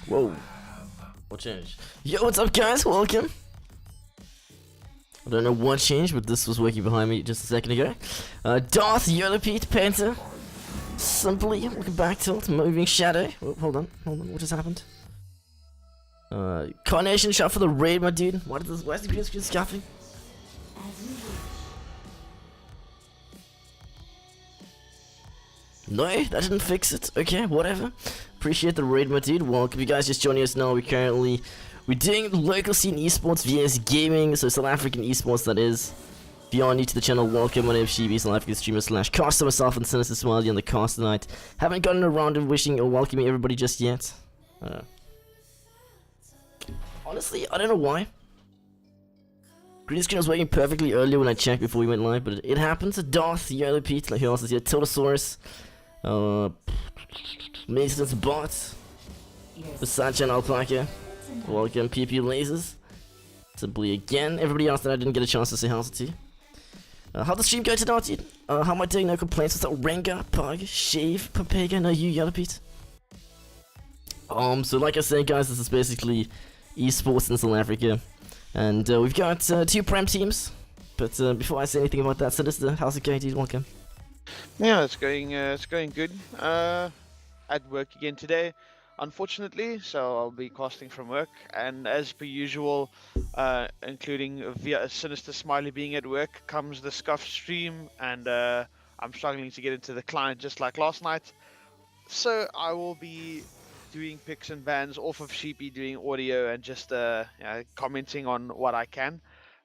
Whoa. What changed? Yo, what's up, guys? Welcome. I don't know what changed, but this was working behind me just a second ago. Darth, Yellow Pete, Panther. Simply, welcome back to Moving Shadow. Oh, hold on, what just happened? Carnation, shot for the raid, my dude. Why is the green screen scuffing? No, that didn't fix it. Okay, whatever. Appreciate the raid, my dude. Welcome, you guys just joining us now. We're doing the local scene esports vs gaming, so South African esports, that is. If you are new to the channel, welcome. My name is Shibi, South African streamer / caster myself and Sinister Smiley on the cast tonight. Haven't gotten around to wishing or welcoming everybody just yet. Honestly, I don't know why. Green screen was working perfectly earlier when I checked before we went live, but it happens. Darth, Yellow Pete, like who else is here? Tiltosaurus, Mason's Bot, the Sunshine Alpaca, welcome, PP Lasers, Simply again, everybody else that I didn't get a chance to say hello to. How'd the stream go tonight, dude? How am I doing? No complaints. What's that? Rengar, Pug, Shave, Papega, no you, Yellow Pete. So like I said, guys, this is basically esports in South Africa. And we've got 2 Prem teams. But before I say anything about that, Sinister, how's it going, dude? Welcome. Yeah, it's going good. At work again today, unfortunately, so I'll be casting from work. And as per usual, including via Sinister Smiley being at work, comes the scuff stream, and I'm struggling to get into the client just like last night. So I will be doing picks and bans off of Sheepy, doing audio and just commenting on what I can.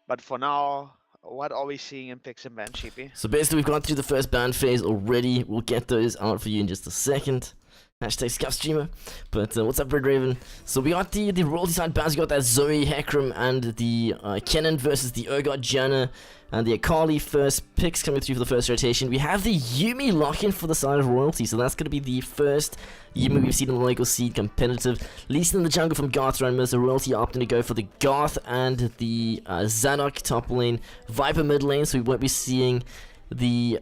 But for now, what are we seeing in picks and bans, Sheepy? So basically, we've gone through the first ban phase already. We'll get those out for you in just a second. Hashtag Scuff Streamer. But what's up, Red Raven? So we got the royalty side bans. We got that Zoe, Hecarim, and the Kennen versus the Urgot, Janna, and the Akali first picks coming through for the first rotation. We have the Yuumi lock-in for the side of royalty. So that's going to be the first Yuumi we've seen in the local seed competitive. Least in the jungle from Garth and Mirza. Royalty opting to go for the Garth and the Zadok top lane. Viper mid lane, so we won't be seeing the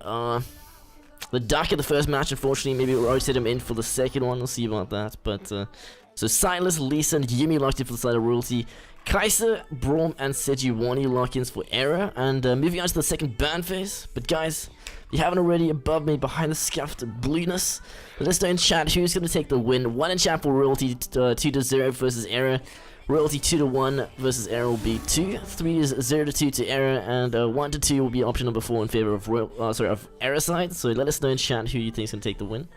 Duck in the first match, unfortunately. Maybe we'll rotate him in for the second one. We'll see about that. But so Silas, Lisa, and Yuumi locked in for the side of royalty. Kaiser, Braum, and Sejuani lock-ins for Era. And moving on to the second ban phase. But guys, if you haven't already, above me, behind the scuffed blueness, let us know in chat who's going to take the win. 1 in chat for royalty, 2-0 versus Era. Royalty 2-1 versus Era will be 2. 3 is 0-2 to Era, and 1-2 will be option number 4 in favor of of Era side. So let us know in chat who you think is going to take the win.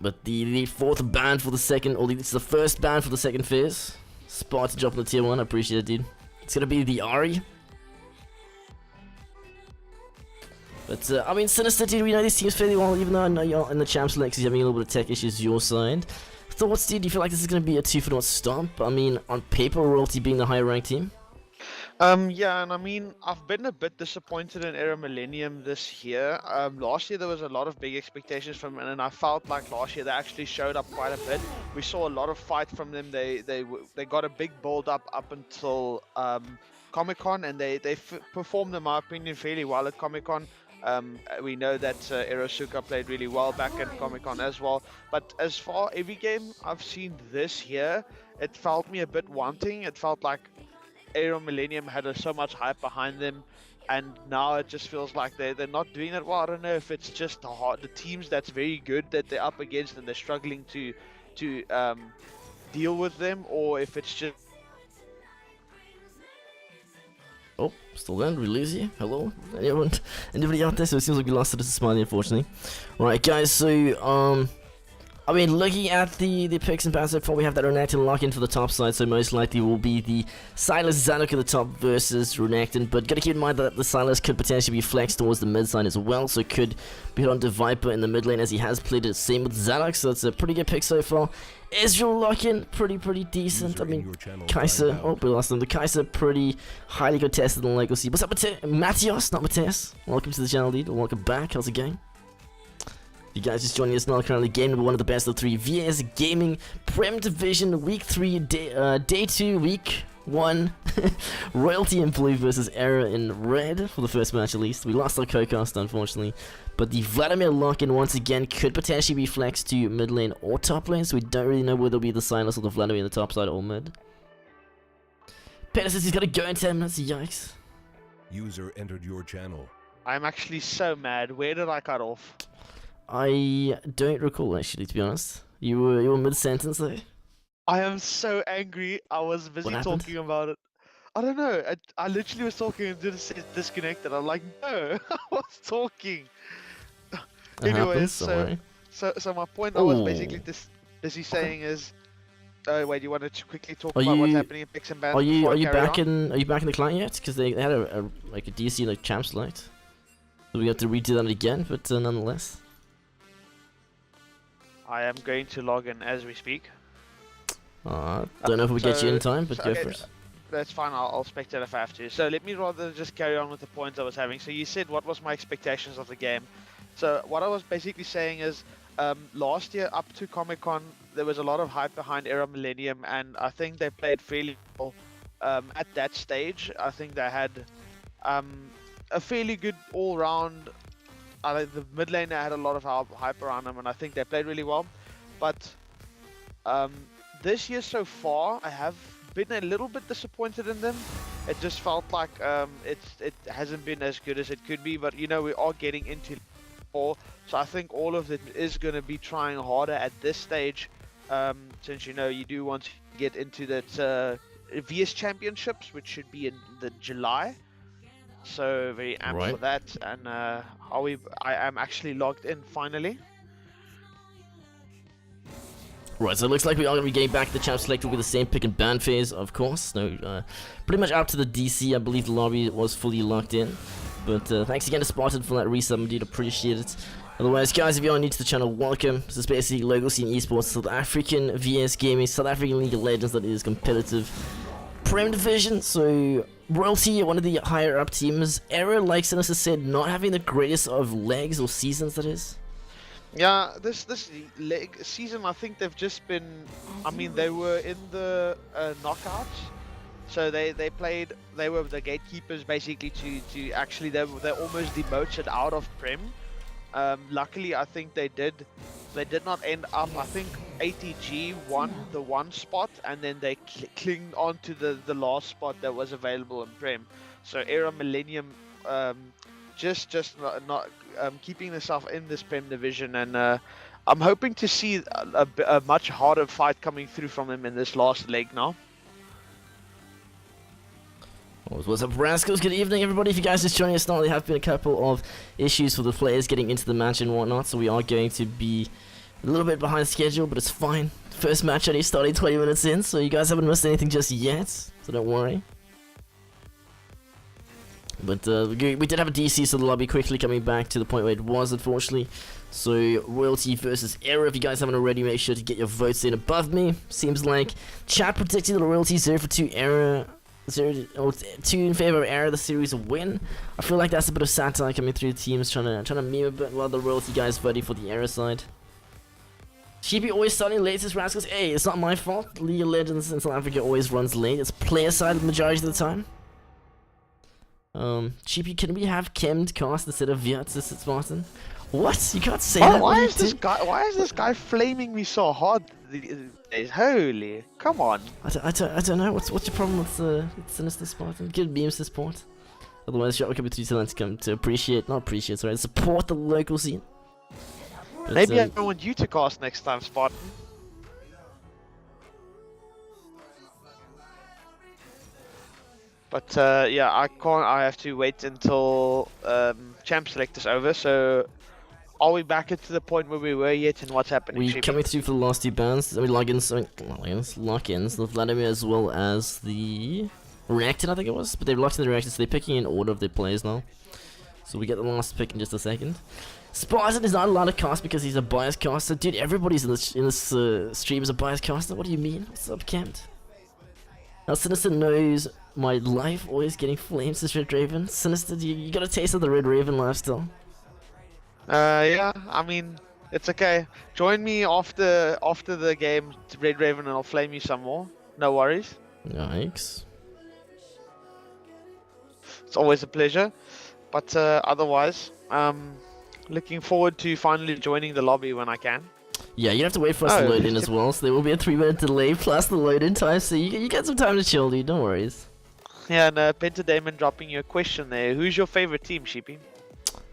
But the fourth ban for the second, or it's the first ban for the second phase. Spot to drop on the tier 1, I appreciate it, dude. It's going to be the Ari. But I mean, Sinister, dude, we know these teams fairly well, even though I know you're in the champs Lex, you're having a little bit of tech issues your side. Thoughts, dude? Do you feel like this is going to be a 2-for-0 stomp? I mean, on paper, royalty being the higher ranked team. Yeah, and I mean, I've been a bit disappointed in Era Millennium this year. Last year there was a lot of big expectations from them, and I felt like last year they actually showed up quite a bit. We saw a lot of fight from them. They got a big build up until Comic-Con, and they performed, in my opinion, fairly well at Comic-Con. We know that Erosuka played really well back at Comic-Con as well, but as far every game I've seen this year, it felt me a bit wanting. It felt like Aero Millennium had so much hype behind them, and now it just feels like they're not doing that well. I don't know if it's just the teams that's very good that they're up against and they're struggling to deal with them, or if it's just... Oh, still there? Did we lose you? Hello? Anybody out there? So it seems like we lost to this Smiley, unfortunately. Right, guys, so, I mean, looking at the picks and bans so far, we have that Renekton lock-in for the top side, so most likely will be the Silas Zadok at the top versus Renekton, but gotta keep in mind that the Silas could potentially be flexed towards the mid side as well, so could be hit onto Viper in the mid lane as he has played it, same with Zadok, so that's a pretty good pick so far. Israel lock-in, pretty decent. I mean, Kaiser, oh, we lost them. The Kaiser, pretty highly contested in Legacy. What's up, Matthias, not Matthias? Welcome to the channel, dude. Welcome back. How's it going? You guys just joining us now, currently game number 1 of the best of 3 VS Gaming Prem Division Week 3, day 2, week 1. Royalty in blue versus Error in red for the first match at least. We lost our co-cast unfortunately. But the Vladimir lock-in once again could potentially be flexed to mid lane or top lane, so we don't really know whether it'll be the Silas or the Vladimir in the top side or mid. Peter says he's got to go in 10 minutes, yikes. User entered your channel. I'm actually so mad. Where did I cut off? I don't recall actually, to be honest. You were mid-sentence though. I am so angry. I was busy talking about it. I don't know. I literally was talking and just disconnected. I'm like, no, I was talking. Anyways, so my point I was basically busy saying is, wait, you wanted to quickly talk about what's happening in picks and bans? Are you back in the client yet? Because they had a DC like champ select, so we have to redo that again. But nonetheless, I am going to log in as we speak. Don't know if we get you in time, but go for it. That's fine, I'll spectate if I have to. So let me rather just carry on with the points I was having. So you said what was my expectations of the game. So what I was basically saying is, last year up to Comic-Con, there was a lot of hype behind Era Millennium, and I think they played fairly well at that stage. I think they had a fairly good all-round. The mid lane had a lot of hype around them, and I think they played really well. But this year so far, I have been a little bit disappointed in them. It just felt like it hasn't been as good as it could be. But you know, we are getting into 4, so I think all of it is going to be trying harder at this stage, since you know you do want to get into that VS Championships, which should be in the July. So very amped for that, and I am actually logged in finally. Right, so it looks like we are going to be getting back to the champ selector with the same pick and ban phase, of course. No, pretty much up to the DC. I believe the lobby was fully locked in. But thanks again to Spartan for that resub, I did appreciate it. Otherwise, guys, if you are new to the channel, welcome. This is basically local scene esports, South African VS gaming, South African League of Legends that is competitive. Prem division, so Royalty, one of the higher up teams. Error, like Sinister said, not having the greatest of legs or seasons, that is. Yeah, this leg season, I think they've just been. I mean, they were in the knockouts, so they played. They were the gatekeepers basically to actually they almost demoted out of Prem. Luckily, I think they did not end up. I think ATG won the one spot, and then they clinged on to the last spot that was available in Prem. So Era Millennium just not keeping themselves in this Prem division, and I'm hoping to see a much harder fight coming through from them in this last leg now. What's up, Rascals? Good evening, everybody. If you guys just joining us now, there have been a couple of issues for the players getting into the match and whatnot, so we are going to be a little bit behind schedule, but it's fine. First match only started 20 minutes in, so you guys haven't missed anything just yet, so don't worry. But we did have a DC, so the lobby quickly coming back to the point where it was, unfortunately. So Royalty versus Error. If you guys haven't already, make sure to get your votes in above me. Seems like chat predicted the Royalty 0 for 2 Error. 2 in favor of Error, the series win. I feel like that's a bit of satire coming through the teams, trying to meme a bit while the Royalty guys voting for the Error side. Sheepy always starting latest Rascals. Hey, it's not my fault. League of Legends in South Africa always runs late. It's player side the majority of the time. Cheapy, can we have Chemmed cast instead of Viat, Spartan? What? You can't say that. Why is this guy flaming me so hard? Holy, come on. I don't know. What's your problem with Sinister Spartan? Give beams to support. Otherwise, you're coming to talent to come to support the local scene. But, maybe I don't want you to cast next time, Spartan. But yeah, I can't. I have to wait until champ select is over. So, are we back to the point where we were yet, and what's happening? We're coming through for the last 2 bans. I mean, lock-ins, the Vladimir as well as the Reacted, I think it was. But they've locked in the Reacted, so they're picking in order of their players now. So we get the last pick in just a second. Spartan is not allowed to cast because he's a bias caster. Dude, everybody's in this stream is a bias caster. What do you mean? What's up, Kent? Now Sinister knows my life always getting flamed since Red Raven. Sinister, you got a taste of the Red Raven lifestyle. Yeah, I mean, it's okay. Join me after the game to Red Raven and I'll flame you some more. No worries. Yikes. It's always a pleasure. But otherwise, looking forward to finally joining the lobby when I can. Yeah, you have to wait for us to Oh, load in as well, so there will be a 3-minute delay plus the load-in time, so you get some time to chill, dude. No worries. Yeah, and Pentadamon dropping you a question there. Who's your favorite team, Sheepy?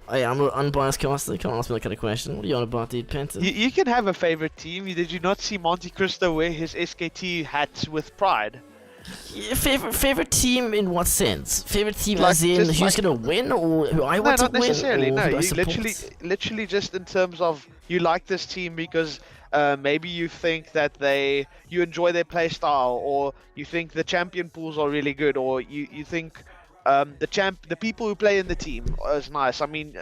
Hey, I'm an unbiased caster. Can't ask me that kind of question. What are you on about, dude? Penta? You can have a favorite team. Did you not see Monte Cristo wear his SKT hat with pride? Yeah, favorite team in what sense? Favorite team Like, as in just who's like- gonna win or who I No, want not to win? necessarily. Or No, who do I you support? literally just in terms of you like this team because maybe you think that you enjoy their play style, or you think the champion pools are really good, or you think the people who play in the team is nice. I mean,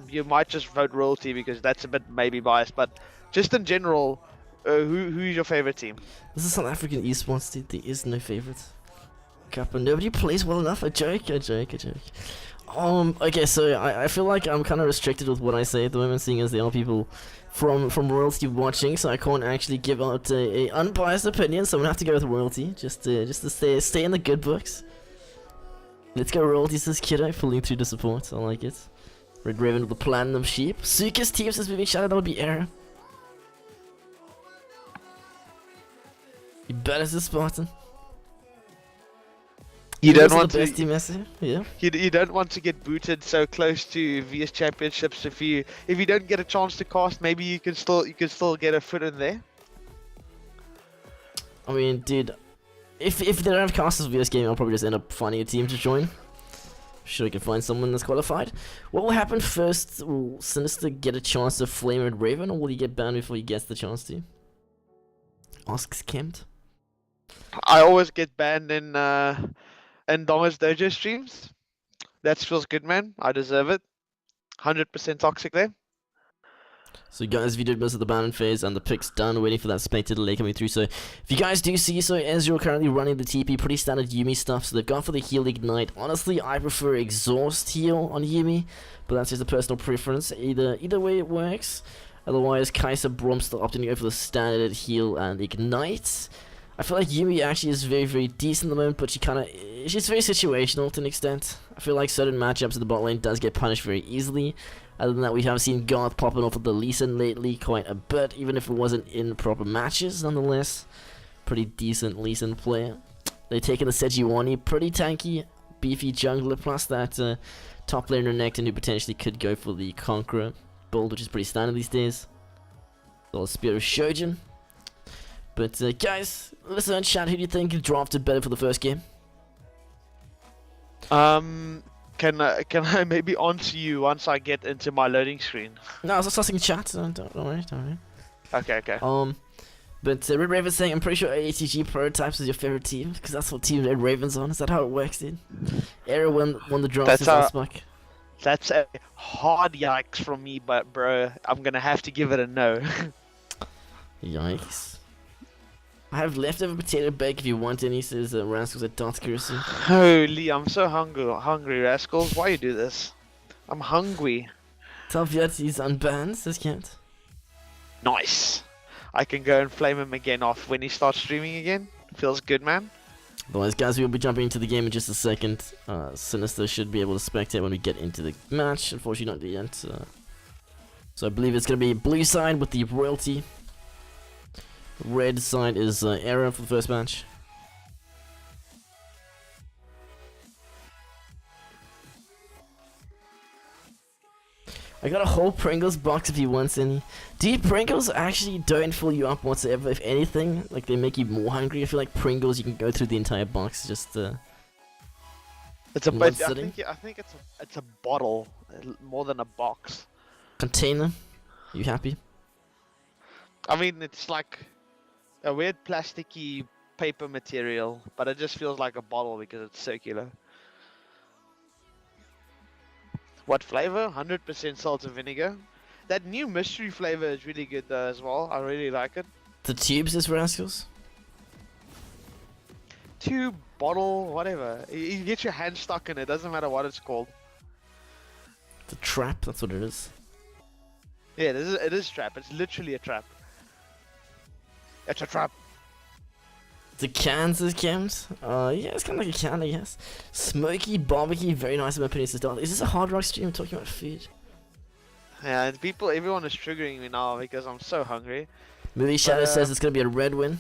you might just vote royalty because that's a bit maybe biased, but just in general, who's your favorite team? This is South African esports, dude. There is no favorite. Kappa, nobody plays well enough. I joke. Okay, so I feel like I'm kind of restricted with what I say at the moment, seeing as there are people from royalty watching, so I can't actually give out a unbiased opinion. So I'm gonna have to go with royalty, just to stay in the good books. Let's go royalty, says Kiddo, pulling through the support. I like it. Red Raven with the platinum sheep. Suka's team says moving shadow. That would be error. You better as a Spartan. You don't Those are want the best to. team message. Yeah. You don't want to get booted so close to VS Championships. If you don't get a chance to cast, maybe you can still get a foot in there. I mean, dude, if they don't have casters for VS Gaming, I'll probably just end up finding a team to join. Sure, I can find someone that's qualified. What will happen first? Will Sinister get a chance to flame Red Raven, or will he get banned before he gets the chance to? Asks Kempt. I always get banned in Doma's Dojo streams. That feels good, man. I deserve it. 100% toxic there. So guys, if you did miss the banning phase and the pick's done, waiting for that spectator delay coming through. So if you guys do see, so Ezreal currently running the TP, pretty standard Yumi stuff. So they've gone for the heal ignite. Honestly, I prefer exhaust heal on Yumi, but that's just a personal preference. Either way it works. Otherwise, Kai'Sa Braum still opting to go for the standard heal and ignite. I feel like Yumi actually is very, very decent at the moment, but she's very situational to an extent. I feel like certain matchups in the bot lane does get punished very easily. Other than that, we have seen Garth popping off of the Lee Sin lately quite a bit, even if it wasn't in proper matches, nonetheless. Pretty decent Lee Sin player. They're taking the Sejuani, pretty tanky, beefy jungler, plus that top laner Nectin who potentially could go for the Conqueror build, which is pretty standard these days. So Spear of Shojin. But guys, listen and chat, who do you think drafted better for the first game? Can I maybe answer you once I get into my loading screen? No, I was just asking chat, so don't worry. Okay. But Red Raven's saying, I'm pretty sure ATG Prototypes is your favorite team, because that's what team Red Raven's on. Is that how it works, dude? Era won the draft That's since last month. That's a hard yikes from me, but bro, I'm gonna have to give it a no. Yikes. I have leftover potato bake if you want any, says Rascals at Dot Currency. Holy, I'm so hungry, rascals. Why you do this? I'm hungry. Tell Viet he's unbanned, says Kent. Nice. I can go and flame him again off when he starts streaming again. Feels good, man. Otherwise, guys, we'll be jumping into the game in just a second. Sinister should be able to spectate when we get into the match. Unfortunately, not yet. So I believe it's going to be blue side with the royalty. Red side is Era for the first match. I got a whole Pringles box if he wants any. Dude, Pringles actually don't fill you up whatsoever. If anything, like they make you more hungry. I feel like Pringles, you can go through the entire box just It's a one but sitting. I think it's a bottle more than a box. Container. You happy? I mean, it's like a weird plasticky paper material, but it just feels like a bottle because it's circular. What flavor? 100% salt and vinegar. That new mystery flavor is really good though as well. I really like it. The tubes is Rascals. Tube, bottle, whatever. You get your hand stuck in it. Doesn't matter what it's called. The trap, that's what it is. Yeah, it is trap. It's literally a trap. It's a trap. The Kansas Chems. Yeah, it's kind of like a can, I guess. Smoky barbecue, very nice in my opinion to start. Is this a Hard Rock stream talking about food? Yeah, and everyone is triggering me now because I'm so hungry. Movie Shadow says it's gonna be a red win.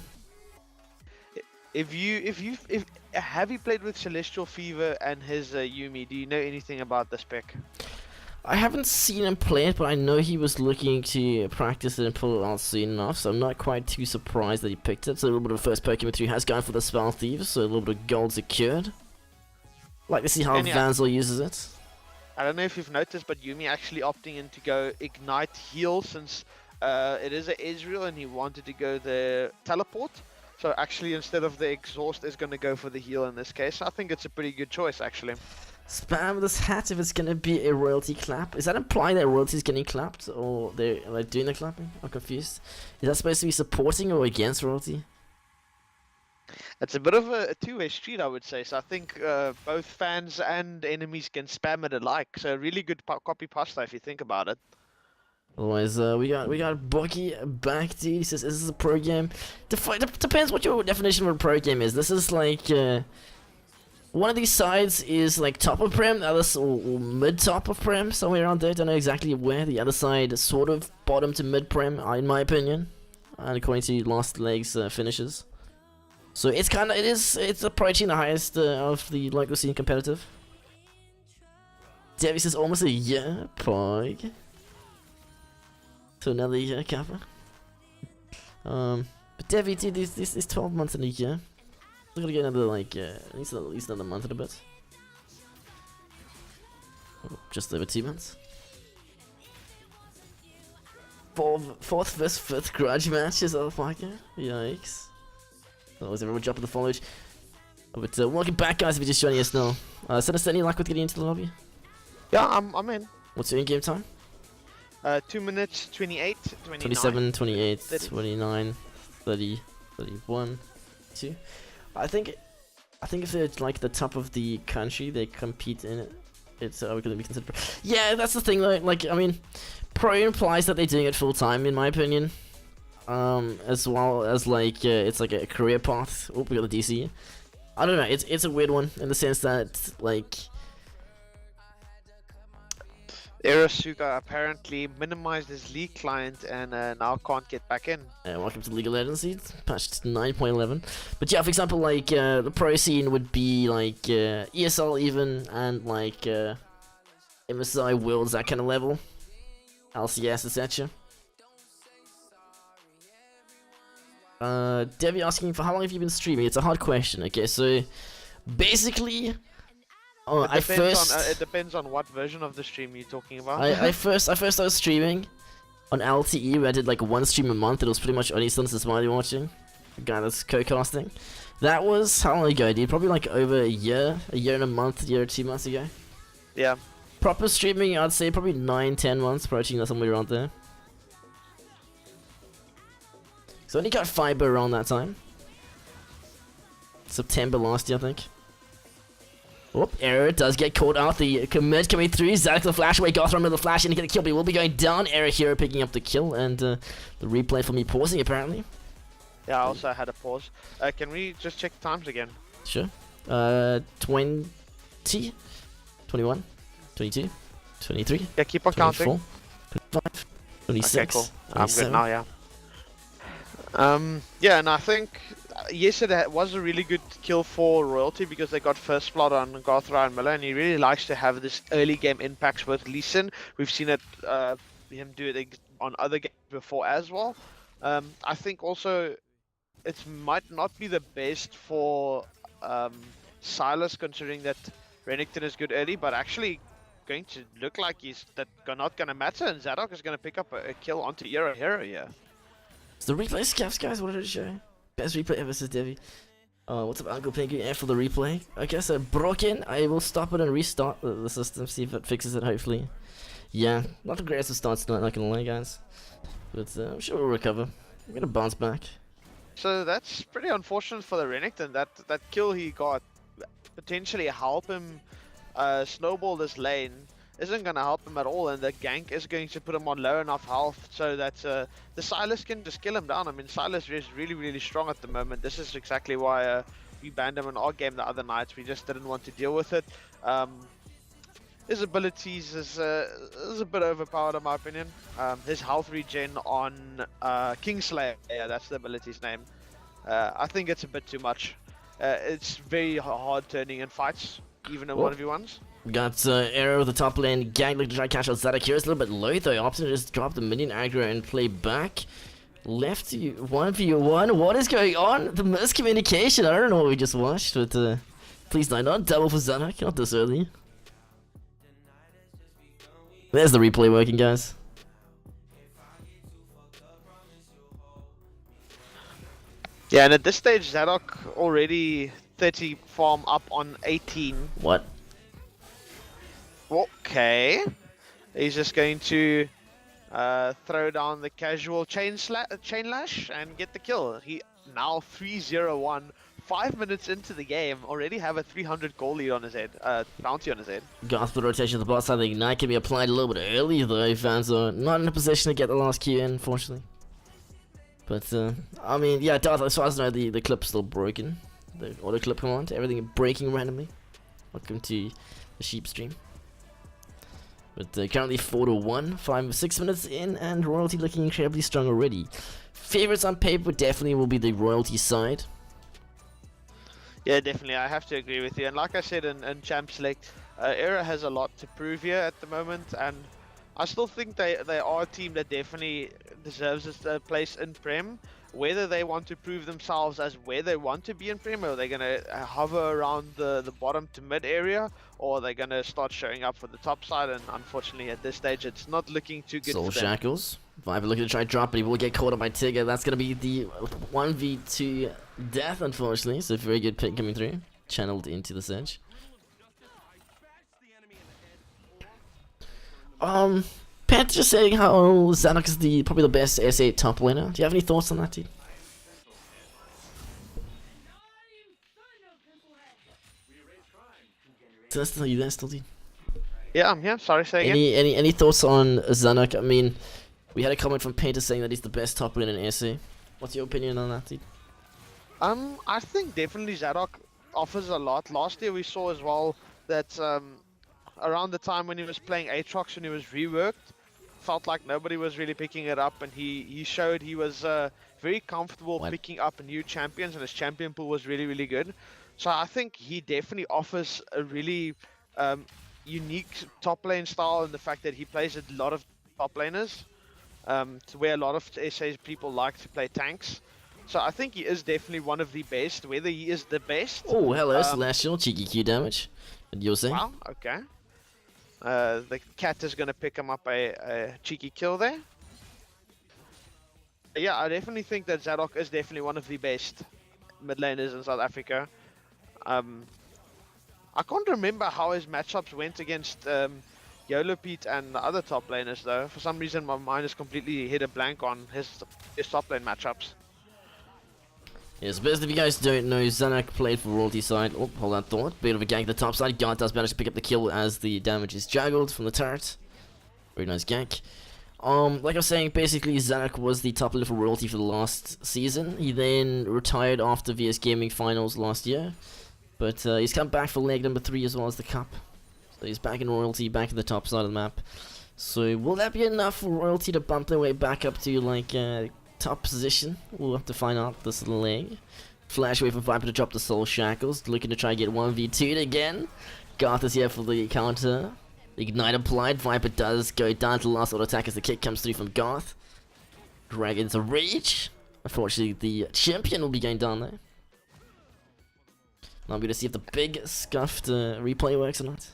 If have you played with Celestial Fever and his Yumi? Do you know anything about this pick? I haven't seen him play it, but I know he was looking to practice it and pull it out soon enough, so I'm not quite too surprised that he picked it. So a little bit of first Pokemon 3 has gone for the Spell Thieves, so a little bit of gold secured. Like to see how Vanzel uses it. I don't know if you've noticed, but Yumi actually opting in to go Ignite Heal since it is a Ezreal and he wanted to go the Teleport. So actually instead of the Exhaust is going to go for the heal in this case. I think it's a pretty good choice actually. Spam this hat if it's gonna be a royalty clap. Is that implying that royalty is getting clapped, or they're like doing the clapping? I'm confused. Is that supposed to be supporting or against royalty? It's a bit of a two-way street, I would say. So I think both fans and enemies can spam it alike. So really good copy pasta if you think about it. Otherwise, we got Bucky back to. He says, "Is this a pro game?" Depends what your definition of a pro game is. This is like. One of these sides is like top of Prem, the other or mid top of Prem, somewhere around there. Don't know exactly where. The other side is sort of bottom to mid Prem, in my opinion, and according to last leg's finishes. So it's approaching the highest of the local scene competitive. Devi says almost a year, Pog. So another year, Kappa. But Devi, dude, this is 12 months in a year. We're gonna get another like at least another month and a bit. Oh, just over 2 months. Fourth vs fifth grudge matches, oh fucker. Yikes. Always everyone jumping the follow. But welcome back guys if you're just joining us now. Send us any luck with getting into the lobby? Yeah, I'm in. What's your in-game time? 2 minutes, 28, 29. 27, 28, 30. 29, 30, 31, 2. I think if they're like the top of the country, they compete in it. It's going to be considered. Yeah, that's the thing. Like I mean, pro implies that they're doing it full time, in my opinion. As well as like it's like a career path. Oh, we got the DC. I don't know. It's a weird one in the sense that like. Erasuga apparently minimized his League client and now can't get back in. Welcome to League of Legends, patched 9.11. But yeah, for example, like the pro scene would be like ESL even, and like MSI Worlds, that kind of level, LCS, etc. Debbie asking for how long have you been streaming? It's a hard question. Okay, so basically. It depends on what version of the stream you're talking about. I first started streaming on LTE where I did like one stream a month. It was pretty much only Sons of Smiley watching. The guy that's co-casting. That was how long ago, dude? Probably like over a year and a month, year or 2 months ago. Yeah. Proper streaming, I'd say probably 9-10 months, approaching that somewhere around there. So I only got fiber around that time. September last year, I think. Whoop, error does get caught out. The commit coming through. Zack the flash away. Gothram with the flash and get a kill, but he will be going down. Error here picking up the kill, and the replay for me pausing apparently. Yeah, I also had a pause. Can we just check the times again? Sure. 20, 21, 22, 23. Yeah, keep on 24, counting. 25, 26. Okay, cool. I'm 27. good now, yeah. Yeah, and I think yesterday was a really good kill for Royalty because they got first blood on Gothra and Miller, and he really likes to have this early game impacts with Lee Sin. We've seen it, him do it on other games before as well. I think also it might not be the best for Silas considering that Renekton is good early, but actually going to look like he's not going to matter, and Zadok is going to pick up a kill onto Hero here. It's the replay scaps, guys. What did it show? Best replay ever, says Devi. What's up, Uncle Penguin? And for the replay. Okay, so broken. I will stop it and restart the system, see if it fixes it, hopefully. Yeah, not the greatest of starts tonight, not gonna lie, guys. But I'm sure we'll recover. We're gonna bounce back. So that's pretty unfortunate for the Renekton. That kill he got potentially help him snowball this lane. isn't going to help him at all, and the gank is going to put him on low enough health so that the Silas can just kill him down. I mean, Silas is really, really strong at the moment. This is exactly why we banned him in our game the other night. We just didn't want to deal with it. His abilities is a bit overpowered in my opinion. His health regen on Kingslayer, yeah, that's the ability's name. I think it's a bit too much. It's very hard turning in fights, even in 1v1s. Got Arrow the top lane, Gang looking to try to catch out Zadak here. It's a little bit low though. Opting to just drop the minion aggro and play back. Left to 1v1. What is going on? The miscommunication. I don't know what we just watched, but please die not double for Zadak. Not this early. There's the replay working, guys. Yeah, and at this stage, Zadok already 30 farm up on 18. What? Okay. He's just going to throw down the casual chain lash and get the kill. He now 3-0-1. 5 minutes into the game, already have a 300 goal lead on his head, bounty on his head. Gospel rotation to the bot side. The ignite can be applied a little bit early though. Fans are not in a position to get the last Q in, unfortunately. But I mean, yeah, Darth, as far as I know, the clip's still broken. The auto clip command, everything breaking randomly. Welcome to the sheep stream. But currently 4-1, 5-6 minutes in, and Royalty looking incredibly strong already. Favorites on paper definitely will be the Royalty side. Yeah, definitely. I have to agree with you. And like I said in Champ Select, Era has a lot to prove here at the moment. And I still think they are a team that definitely deserves a place in Prem. Whether they want to prove themselves as where they want to be in Prem, or they're going to hover around the bottom to mid area, or they're going to start showing up for the top side. And unfortunately, at this stage, it's not looking too good Soul for them. Shackles. Viper looking to try and drop, but he will get caught up by Tigger. That's going to be the 1v2 death, unfortunately. So very good pick coming through. Channeled into the Sedge. Pat just saying how Zanuck is probably the best S8 top laner. Do you have any thoughts on that, dude? Are you there still, dude? Yeah, I'm here. Sorry, say again. Any thoughts on Zanuck? I mean, we had a comment from Painter saying that he's the best top laner in SA. What's your opinion on that, dude? I think definitely Zadok offers a lot. Last year we saw as well that around the time when he was playing Aatrox and he was reworked, felt like nobody was really picking it up, and he showed he was very comfortable picking up new champions, and his champion pool was really, really good. So I think he definitely offers a really unique top lane style in the fact that he plays a lot of top laners, to where a lot of SA people like to play tanks. So I think he is definitely one of the best. Whether he is the best... Oh, hello, Celestial. Cheeky Q damage. And you'll say? Wow, okay. The cat is going to pick him up a cheeky kill there. Yeah, I definitely think that Zadok is definitely one of the best mid laners in South Africa. I can't remember how his matchups went against YOLO Pete and the other top laners though. For some reason my mind has completely hit a blank on his top lane matchups. Yes, best if you guys don't know, Zanuck played for Royalty side. Oh, hold that thought. Bit of a gank at the top side. Gant does manage to pick up the kill as the damage is juggled from the turret. Very nice gank. Like I was saying, basically Zanuck was the top laner for Royalty for the last season. He then retired after VS Gaming Finals last year. But he's come back for leg number 3 as well as the cup. So he's back in Royalty, back in the top side of the map. So will that be enough for Royalty to bump their way back up to like top position? We'll have to find out this leg. Flash away from Viper to drop the Soul Shackles. Looking to try and get 1v2'd again. Garth is here for the counter. Ignite applied. Viper does go down to the last auto attack as the kick comes through from Garth. Dragon's a Rage. Unfortunately, the champion will be going down there. Now I'm going to see if the big scuffed replay works or not.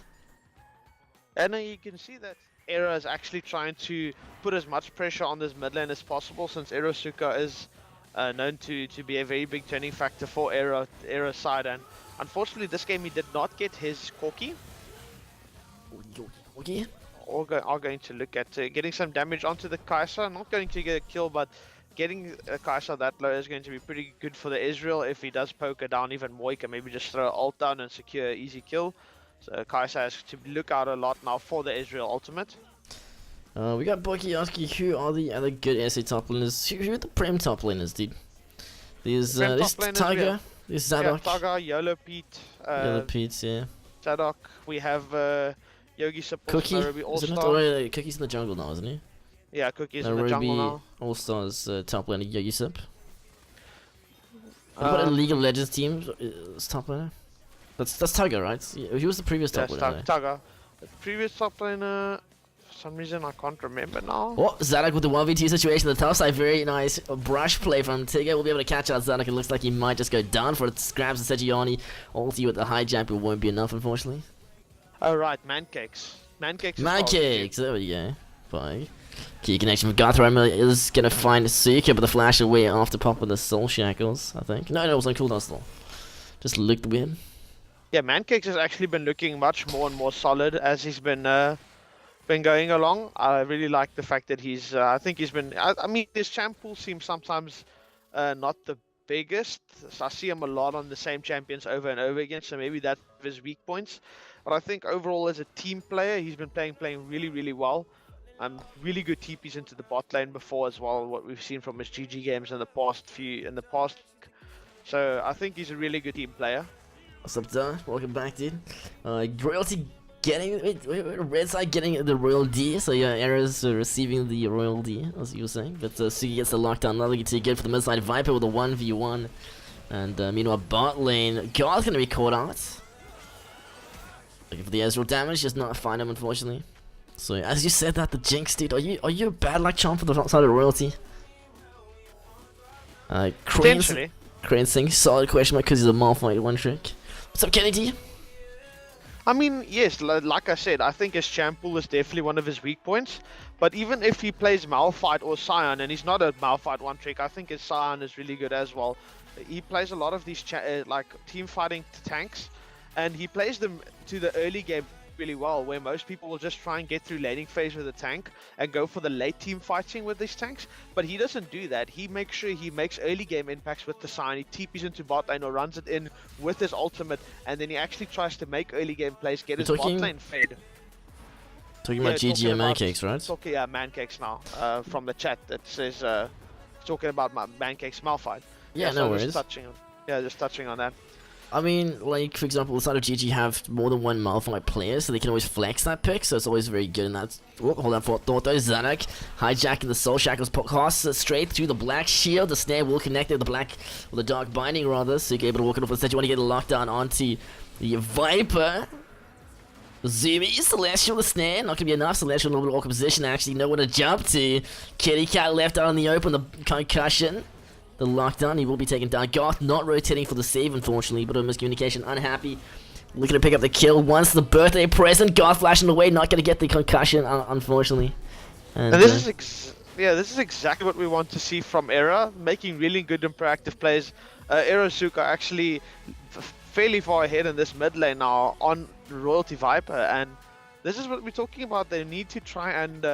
And you can see that Era is actually trying to put as much pressure on this mid lane as possible, since Erosuka is known to be a very big turning factor for Era's side. And unfortunately this game he did not get his Corki. Okay. Are going to look at getting some damage onto the Kai'Sa. Not going to get a kill, but getting a Kai'Sa that low is going to be pretty good for the Israel. If he does poke her down even more, he can maybe just throw an ult down and secure an easy kill. So Kaisa has to look out a lot now for the Israel ultimate. We got Bucky asking who are the other good SA top laners? Who are the Prem top laners, dude? There's Prem this top laners, Tiger, there's Zadok, Taga, Yolo Pete, Yellow Pete, yeah. Zadok. We have Yogi Support, Cookie, Nairobi is it not? All-Star. Oh, yeah, Cookie's in the jungle now, isn't he? Yeah, Cookie's in the jungle Nairobi now. All-Stars top laner Yogi Sip. What about a League of Legends team is top laner? That's Tiger, right? Yeah, he was the previous top Yes, laner. Taga. The previous top laner, for some reason I can't remember now. Oh, Zadok with the 1v2 situation on the top side. Very nice brush play from Tigger. We'll be able to catch out Zadok. It looks like he might just go down for it. Grabs the Sejiani. Ulti with the high jump. It won't be enough, unfortunately. Oh, right, Mancakes. Mancakes. Mancakes. There we go. Bye. Key connection with Gothram is going to find Suika, but the flash away after pop with the Soul Shackles, I think. No, it was on cooldown still. Just looked weird. Yeah, Mancakes has actually been looking much more and more solid as he's been going along. I really like the fact that he's. I think he's been. I mean, his champ pool seems sometimes not the biggest. So I see him a lot on the same champions over and over again. So maybe that's his weak points. But I think overall, as a team player, he's been playing really well. Really good TPs into the bot lane before as well. What we've seen from his GG games in the past. So I think he's a really good team player. What's up, Don? Welcome back, dude. Royalty getting red side getting the Royal D, so yeah, Era's receiving the Royal D, as you were saying. But Sugi gets the lockdown, not looking too good for the mid side. Viper with a 1v1, and meanwhile bot lane, God's gonna be caught out. Looking for the Ezreal damage, just not find him unfortunately. So as you said that, the Jinx, dude, are you a bad luck charm for the front side of Royalty? Potentially. Crane saying solid question mark because he's a Malphite one trick. What's up, Kennedy? I mean, yes, like I said, I think his champ pool is definitely one of his weak points. But even if he plays Malphite or Scion, and he's not a Malphite one trick, I think his Scion is really good as well. He plays a lot of these like team fighting tanks, and he plays them to the early game really well, where most people will just try and get through laning phase with a tank and go for the late team fighting with these tanks. But he doesn't do that. He makes sure he makes early game impacts with the Scion. He TPs into bot lane or runs it in with his ultimate, and then he actually tries to make early game plays, get his bot lane fed. Talking about GG and Mancakes, right? Talking Mancakes now. From the chat that says talking about my Mancakes Malphite. Yeah, so no worries. Just touching on that. I mean, like, for example, the side of GG have more than one Malphite player, so they can always flex that pick, so it's always very good. And that's... Oh, hold on for thought though. Zadok hijacking the Soul Shackles, casts straight through the black shield. The snare will connect with the black, or the dark binding rather, so you're able to walk it off the stage. You want to get a lockdown onto the Viper. Zoomy, Celestial, the snare, not gonna be enough. Celestial in a little bit awkward position, actually, nowhere to jump to. Kitty Cat left out in the open, the concussion. The lockdown, he will be taken down. Goth not rotating for the save, unfortunately, but a miscommunication, unhappy. Looking to pick up the kill once the birthday present. Goth flashing away, not going to get the concussion, unfortunately. And this is exactly what we want to see from Era, making really good and proactive plays. Era Suka actually fairly far ahead in this mid lane now on Royalty Viper, and this is what we're talking about. They need to try and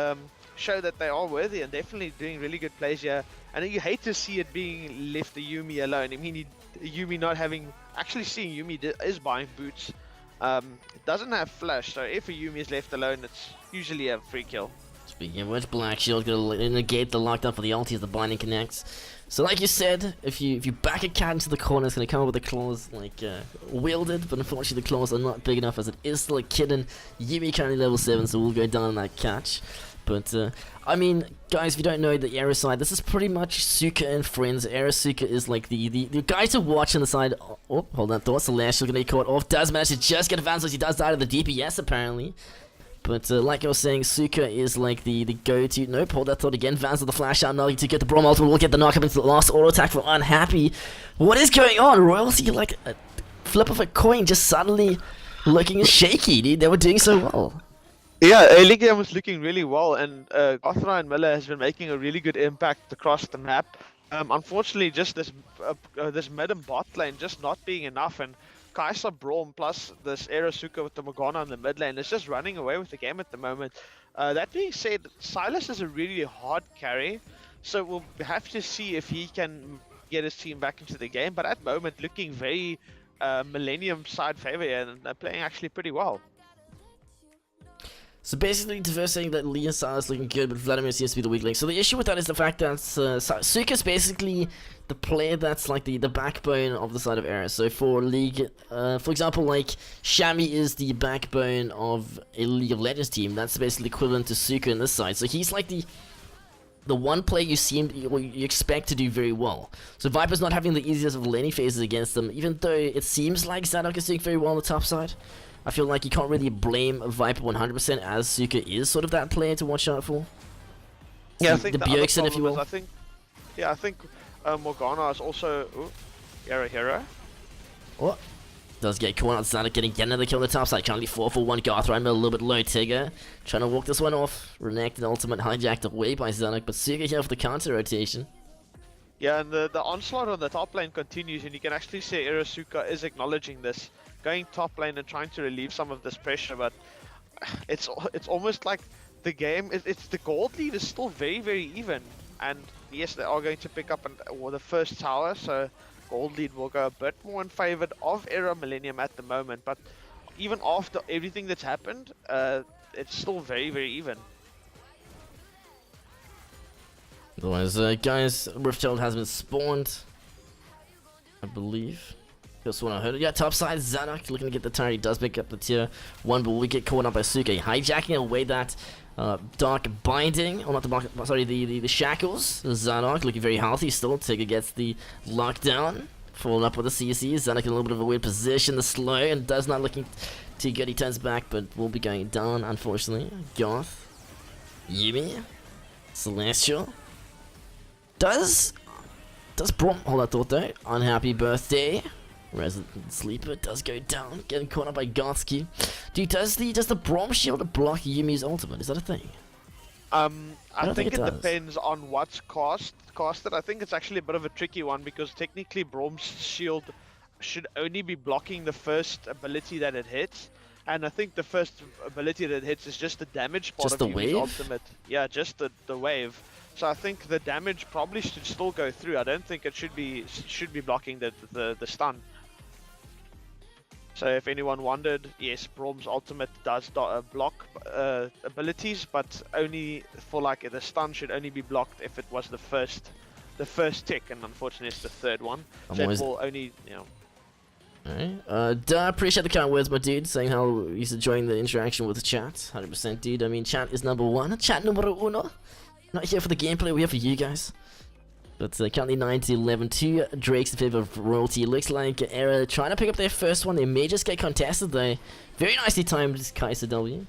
show that they are worthy, and definitely doing really good plays here. And you hate to see it being left the Yuumi alone. I mean, Yuumi not having... Actually seeing Yuumi is buying boots. It doesn't have flash, so if a Yuumi is left alone, it's usually a free kill. Speaking of which, Black Shield gonna negate the lockdown for the ulti as the binding connects. So like you said, if you back a cat into the corner, it's gonna come up with the claws like wielded, but unfortunately the claws are not big enough as it is still a kitten. Yuumi currently level 7, so we'll go down on that catch. But, I mean, guys, if you don't know the Era side, this is pretty much Suka and friends. Era Suka is like the guy to watch on the side. Oh, hold on, thought Celestial gonna get caught off. Does manage to just get advanced, he does die to the DPS apparently. But, like I was saying, Suka is like the go-to. Nope, hold that thought again. Vans with the flash out, now to get the Braum ultimate. We'll get the knock up into the last auto attack for Unhappy. What is going on? Royalty, like a flip of a coin, just suddenly looking shaky, dude. They were doing so well. Yeah, early game was looking really well, and Gothra and Miller has been making a really good impact across the map. Unfortunately, just this mid and bot lane just not being enough, and Kaisa Braum plus this Erasuka with the Morgana on the mid lane is just running away with the game at the moment. That being said, Silas is a really hard carry, so we'll have to see if he can get his team back into the game, but at the moment looking very Millennium side favor here, and they're playing actually pretty well. So basically, the first saying that Lee and Salah is looking good, but Vladimir seems to be the weak link. So the issue with that is the fact that Suka's basically the player that's like the backbone of the side of Era. So for League, for example, like Shami is the backbone of a League of Legends team. That's basically equivalent to Suka in this side. So he's like the one player you expect to do very well. So Viper's not having the easiest of laning phases against them, even though it seems like Zadok is doing very well on the top side. I feel like you can't really blame Viper 100% as Suka is sort of that player to watch out for. Yeah, I think the other Bjergsen, if you problem will. is I think Morgana is also hero. What? Does get caught out. Zadok getting another kill on the top side. Currently 4-for-1. Garth right a little bit low. Tigger trying to walk this one off. Renekton ultimate hijacked away by Zadok, but Suka here for the counter rotation. Yeah, and the onslaught on the top lane continues, and you can actually see Irasuka is acknowledging this, going top lane and trying to relieve some of this pressure, but it's almost like the game, it's the gold lead is still very even, and yes, they are going to pick up the first tower, so gold lead will go a bit more in favor of Era Millennium at the moment, but even after everything that's happened, it's still very even. Otherwise, guys, Riftchild has been spawned, I believe. Just one I heard. Yeah, top side, Zadok looking to get the turret. He does pick up the tier 1, but we get caught up by Suka, hijacking away that dark binding. Oh, not the sorry, the shackles. Zadok looking very healthy still. Tigger gets the lockdown. Followed up with the CC. Zadok in a little bit of a weird position. The slow and does not looking too good. He turns back, but will be going down, unfortunately. Goth. Yumi. Celestial. Does Brom hold that thought though? Unhappy birthday. Resident Sleeper does go down, getting caught up by Gothski. Dude, does the Brom shield block Yumi's ultimate? Is that a thing? I think it does. depends on what's casted. I think it's actually a bit of a tricky one because technically Brom's shield should only be blocking the first ability that it hits. And I think the first ability that it hits is just the damage part Just of the Yumi's wave? ultimate. Yeah, just the wave. So I think the damage probably should still go through. I don't think it should be blocking the stun. So if anyone wondered, yes, Brom's ultimate does block abilities, but only for like the stun should only be blocked if it was the first tick, and unfortunately it's the third one. So it will only, you know. Alright, appreciate the kind words, my dude, saying how he's enjoying the interaction with the chat. 100%, dude. I mean, chat is number one. Chat numero uno. Not here for the gameplay, we're here for you guys. But currently 9-11 to Drake's in favor of Royalty. Looks like Era trying to pick up their first one. They may just get contested though. Very nicely timed Kaiser W.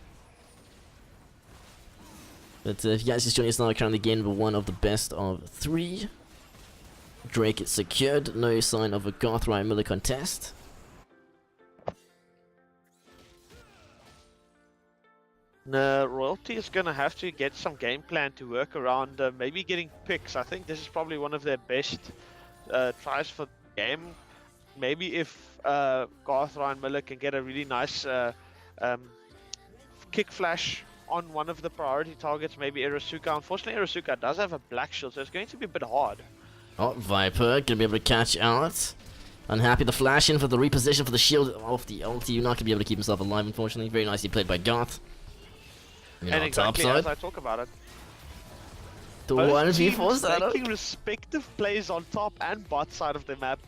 But if you guys just joining us now, currently game number 1 of the best of 3. Drake is secured. No sign of a Goth Ryan Miller contest. No, Royalty is going to have to get some game plan to work around maybe getting picks. I think this is probably one of their best tries for the game. Maybe if Garth Ryan Miller can get a really nice kick flash on one of the priority targets, maybe Irasuka. Unfortunately, Irasuka does have a black shield, so it's going to be a bit hard. Oh, Viper gonna be able to catch out. Unhappy the flash in for the reposition for the shield off the ulti. You're not gonna be able to keep himself alive, unfortunately. Very nicely played by Garth. And exactly as I talk about it, The both 1v4 teams setup. making respective plays on top and bot side of the map.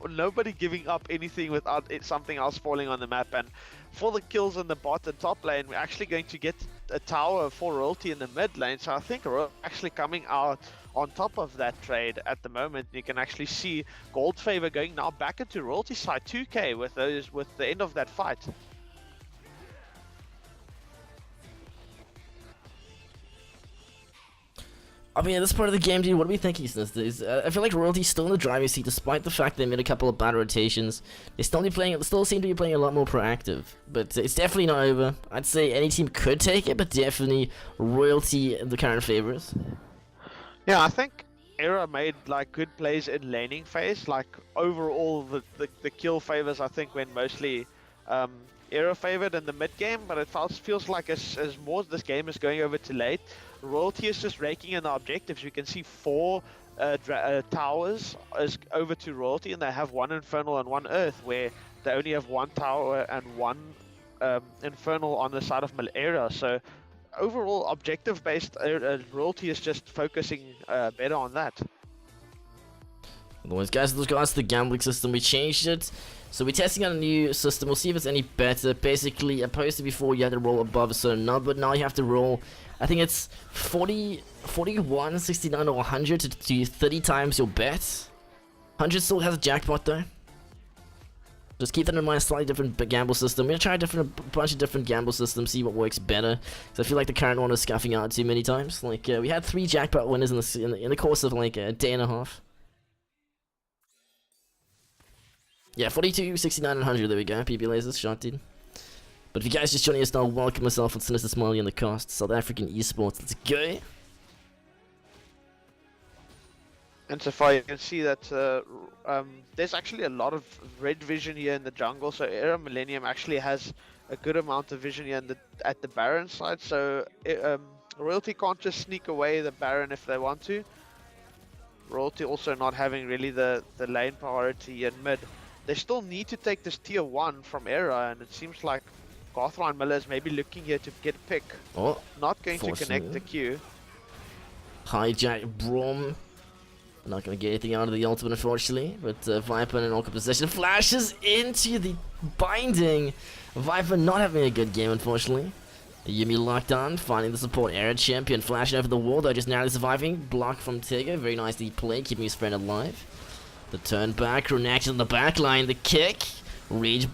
Nobody giving up anything without something else falling on the map. And for the kills in the bot and top lane, we're actually going to get a tower for Royalty in the mid lane. So I think Royalty actually coming out on top of that trade at the moment. You can actually see Gold Favor going now back into Royalty side 2k with the end of that fight. I mean, this part of the game, dude, what are we thinking since this? I feel like Royalty's still in the driving seat, despite the fact they made a couple of bad rotations. They still seem to be playing a lot more proactive, but it's definitely not over. I'd say any team could take it, but definitely Royalty the current favorites. Yeah, I think Era made like good plays in laning phase. Like overall, the kill favors I think went mostly Era favored in the mid game, but it feels like as more this game is going over to late, Royalty is just raking in the objectives. You can see 4 towers is over to Royalty, and they have 1 Infernal and 1 Earth, where they only have one tower and one Infernal on the side of Era. So overall, objective-based royalty is just focusing better on that. Otherwise, guys, with regards to the gambling system, we changed it. So we're testing out a new system. We'll see if it's any better. Basically, opposed to before, you had to roll above a certain number. Now you have to roll, I think it's 40, 41, 69, or 100 to do 30 times your bet. 100 still has a jackpot though. Just keep that in mind, a slightly different gamble system. We're gonna try a bunch of different gamble systems, see what works better. Because I feel like the current one is scuffing out too many times. Like, we had 3 jackpot winners in the course of like a day and a half. Yeah, 42, 69, and 100, there we go. PB Lasers, shot dude. But if you guys just joining us now, welcome myself and Sinister Smiley on the cast. South African Esports, let's go. And so far you can see that there's actually a lot of red vision here in the jungle. So Era Millennium actually has a good amount of vision here at the Baron side. So Royalty can't just sneak away the Baron if they want to. Royalty also not having really the lane priority in mid. They still need to take this tier 1 from Era, and it seems like Garthline Miller is maybe looking here to get a pick. Oh, not going to connect the queue. Hijack Brom. Not going to get anything out of the ultimate, unfortunately. But Viper in an awkward position flashes into the binding. Viper not having a good game, unfortunately. Yumi locked on, finding the support Era champion, flashing over the wall, though just narrowly surviving. Block from Tiger, very nicely played, keeping his friend alive. The turn back, reaction on the back line, the kick. Rage,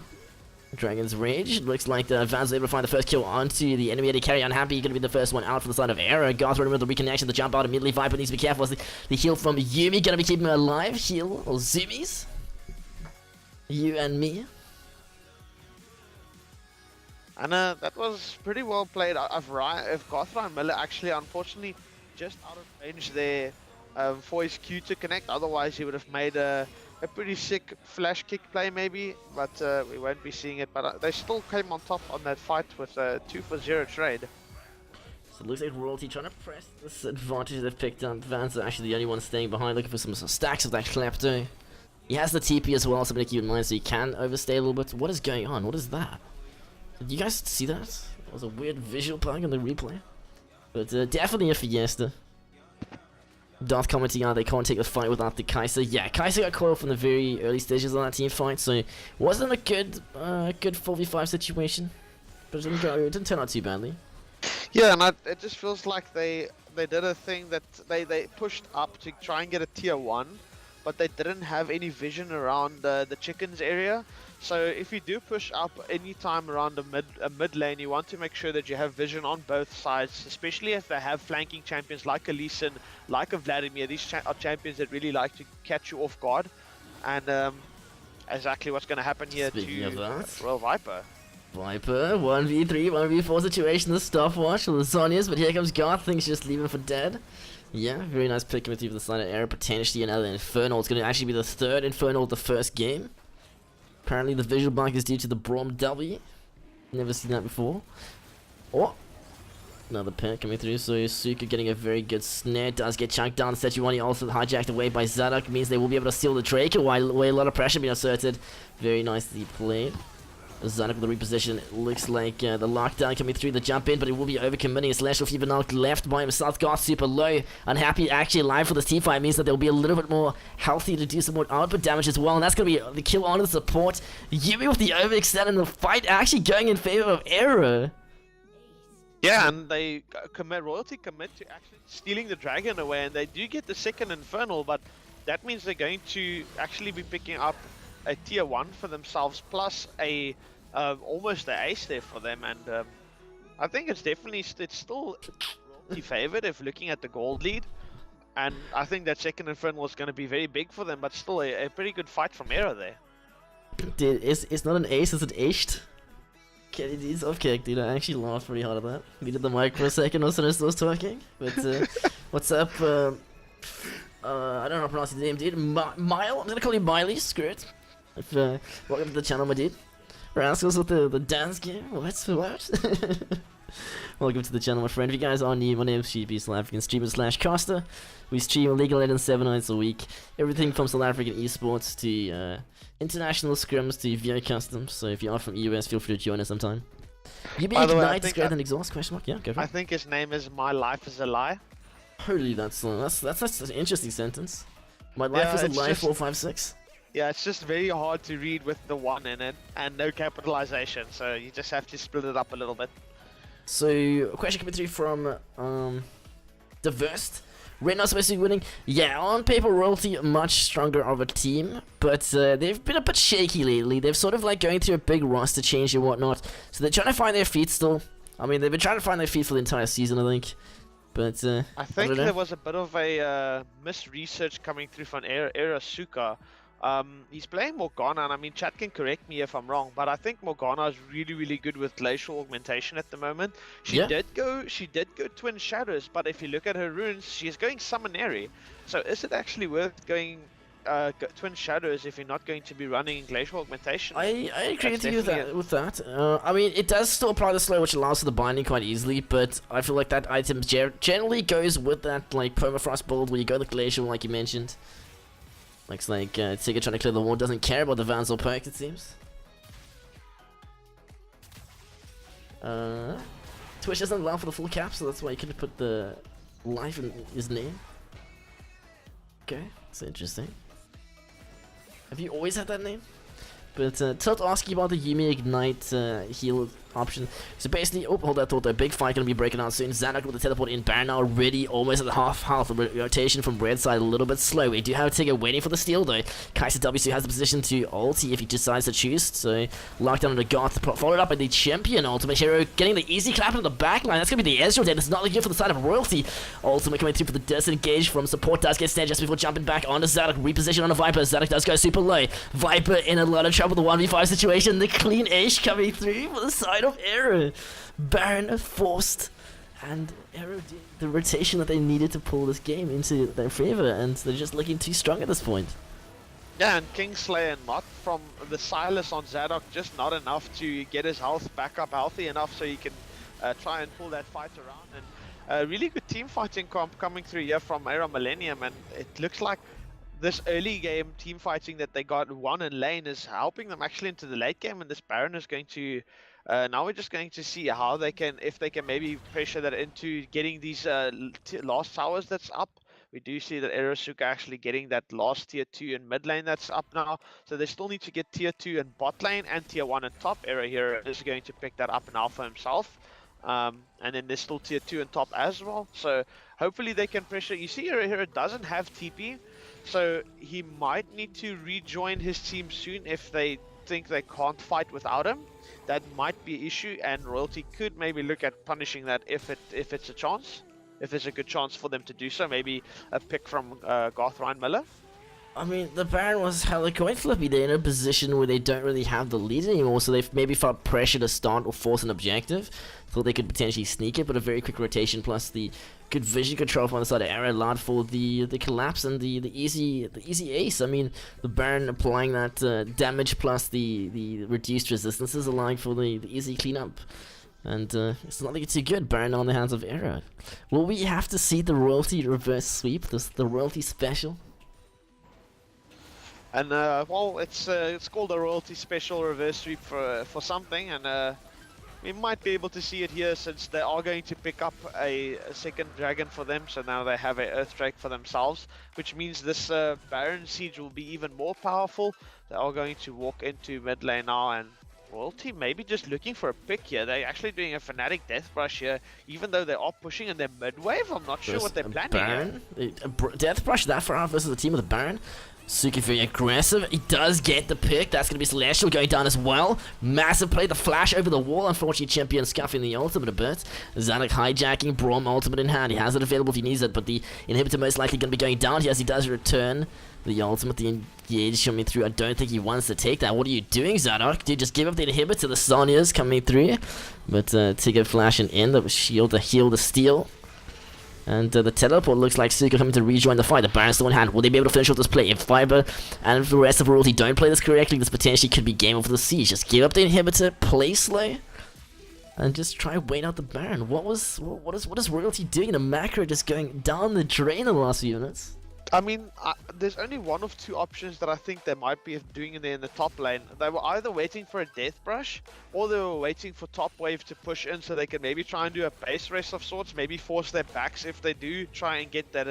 Dragon's Rage. Looks like the Vans able to find the first kill onto the enemy AD carry. Unhappy, going to be the first one out from the side of Era. Goth with the reconnection, the jump out immediately. Viper needs to be careful. The heal from Yumi, going to be keeping him alive. Heal, or zoomies. You and me. And that was pretty well played. If Garthline Miller actually, unfortunately, just out of range there for his Q to connect. Otherwise, he would have made a pretty sick flash kick play maybe. But we won't be seeing it. But they still came on top on that fight with a 2-for-0 trade. So it looks like Royalty trying to press this advantage they've picked up. Vans are actually the only one staying behind, looking for some stacks of that Klepto. He has the TP as well, something to keep in mind, so he can overstay a little bit. What is going on? What is that? Did you guys see that? That was a weird visual bug in the replay. But definitely a Fiesta. Darth commenting out they can't take the fight without the Kai'Sa. Yeah, Kai'Sa got caught from the very early stages of that team fight, so it wasn't a good 4v5 situation. But it didn't turn out too badly. Yeah, and it just feels like they did a thing that they pushed up to try and get a tier 1, but they didn't have any vision around the chickens area. So if you do push up any time around a mid lane, you want to make sure that you have vision on both sides, especially if they have flanking champions like a Lee Sin, like a Vladimir. These are champions that really like to catch you off guard. And exactly what's going to happen here Speaking to of that, Royal Viper. Viper, 1v3, 1v4 situation, the stopwatch for the Zonias, but here comes Garth, thinks just leave him for dead. Yeah, very nice pick with you for the side of Era, potentially another Infernal. It's going to actually be the 3rd Infernal of the first game. Apparently the visual bug is due to the Brom W. Never seen that before. Oh! Another pick coming through, so Suka getting a very good snare. Does get chunked down. Sejuani also hijacked away by Zadok. Means they will be able to steal the Drake while a lot of pressure being asserted. Very nicely played. Zadok with the reposition. It looks like the lockdown coming through the jump in, but it will be overcommitting. Celestial Fever now left by himself. Got super low. Unhappy actually alive for this team fight means that they'll be a little bit more healthy to do some more output damage as well. And that's going to be the kill on the support. Yumi with the overextend and the fight actually going in favor of Era. Yeah, and they Royalty commit to actually stealing the dragon away, and they do get the 2nd Infernal, but that means they're going to actually be picking up a tier 1 for themselves, plus a almost an ace there for them, and I think it's still Royalty favored if looking at the gold lead, and I think that 2nd Infernal is going to be very big for them, but still a pretty good fight from Era there. Dude, it's not an ace, it's an aced. Kennedy's off kick, dude. I actually laughed pretty hard at that. Muted the mic for a second, also as I was talking. But what's up? I don't know how to pronounce your name, dude. Mile? I'm gonna call you Miley. Screw it. Welcome to the channel, my dude. Rascals with the dance game. What? Welcome to the channel, my friend. If you guys are new, my name is GP South African streamer / caster. We stream League of Legends 7 nights a week. Everything from South African esports to international scrims to VO customs. So if you are from US, feel free to join us sometime. You being Ignite is greater than Exhaust? Question mark? Yeah, go for it. I think his name is My Life is a Lie. Holy, that's an interesting sentence. My life is a lie, 456. Yeah, it's just very hard to read with the one in it and no capitalization, so you just have to split it up a little bit. So, a question coming through from Diversed. Red not supposed to be winning. Yeah, on paper, Royalty much stronger of a team, but they've been a bit shaky lately. They've sort of like going through a big roster change and whatnot, so they're trying to find their feet still. I mean, they've been trying to find their feet for the entire season, I think. But I think there was a bit of a misresearch coming through from Erasuka. He's playing Morgana, and I mean, chat can correct me if I'm wrong, but I think Morgana is really good with glacial augmentation at the moment. She did go Twin Shadows, but if you look at her runes, she's going Summonary. So is it actually worth going Twin Shadows if you're not going to be running glacial augmentation? I agree with you with that. I mean, it does still apply the slow, which allows for the binding quite easily, but I feel like that item generally goes with that like permafrost build where you go the glacial, like you mentioned. Looks like Tigger trying to clear the wall, doesn't care about the Vans or perk, it seems. Twitch doesn't allow for the full cap, so that's why you couldn't put the life in his name. Okay, that's interesting. Have you always had that name? But Tilt asking about the Yumi Ignite heal option. So basically, oh, hold that thought, a big fight gonna be breaking out soon. Zanuck with the teleport in, Baron now already almost at half health. Rotation from red side a little bit slow. We do have Tigger waiting for the steal though. Kaiser WC has the position to ulti if he decides to choose. So lockdown on the Goth, followed up by the champion ultimate hero, getting the easy clap in the back line. That's gonna be the Ezreal dead. It's not looking good for the side of Royalty. Ultimate coming through for the disengage from support, does get snared just before jumping back onto Zanuck. Reposition on a Viper. Zanuck does go super low. Viper in a lot of trouble. The 1v5 situation. The clean Ash coming through for the side of Arrow. Baron forced, and Arrow did the rotation that they needed to pull this game into their favor, and they're just looking too strong at this point. Yeah, and Kingslayer not from the Silas on Zadok, just not enough to get his health back up healthy enough so he can try and pull that fight around. And really good team fighting coming through here from Era Millennium, and it looks like this early game team fighting that they got won in lane is helping them actually into the late game, and this Baron is going to now we're just going to see how they can, if they can maybe pressure that into getting these last towers that's up. We do see that Erasuka actually getting that last tier 2 in mid lane that's up now. So they still need to get tier 2 in bot lane and tier 1 in top. Era here is going to pick that up in alpha himself. And then there's still tier 2 in top as well. So hopefully they can pressure. You see Era here doesn't have TP. So he might need to rejoin his team soon if they think they can't fight without him. That might be an issue, and Royalty could maybe look at punishing that if it's a chance, if there's a good chance for them to do so. Maybe a pick from Garth Ryan Miller. I mean, the Baron was hella coin flippy. They're in a position where they don't really have the lead anymore, so they've maybe felt pressure to start or force an objective. Thought they could potentially sneak it, but a very quick rotation plus the good vision control from the side of Arrow allowed for the collapse and the easy ace. I mean, the Baron applying that damage plus the reduced resistances, allowing for the easy cleanup. And it's not looking too good. Baron on the hands of Arrow. Will we have to see the Royalty reverse sweep? The Royalty special? And well, it's called a Royalty special reverse sweep for something, and we might be able to see it here since they are going to pick up a second dragon for them. So now they have a Earthdrake for themselves, which means this Baron siege will be even more powerful. They are going to walk into mid lane now, and Royalty maybe just looking for a pick here. They're actually doing a Fnatic Death Brush here, even though they are pushing in their mid wave. I'm not sure what they're planning Baron? Here. Death Brush that far out versus the team with the Baron. Suki very aggressive. He does get the pick. That's going to be Celestial going down as well. Massive play. The flash over the wall. Unfortunately, Champion scuffing the ultimate a bit. Zanuck hijacking. Braum ultimate in hand. He has it available if he needs it, but the inhibitor most likely going to be going down here as he does return the ultimate. The engage coming through. I don't think he wants to take that. What are you doing, Zanuck? Dude, just give up the inhibitor. The Sonya's coming through. But Tigger flashing in. The shield, the heal, the steal. And the teleport looks like Suka coming to rejoin the fight. The Baron's still in hand. Will they be able to finish off this play? If Fiber and the rest of Royalty don't play this correctly, this potentially could be game over the siege. Just give up the inhibitor, play slow, and just try wait out the Baron. What is Royalty doing? The macro just going down the drain in the last few minutes. I mean, there's only one of two options that I think they might be doing in there in the top lane. They were either waiting for a death brush, or they were waiting for top wave to push in so they can maybe try and do a base race of sorts, maybe force their backs if they do try and get that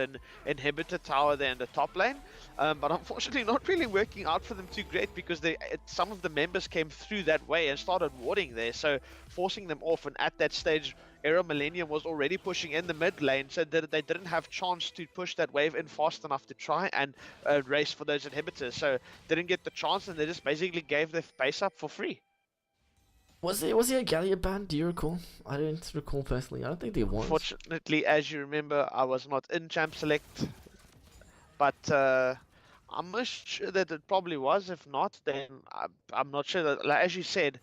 inhibitor tower there in the top lane. But unfortunately not really working out for them too great, because some of the members came through that way and started warding there, so forcing them off. And at that stage, Era Millennium was already pushing in the mid lane, so that they didn't have chance to push that wave in fast enough to try and race for those inhibitors. So didn't get the chance, and they just basically gave their base up for free. Was there a Gallia ban? Do you recall? I don't recall personally. I don't think there was. Unfortunately, as you remember, I was not in Champ Select, but I'm not sure that it probably was. If not, then I'm not sure that, like, as you said,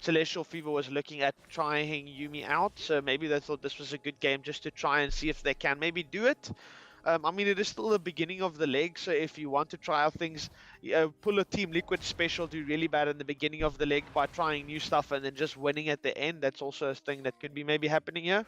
Celestial Fever was looking at trying Yuumi out, so maybe they thought this was a good game just to try and see if they can maybe do it. I mean, it is still the beginning of the leg, so if you want to try out things, pull a Team Liquid special, do really bad in the beginning of the leg by trying new stuff and then just winning at the end. That's also a thing that could be maybe happening here.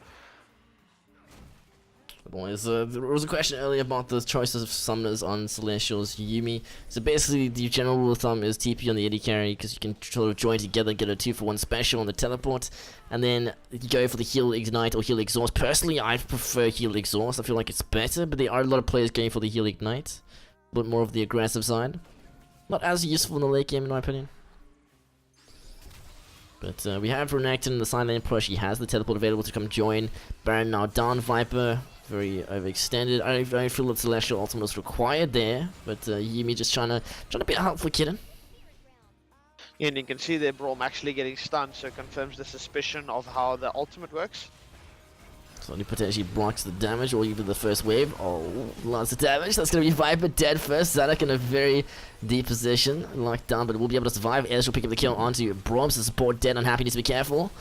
Boys, there was a question earlier about the choices of summoners on Celestial's Yuumi. So basically, the general rule of thumb is TP on the AD carry, because you can sort of join together and get a 2-for-1 special on the teleport. And then you go for the heal ignite or heal exhaust. Personally, I prefer heal exhaust. I feel like it's better, but there are a lot of players going for the heal ignite. But more of the aggressive side. Not as useful in the late game, in my opinion. But we have Renekton in the side lane push. He has the teleport available to come join. Baron now down, Viper. Very overextended. I don't feel that Celestial ultimate was required there, but Yuumi just trying to be a helpful kitten. Yeah, and you can see there Braum actually getting stunned, so it confirms the suspicion of how the ultimate works. So he potentially blocks the damage or even the first wave. Oh, lots of damage. That's going to be Viper dead first. Zanuck in a very deep position, locked down, but will be able to survive. Ash will pick up the kill onto Braum, so support dead. Unhappy, needs to be careful.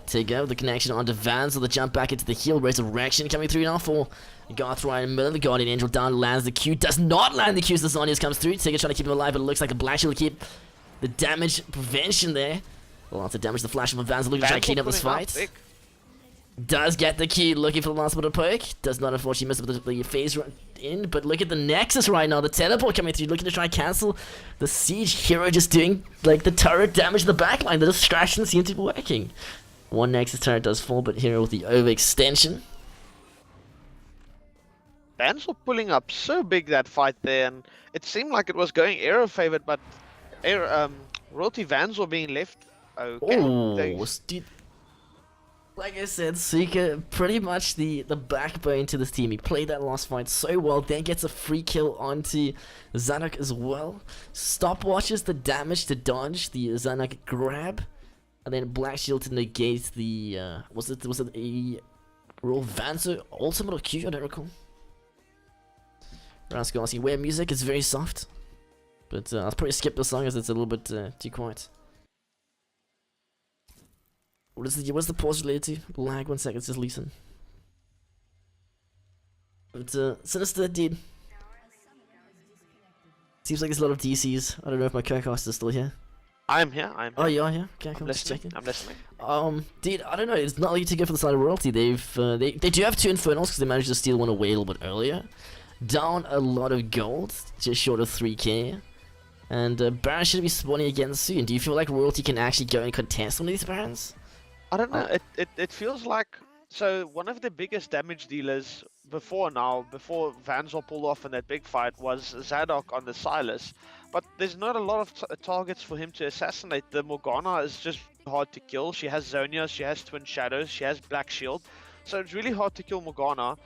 Tigger, the connection onto Van, so the jump back into the heal. Resurrection coming through now for Garthright in the middle. The Guardian Angel down, lands the Q. Does not land the Q as the Zonius comes through. Tigger trying to keep him alive, but it looks like a Black Shield will keep the damage prevention there. Lots of damage. The flash from Van's looking to try to clean up this fight. Does get the Q, looking for the last bit of poke. Does not unfortunately miss the phase run in, but look at the Nexus right now. The teleport coming through, looking to try and cancel the siege. Hero just doing like the turret damage in the backline. The distraction seems to be working. One Nexus turret does fall, but Hero with the overextension. Vans were pulling up so big that fight there, and it seemed like it was going Aero favored, but Royalty Vans were being left okay. Oh, dude. Like I said, Suika, pretty much the backbone to this team. He played that last fight so well, then gets a free kill onto Zanuck as well. Stopwatches the damage to dodge the Zanuck grab. And then Black Shield to negate the, was it a Royal Vanzo ultimate or Q? I don't recall. Rascal asking where music is very soft. But I'll probably skip the song as it's a little bit too quiet. What's the pause related to? Lag, 1 second, says Leeson. But Sinister, dude. Seems like there's a lot of DCs. I don't know if my co-host is still here. I'm here. Oh, you are here? Okay, I'm listening. I'm listening. Dude, I don't know. It's not like to go for the side of Royalty. They do have 2 Infernals because they managed to steal one away a little bit earlier. Down a lot of gold, just short of 3k. And Baron should be spawning again soon. Do you feel like Royalty can actually go and contest one of these Barons? I don't know. It feels like, so one of the biggest damage dealers before Vanzor pulled off in that big fight was Zadok on the Silas. But there's not a lot of targets for him to assassinate. The Morgana is just hard to kill. She has Zonia, she has Twin Shadows, she has Black Shield. So it's really hard to kill Morgana.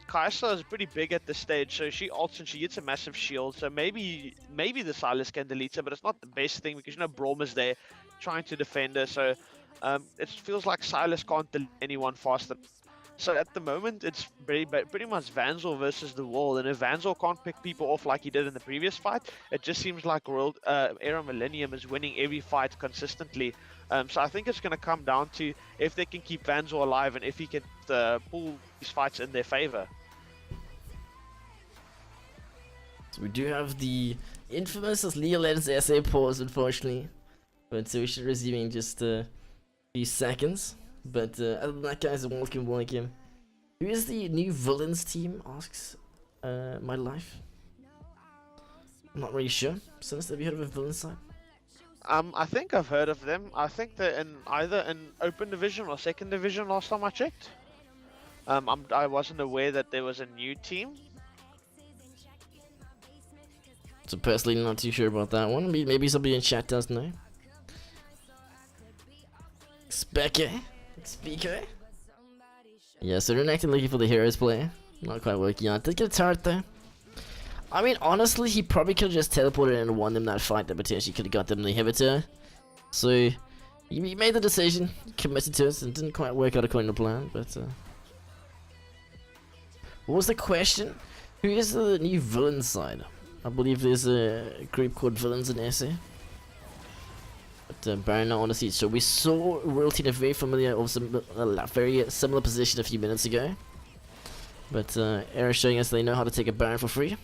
Kaisa is pretty big at this stage, so she ults and she hits a massive shield. So maybe the Silas can delete her, but it's not the best thing because Braum is there trying to defend her. So it feels like Silas can't delete anyone faster. So at the moment, it's pretty much Vanzor versus the wall, and if Vanzor can't pick people off like he did in the previous fight, it just seems like Era Millennium is winning every fight consistently. So I think it's going to come down to if they can keep Vanzor alive and if he can pull these fights in their favor. So we do have the infamous Leoled's SA pause, unfortunately. But so we should resume in just a few seconds. But other than that, guys, welcome. Who is the new villains team? Asks my life. I'm not really sure. Sinister, have you heard of a villain side? I think I've heard of them. I think they're in either in open division or second division last time I checked. I wasn't aware that there was a new team. So personally, not too sure about that one. Maybe somebody in chat does know. Speaker. Yeah, so they're acting looking for the heroes player. Not quite working out. Did get a turret though. I mean, honestly, he probably could have just teleported and won them that fight that potentially could have got them the inhibitor. So, he made the decision, committed to it, and didn't quite work out according to plan, but what was the question? Who is the new villain side? I believe there's a group called Villains in SA. But Baron not on the seat. So we saw Royalty in a very familiar, or very similar position a few minutes ago. But Era showing us they know how to take a Baron for free.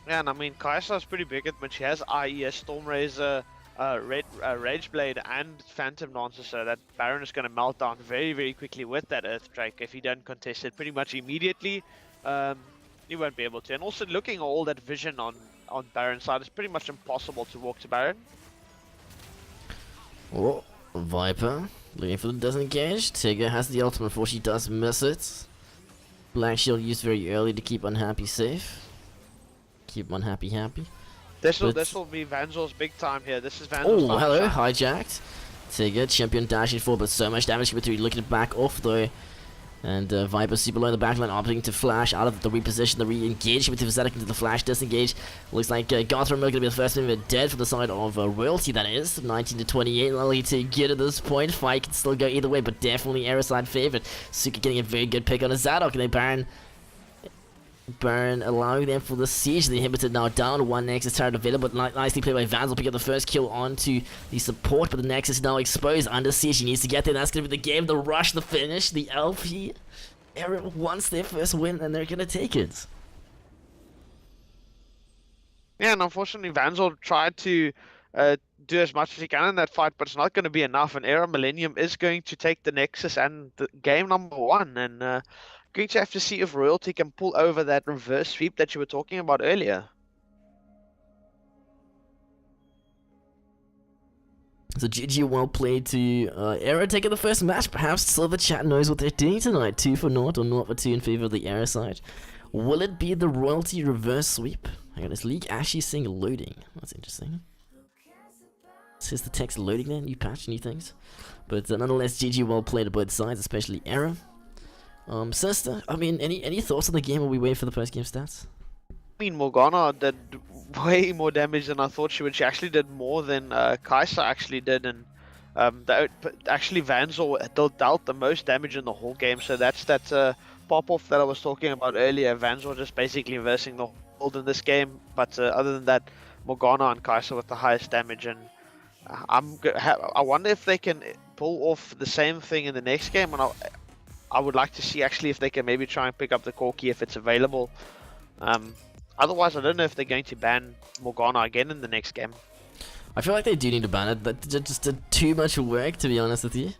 Yeah, and I mean, Kai'Sa's pretty big at but she has IES, Stormrazor, Rageblade, and Phantom Dancer, so that Baron is going to melt down very, very quickly with that Earthdrake. If he doesn't contest it pretty much immediately, he won't be able to. And also, looking at all that vision on Baron's side, it's pretty much impossible to walk to Baron. Oh, Viper, looking for the disengage. Tigger has the ultimate before she does miss it. Black Shield used very early to keep Unhappy safe. Keep Unhappy happy. This will be Vanzor's big time here. This is Vanzor's Oh, hello, hijacked. Tigger, champion dashing forward, but so much damage coming through. Looking to back off though. And Viper super low in the backline, opting to flash out of the reposition, the re-engage with the Vezetic into the flash, disengage. Looks like Gotham going to be the first member dead from the side of Royalty, that is. 19 to 28, only to get at this point. Fight can still go either way, but definitely Era side favored. Suka getting a very good pick on a Zadok, and they Baron allowing them for the siege. The inhibitor now down. One Nexus turret available, but nicely played by Vanzel. Pick up the first kill onto the support, but the Nexus is now exposed under siege. He needs to get there. That's going to be the game, the rush, the finish. The LP Era wants their first win, and they're going to take it. Yeah, and unfortunately, Vanzel tried to do as much as he can in that fight, but it's not going to be enough. And Era Millennium is going to take the Nexus and the game number one, and going to have to see if Royalty can pull over that reverse sweep that you were talking about earlier. So GG, well played to Era taking the first match. Perhaps Silver Chat knows what they're doing tonight. 2 for 0 or 0 for 2 in favor of the Era side. Will it be the Royalty reverse sweep? Hang on, is League actually saying loading? That's interesting. Says the text loading there, new patch, new things. But nonetheless, GG, well played to both sides, especially Era. Sister, I mean, any thoughts on the game while we wait for the post-game stats? I mean, Morgana did way more damage than I thought she would. She actually did more than Kai'Sa actually did, and actually Vanzel dealt the most damage in the whole game. So that's that pop-off that I was talking about earlier. Vanzel just basically reversing the hold in this game, but other than that, Morgana and Kai'Sa with the highest damage. And I wonder if they can pull off the same thing in the next game, and I would like to see actually if they can maybe try and pick up the Corki if it's available. Otherwise, I don't know if they're going to ban Morgana again in the next game. I feel like they do need to ban it. That just did too much work, to be honest with you.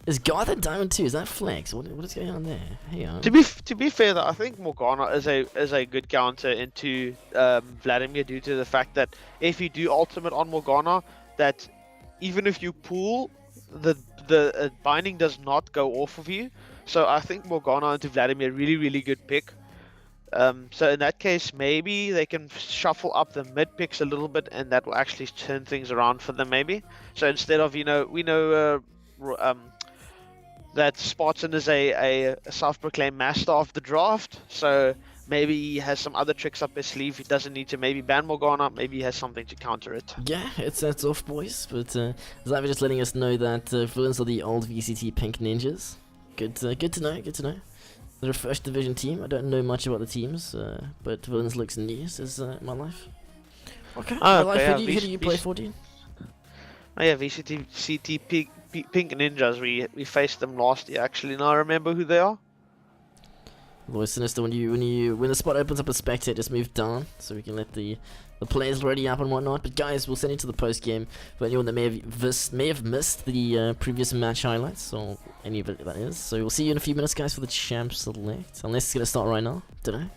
Is Garth at Diamond 2? Is that Flex? What is going on there? Hang on. To be fair, though, I think Morgana is a good counter into Vladimir due to the fact that if you do ultimate on Morgana, that even if you pull, the binding does not go off of you. So I think Morgana into Vladimir, really good pick. So in that case, maybe they can shuffle up the mid picks a little bit, and that will actually turn things around for them. Maybe. So instead of we know that Spartan is a self-proclaimed master of the draft. So maybe he has some other tricks up his sleeve. He doesn't need to maybe ban Morgana. Maybe he has something to counter it. Yeah, it sets off, boys. But Zyver just letting us know that villains are the old VCT Pink Ninjas. Good to know. Good to know. They're a first division team. I don't know much about the teams, but villains looks new. Says my life. Okay. My life. Who do you play for, Dean? Oh yeah, VCT Pink Ninjas. We faced them last year. Actually, now I remember who they are. Boy, Sinister, when the spot opens up a spectate, just move down so we can let the the players already up and whatnot. But guys, we'll send it to the post game for anyone that may have missed the previous match highlights, or any of it that is. So we'll see you in a few minutes, guys, for the champ select. Unless it's gonna start right now, don't know.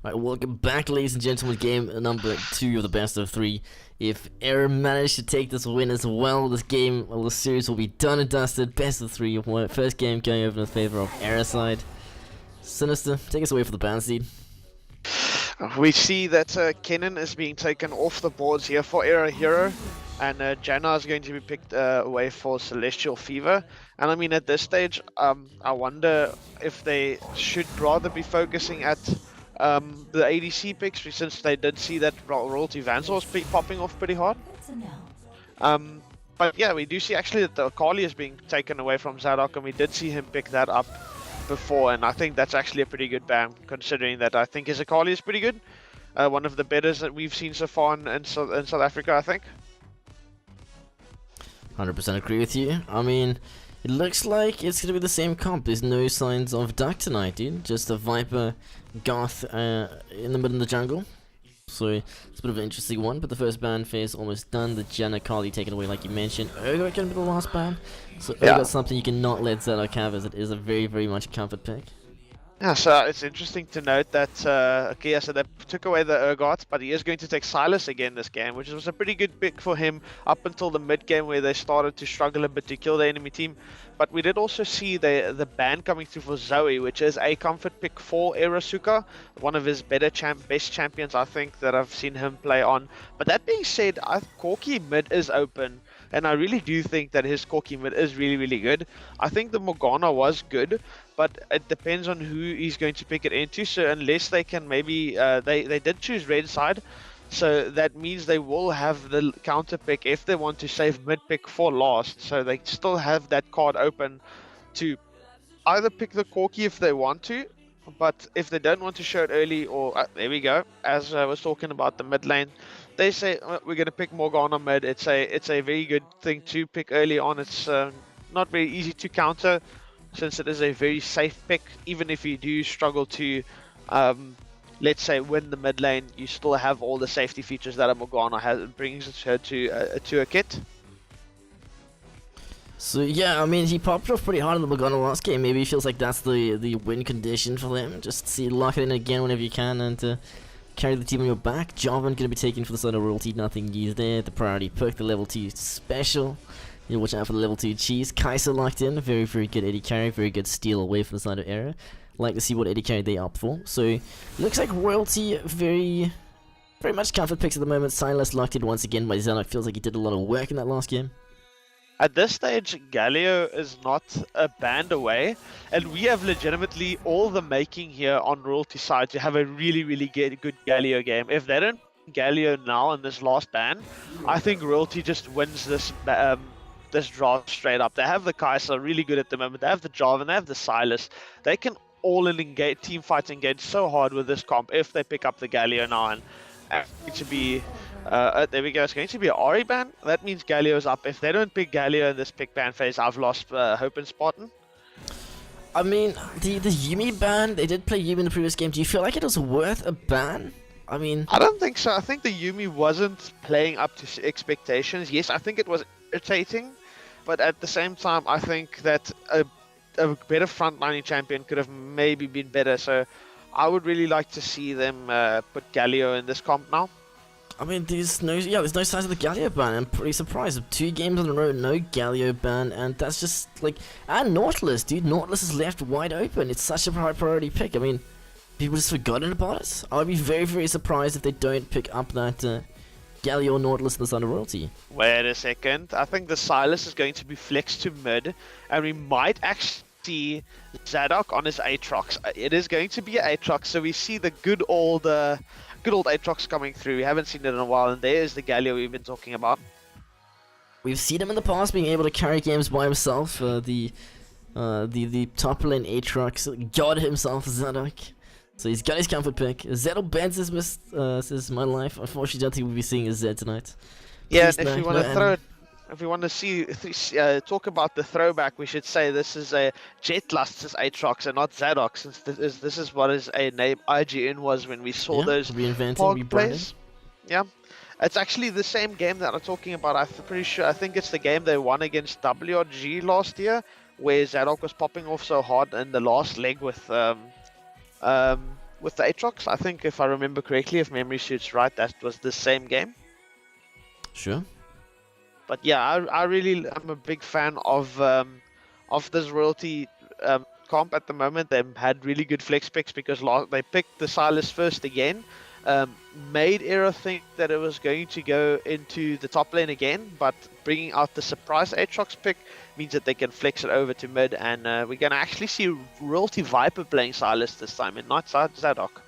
Right, welcome back, ladies and gentlemen. Game number 2 of the best of 3. If Error managed to take this win as well, this game, well, this series will be done and dusted. Best of 3. First game going over in favor of Error side. Sinister, take us away for the ban seed. We see that Kennen is being taken off the boards here for Error Hero, and Janna is going to be picked away for Celestial Fever. And I mean, at this stage, I wonder if they should rather be focusing at the ADC picks, since they did see that Royalty Vanzor was popping off pretty hard. But yeah, we do see actually that the Akali is being taken away from Zadok, and we did see him pick that up before, and I think that's actually a pretty good ban, considering that I think his Akali is pretty good. One of the betters that we've seen so far in South Africa, I think. 100% agree with you. I mean, it looks like it's going to be the same comp. There's no signs of Duck tonight, dude. Just a Viper Goth in the middle of the jungle. So it's a bit of an interesting one, but the first ban phase almost done. The Janna Kali taken away, like you mentioned. Urgot can be the last ban. So Urgot's something you cannot let Zadok have, as it is a very, very much a comfort pick. Yeah, so it's interesting to note that okay, yeah, so they took away the Urgot, but he is going to take Silas again this game, which was a pretty good pick for him up until the mid game, where they started to struggle a bit to kill the enemy team. But we did also see the ban coming through for Zoe, which is a comfort pick for Erasuka, one of his best champions, I think, that I've seen him play on. But that being said, Corki mid is open, and I really do think that his Corki mid is really, really good. I think the Morgana was good, but it depends on who he's going to pick it into. So unless they can maybe, they did choose red side, so that means they will have the counter pick if they want to save mid pick for last. So they still have that card open to either pick the Corki if they want to, but if they don't want to show it early, or there we go, as I was talking about the mid lane, they say we're going to pick Morgana mid. It's a very good thing to pick early on. It's not very easy to counter, since it is a very safe pick. Even if you do struggle to, let's say, win the mid lane, you still have all the safety features that a Morgana has. It brings her to a kit. So yeah, I mean, he popped off pretty hard in the Morgana last game. Maybe he feels like that's the win condition for them. Just see, lock it in again whenever you can, and carry the team on your back. Jarvan gonna be taken for the side of Royalty. Nothing new there. The priority perk, the level 2 special. You watch out for the level 2 cheese. Kai'Sa locked in. Very, very good AD carry. Very good steal away from the side of Error. Like to see what AD carry they opt for. So, looks like Royalty very much comfort picks at the moment. Silas locked in once again by Zadok. Feels like he did a lot of work in that last game. At this stage, Galio is not a band away, and we have legitimately all the making here on Royalty side to have a really, really good Galio game. If they don't Galio now in this last ban, I think Royalty just wins this this draft straight up. They have the Kai'Sa really good at the moment. They have the Jarvan, they have the Silas. They can all in engage, team fights engage so hard with this comp if they pick up the Galio now. And it's to be, there we go, it's going to be an Ahri ban. That means Galio's up. If they don't pick Galio in this pick ban phase, I've lost hope in Spartan. I mean, the Yuumi ban, they did play Yuumi in the previous game. Do you feel like it was worth a ban? I mean, I don't think so. I think the Yuumi wasn't playing up to expectations. Yes, I think it was irritating, but at the same time, I think that a better frontlining champion could have maybe been better. So I would really like to see them put Galio in this comp now. I mean, there's no signs of the Galio ban. I'm pretty surprised. 2 games in a row, no Galio ban, and that's just like, and Nautilus, dude. Nautilus is left wide open. It's such a high priority pick. I mean, people just forgotten about it. I would be very, very surprised if they don't pick up that Galio or Nautilus in the side of Royalty. Wait a second. I think the Silas is going to be flexed to mid, and we might actually see Zadok on his Aatrox. It is going to be an Aatrox, so we see the good old Aatrox coming through. We haven't seen it in a while, and there is the Galio we've been talking about. We've seen him in the past being able to carry games by himself. The top lane Aatrox, God himself, Zadok. So he's got his comfort pick. Zed Benz has missed says my life. Unfortunately, I don't think we'll be seeing a Zed tonight. Yeah, and if we want to throw it, if we want to see talk about the throwback, we should say this is a Jetlust's Aatrox and not Zadok, since this is what his name IGN was when we saw those reinvented, plays. Yeah, it's actually the same game that I'm talking about. I'm pretty sure. I think it's the game they won against WRG last year, where Zadok was popping off so hard in the last leg with with the Aatrox. I think if I remember correctly, if memory serves right, that was the same game. Sure. But yeah, I'm a big fan of this royalty comp at the moment. They had really good flex picks because they picked the Silas first again. Made Era think that it was going to go into the top lane again, but bringing out the surprise Aatrox pick means that they can flex it over to mid, and we're going to actually see Royalty Viper playing Silas this time and not Zadok.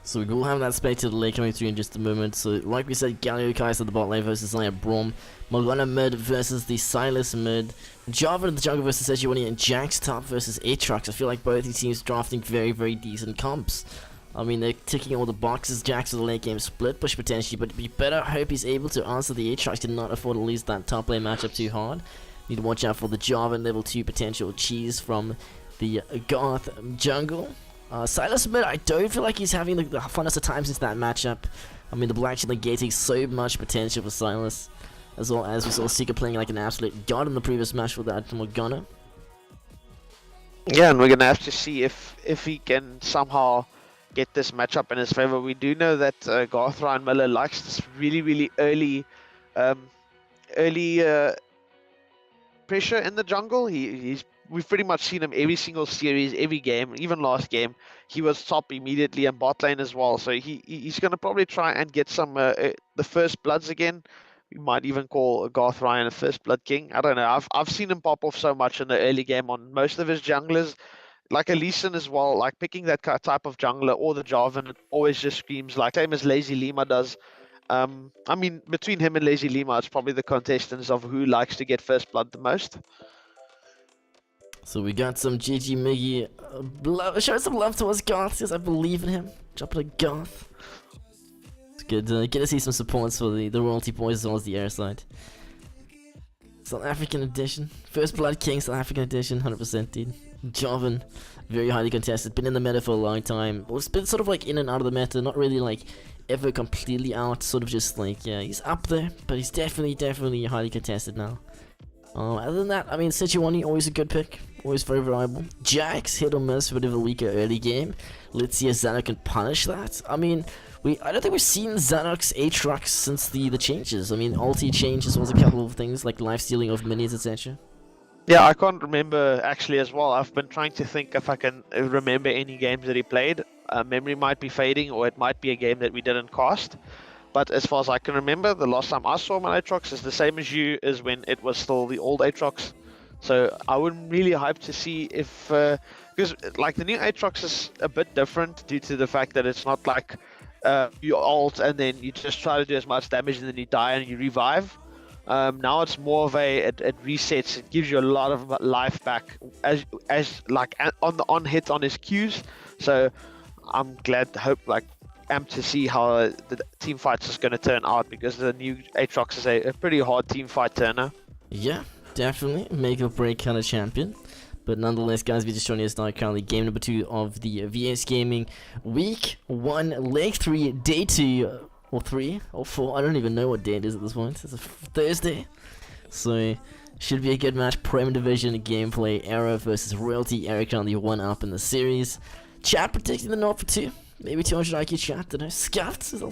So we will have that spectator lane coming through in just a moment. So like we said, Galio Kais at the bot lane versus Zaya Brom, Morgana mid versus the Silas mid, Java in the jungle versus Sejuani, and Jax top versus Aatrox. I feel like both these teams drafting very, very decent comps. I mean, they're ticking all the boxes. Jax with the late game split push potentially, but we better hope he's able to answer the Aatrox. Cannot afford to lose that top lane matchup too hard. Need to watch out for the Java level 2 potential cheese from the Garth jungle. Silas mid, I don't feel like he's having the funnest of times into that matchup. I mean, the Black Shield negating so much potential for Silas, as well as we saw Seeker playing like an absolute god in the previous match with that Morgana. Yeah, and we're gonna have to see if he can somehow get this matchup in his favor. We do know that Garth Ryan Miller likes this really early pressure in the jungle. We've pretty much seen him every single series, every game, even last game. He was top immediately and bot lane as well. So he's going to probably try and get some the first bloods again. We might even call Garth Ryan a first blood king. I don't know. I've seen him pop off so much in the early game on most of his junglers, like Elysian as well. Like picking that type of jungler or the Jarvan, it always just screams like same as Lazy Lima does. I mean, between him and Lazy Lima, it's probably the contestants of who likes to get first blood the most. So we got some GG Miggy showing some love towards Garth, because I believe in him. Dropping a Garth. It's good to see some supports for the royalty boys as well as the air side. South African edition. First Blood King South African edition, 100% dude. Jovan, very highly contested, been in the meta for a long time. Well, it's been sort of like in and out of the meta, not really like ever completely out, sort of just like, yeah, he's up there, but he's definitely highly contested now. Other than that, I mean, Sejuani, always a good pick, always very reliable. Jax, hit or miss, bit of a weaker early game. Let's see if Zanuck can punish that. I mean, I don't think we've seen Zanuck's Aatrox since the changes. I mean, ulti changes was a couple of things, like life stealing of minions, etc. Yeah, I can't remember actually as well. I've been trying to think if I can remember any games that he played. Memory might be fading, or it might be a game that we didn't cast. But as far as I can remember, the last time I saw my Aatrox is the same as you, is when it was still the old Aatrox. So I wouldn't really hype to see if, because like the new Aatrox is a bit different due to the fact that it's not like you ult and then you just try to do as much damage and then you die and you revive. Now it's more of it resets. It gives you a lot of life back as like on hits on his Qs. So I'm amped to see how the team fights is going to turn out, because the new Aatrox is a pretty hard team fight turner. Yeah, definitely make or break kind of champion. But nonetheless, guys, we just joining us now. Currently, game number 2 of the VS Gaming Week 1 Leg 3 Day 2 or 3 or 4. I don't even know what day it is at this point. It's a Thursday, so should be a good match. Prem Division gameplay. Era versus Royalty. Era currently 1 up in the series. Chat predicting the North for 2. Maybe 200 IQ chat, don't know. Scuffed is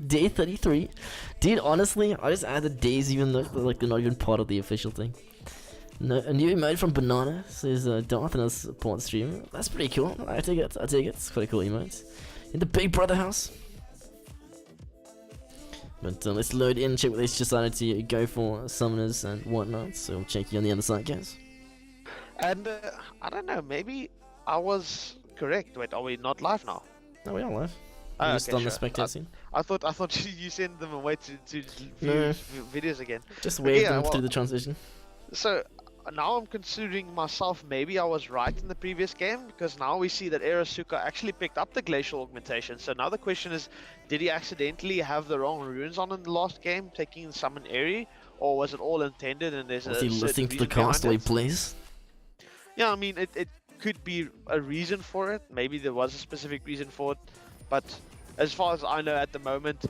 day 33. Dude, honestly, I just added days even though like they're not even part of the official thing. No, a new emote from Banana says Darth and a support streamer. That's pretty cool. I take it. It's quite a cool emote. In the Big Brother house. But let's load in, check what they decided to go for, summoners and whatnot. So we'll check you on the other side, guys. And I don't know, maybe I was correct. Wait, are we not live now? No, we are live. Oh, Just okay, on the sure. spectator scene. I thought you sent them away to No. view videos again. Just wave them well, through the transition. So now I'm considering myself, maybe I was right in the previous game, because now we see that Erasuka actually picked up the glacial augmentation. So now the question is, did he accidentally have the wrong runes on in the last game, taking summon Eri, or was it all intended and there's Was a he listening to the cast while he plays? Yeah, I mean, it could be a reason for it. Maybe there was a specific reason for it. But as far as I know at the moment,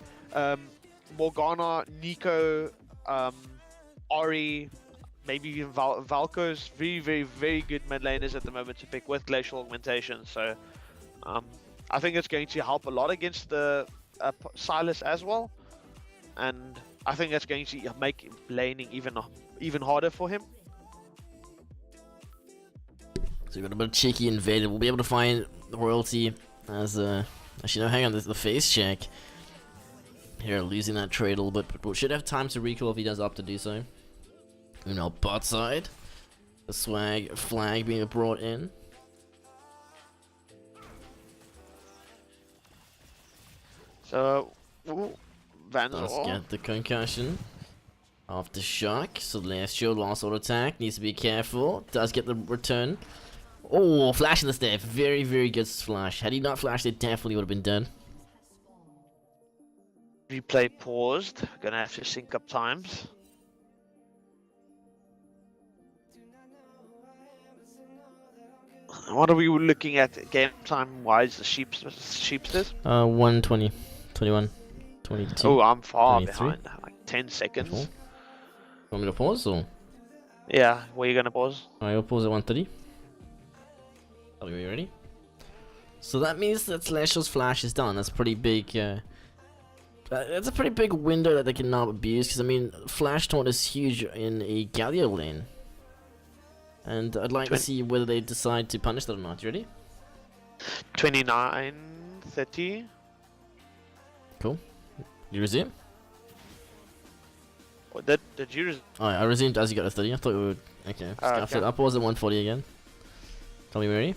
Morgana, Nico, Ori, maybe even Valko's very good mid laners at the moment to pick with glacial augmentation. So I think it's going to help a lot against the Silas as well, and I think that's going to make laning even harder for him. So we got a bit of cheeky invaded. We'll be able to find royalty as actually no, hang on, this is the face check. Here, losing that trade a little bit, but we should have time to recall if he does opt to do so. You know, bot side, the swag flag being brought in. So, Does Vanzor. get the concussion. Aftershock, so last shield, last auto attack, needs to be careful. Does get the return. Oh, flash in the step. Very, very good flash. Had he not flashed, it definitely would have been done. Replay paused. Gonna have to sync up times. What are we looking at game time wise? The sheepsters? 120, 21, 22. Oh, I'm far 23. behind. Like 10 seconds. Cool. Want me to pause or? Yeah, where you gonna pause? Alright, I'll pause at 130. Are we ready? So that means that Celestial's flash is done. That's pretty big. That's a pretty big window that they can now abuse. Because I mean, flash taunt is huge in a Galio lane, and I'd like to see whether they decide to punish that or not. You ready? 29, 30. Cool. You resume? What, did you? Alright, I resumed as you got to 30. I thought we would. Okay, scuffed it. I'll pause at 140 again. Tell me, ready?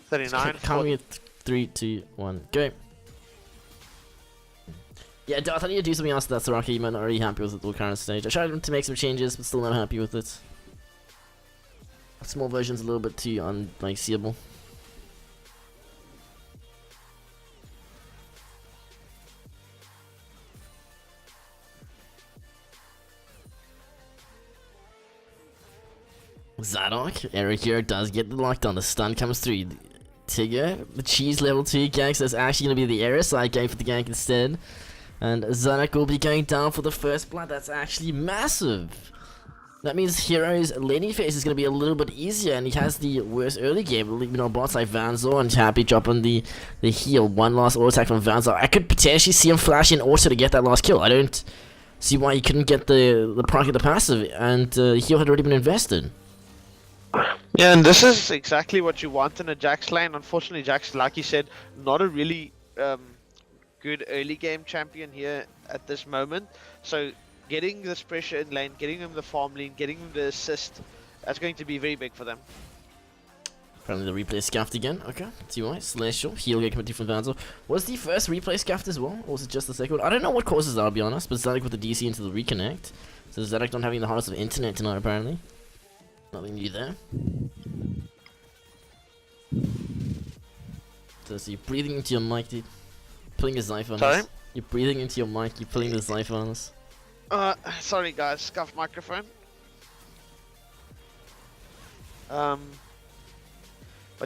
39. Count me at 3, 2, 1, go. Yeah, Darth, I need to do something else to that Soraka. You might not already happy with it at the current stage. I tried to make some changes, but still not happy with it. Small version's a little bit too unseeable. Zadok, Eric here does get the lockdown. The stun comes through. Tigger, the cheese level 2 gank, so that's actually going to be the error side gank for the gank instead. And Zadok will be going down for the first blood. That's actually massive. That means Hero's laning phase is going to be a little bit easier, and he has the worst early game. You know, bots like Vanzor and Happy dropping the heal. One last auto attack from Vanzor. I could potentially see him flash in auto to get that last kill. I don't see why he couldn't get the proc of the passive, and heal had already been invested. Yeah, and this is exactly what you want in a Jax lane. Unfortunately, Jax, like you said, not a really good early game champion here at this moment. So getting this pressure in lane, getting him the farm lane, getting him the assist, that's going to be very big for them. Apparently the replay scuffed again. Okay, see why. Celestial, heal get coming from Vanzor. Was the first replay scuffed as well? Or was it just the second one? I don't know what causes that, I'll be honest, but Zadok with the DC into the reconnect. So Zadok not having the hardest of internet tonight, apparently. Nothing new there. So you're breathing into your mic, dude. Pulling a Zypher on Sorry? us. You're breathing into your mic, you're pulling the Zypher on us. Sorry guys, scuffed microphone. But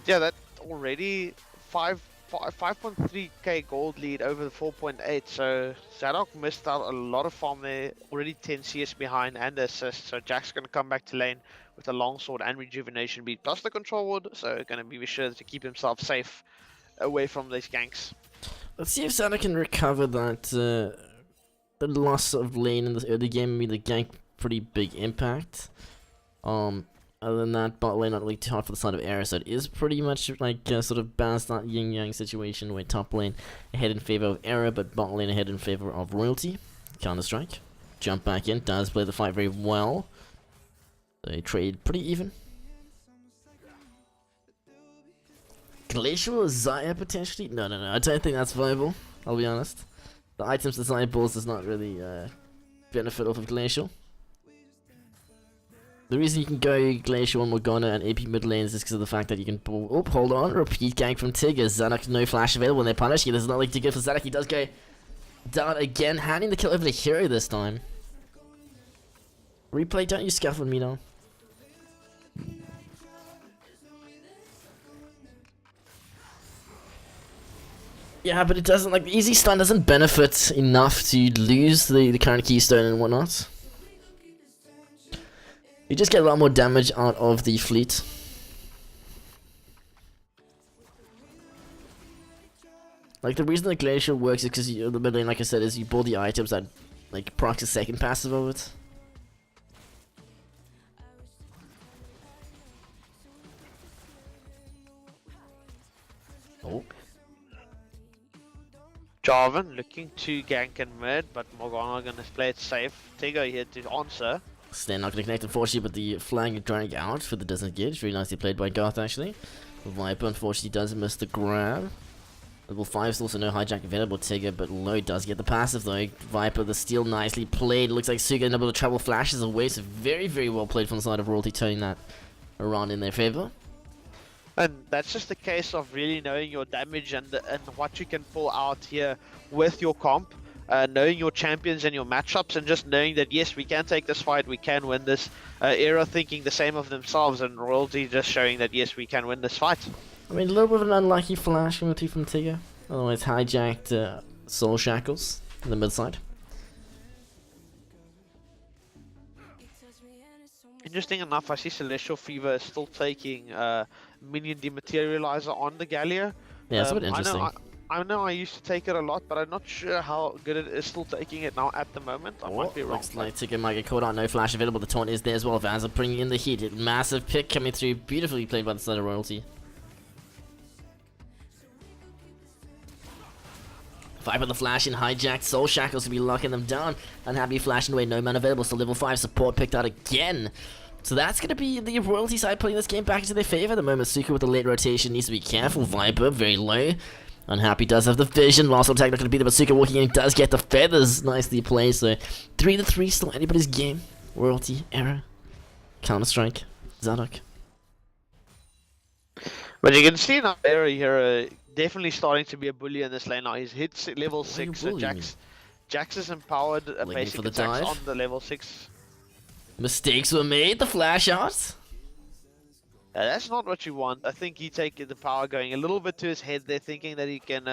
yeah, that already 5.3k gold lead over the 4.8. So Zadok missed out a lot of farm there. Already 10 CS behind and the assist. So Jack's gonna come back to lane with a longsword and rejuvenation beat plus the control wood. So gonna be sure to keep himself safe away from these ganks. Let's see if Zadok can recover that the loss of lane in this early game. Maybe the gank pretty big impact. Other than that, bot lane not really too hard for the side of Era, so it is pretty much like sort of balanced that yin-yang situation where top lane ahead in favor of Era, but bot lane ahead in favor of Royalty. Counter-strike. Jump back in, does play the fight very well. They trade pretty even. Glacial Zaya potentially? No, I don't think that's viable, I'll be honest. The items the Zaya balls does not really benefit off of Glacial. The reason you can go Glacial and Morgana and AP mid lanes is because of the fact that you can pull. Oh, hold on. Repeat gank from Tigger. Zadok, no flash available when they punish. He does not look too good for Zadok. He does go down again, handing the kill over to Hero this time. Replay, don't you scuff with me now. Yeah, but it doesn't, like, the easy stun doesn't benefit enough to lose the current keystone and whatnot. You just get a lot more damage out of the fleet. Like, the reason the Glacial works is because the mid lane, like I said, is you build the items that, like, procs a second passive of it. Oh. Jarvan looking to gank and mid, but Morgana gonna play it safe. Tigo here to answer. Stand not gonna connect unfortunately, but the flag drag out for the doesn't get. Very nicely played by Garth actually. Viper unfortunately does miss the grab. Level 5 is also no hijack available Tigger, but Low does get the passive though. Viper, the steal nicely played. Looks like Suga able to travel flashes away, so very, very well played from the side of Royalty, turning that around in their favor. And that's just a case of really knowing your damage and what you can pull out here with your comp. Knowing your champions and your matchups, and just knowing that yes, we can take this fight, we can win this. Era thinking the same of themselves, and Royalty just showing that yes, we can win this fight. I mean, a little bit of an unlucky flash from Tigger. Otherwise, hijacked Soul Shackles in the mid side. Interesting enough, I see Celestial Fever is still taking Minion Dematerializer on the Gallia. Yeah, it's a bit interesting. I know I used to take it a lot, but I'm not sure how good it is still taking it now at the moment. I might be wrong. Looks like Tigger might get caught out. No flash available. The taunt is there as well. Vanza bringing in the heat. Massive pick coming through. Beautifully played by the side of Royalty. Viper the flash in hijacked. Soul Shackles to be locking them down. Unhappy flashing away. No man available. So level 5 support picked out again. So that's going to be the Royalty side putting this game back into their favor at the moment. Suka with the late rotation needs to be careful. Viper very low. Unhappy does have the vision. Last attack not going to be there, but Suka walking in does get the feathers. Nicely played. So 3-3 still anybody's game. Royalty, Era, Counter-Strike, Zadok. But you can see now Era here definitely starting to be a bully in this lane now. He's hit level 6, so Jax is empowered basic attacks on the level 6. Mistakes were made, the flash out. That's not what you want. I think he taking the power going a little bit to his head there, thinking that he can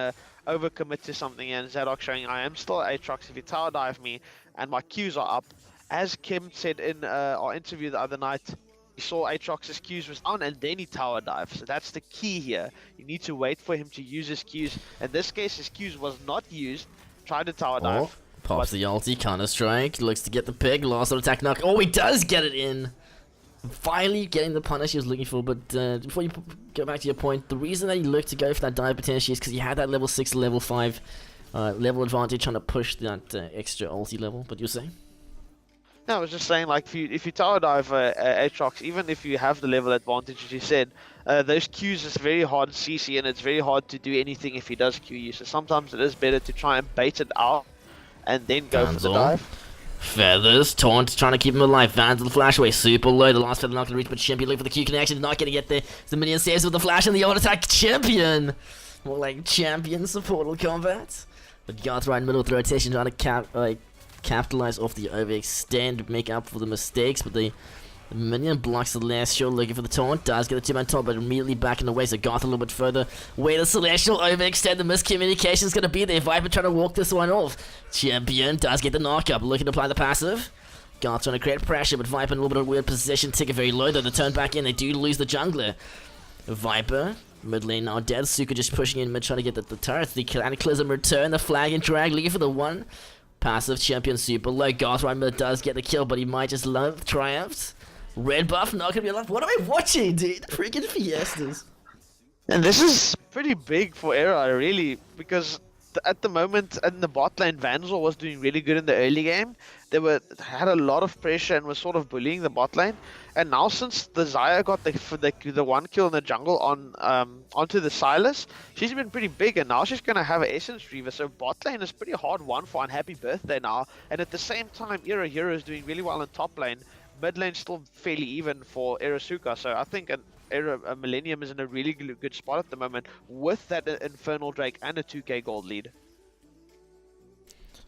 overcommit to something, and Zadok showing I am still Aatrox if you tower dive me and my Qs are up. As Kim said in our interview the other night, he saw Aatrox's Qs was down and then he tower dives. So that's the key here. You need to wait for him to use his Qs. In this case his Qs was not used. Tried to tower dive. Pops the ulti, Counter-Strike, looks to get the pig, last attack knock. Oh, he does get it in! Finally getting the punish he was looking for, but before you go back to your point, the reason that he looked to go for that dive potentially is because he had that level 6 to level 5 level advantage trying to push that extra ulti level, but you're saying? No, I was just saying, like, if you tower dive Aatrox, even if you have the level advantage, as you said, those Qs is very hard CC, and it's very hard to do anything if he does Q you, so sometimes it is better to try and bait it out and then go for the dive. Feathers, taunt, trying to keep him alive. Vans with the flash away, super low. The last feather not going to reach, but Champion looking for the Q connection, not going to get there. The minion saves with the flash and the auto attack. Champion! More like Champion supportal combat. But Garth right in the middle of the rotation, trying to capitalize off the overextend, make up for the mistakes, but the minion blocks the Celestial, looking for the taunt, does get the 2-man taunt, but immediately back in the way, so Garth a little bit further. Way the Celestial overextend, the miscommunication is going to be there. Viper trying to walk this one off. Champion does get the knock up, looking to apply the passive. Garth trying to create pressure, but Viper in a little bit of a weird position, Tigger very low though, the turn back in, they do lose the jungler. Viper, mid lane now dead, Suka just pushing in mid, trying to get the turret, the Cataclysm return, the flag and drag, looking for the one. Passive, Champion super low, Garth right mid does get the kill, but he might just love triumphed. Red buff, not gonna be alive. What am I watching, dude? Freaking Fiestas. And this is pretty big for Era, really, because at the moment in the bot lane, Vanzel was doing really good in the early game. They had a lot of pressure and was sort of bullying the bot lane. And now since the Xayah got the one kill in the jungle onto the Silas, she's been pretty big, and now she's gonna have an Essence Reaver. So bot lane is pretty hard won for Unhappy Birthday now. And at the same time, Era Hero is doing really well in top lane. Mid lane still fairly even for Erasuka, so I think a Millennium is in a really good spot at the moment with that Infernal Drake and a 2k gold lead.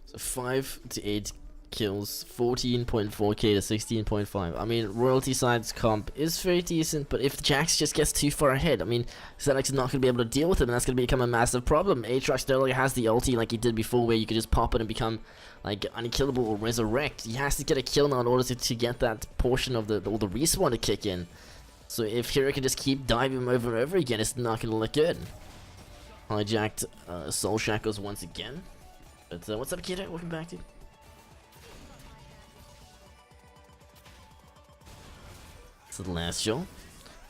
So 5 to 8 kills, 14.4k to 16.5. I mean, Royalty side's comp is very decent, but if Jax just gets too far ahead, I mean, Xanax is not going to be able to deal with him, and that's going to become a massive problem. Aatrox no longer has the ulti like he did before, where you could just pop it and become like unkillable or resurrect. He has to get a kill now in order to get that portion of the respawn to kick in. So if Hero can just keep diving him over and over again, it's not going to look good. hijacked Soul Shackles once again. But what's up, kiddo? Welcome back, dude. So the last show.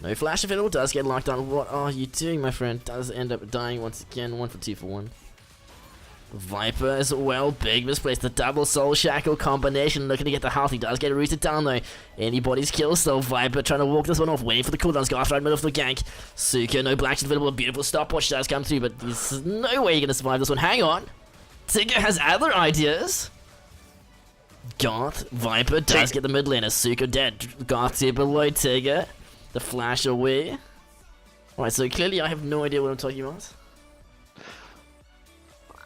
No flash available, does get locked on. What are you doing, my friend? Does end up dying once again. 1 for 2 for 1. Viper as well, big misplaced. The double Soul Shackle combination, looking to get the health. He does get rooted down though. Anybody's kill still. Viper trying to walk this one off, waiting for the cooldowns. Go after right middle of the gank. Suka, no black available. A beautiful stopwatch does come through, but there's no way you're gonna survive this one. Hang on. Tigger has other ideas. Goth, Viper does get the mid laner. Suka dead. Goth here below Tigger. The flash away. Alright, so clearly I have no idea what I'm talking about.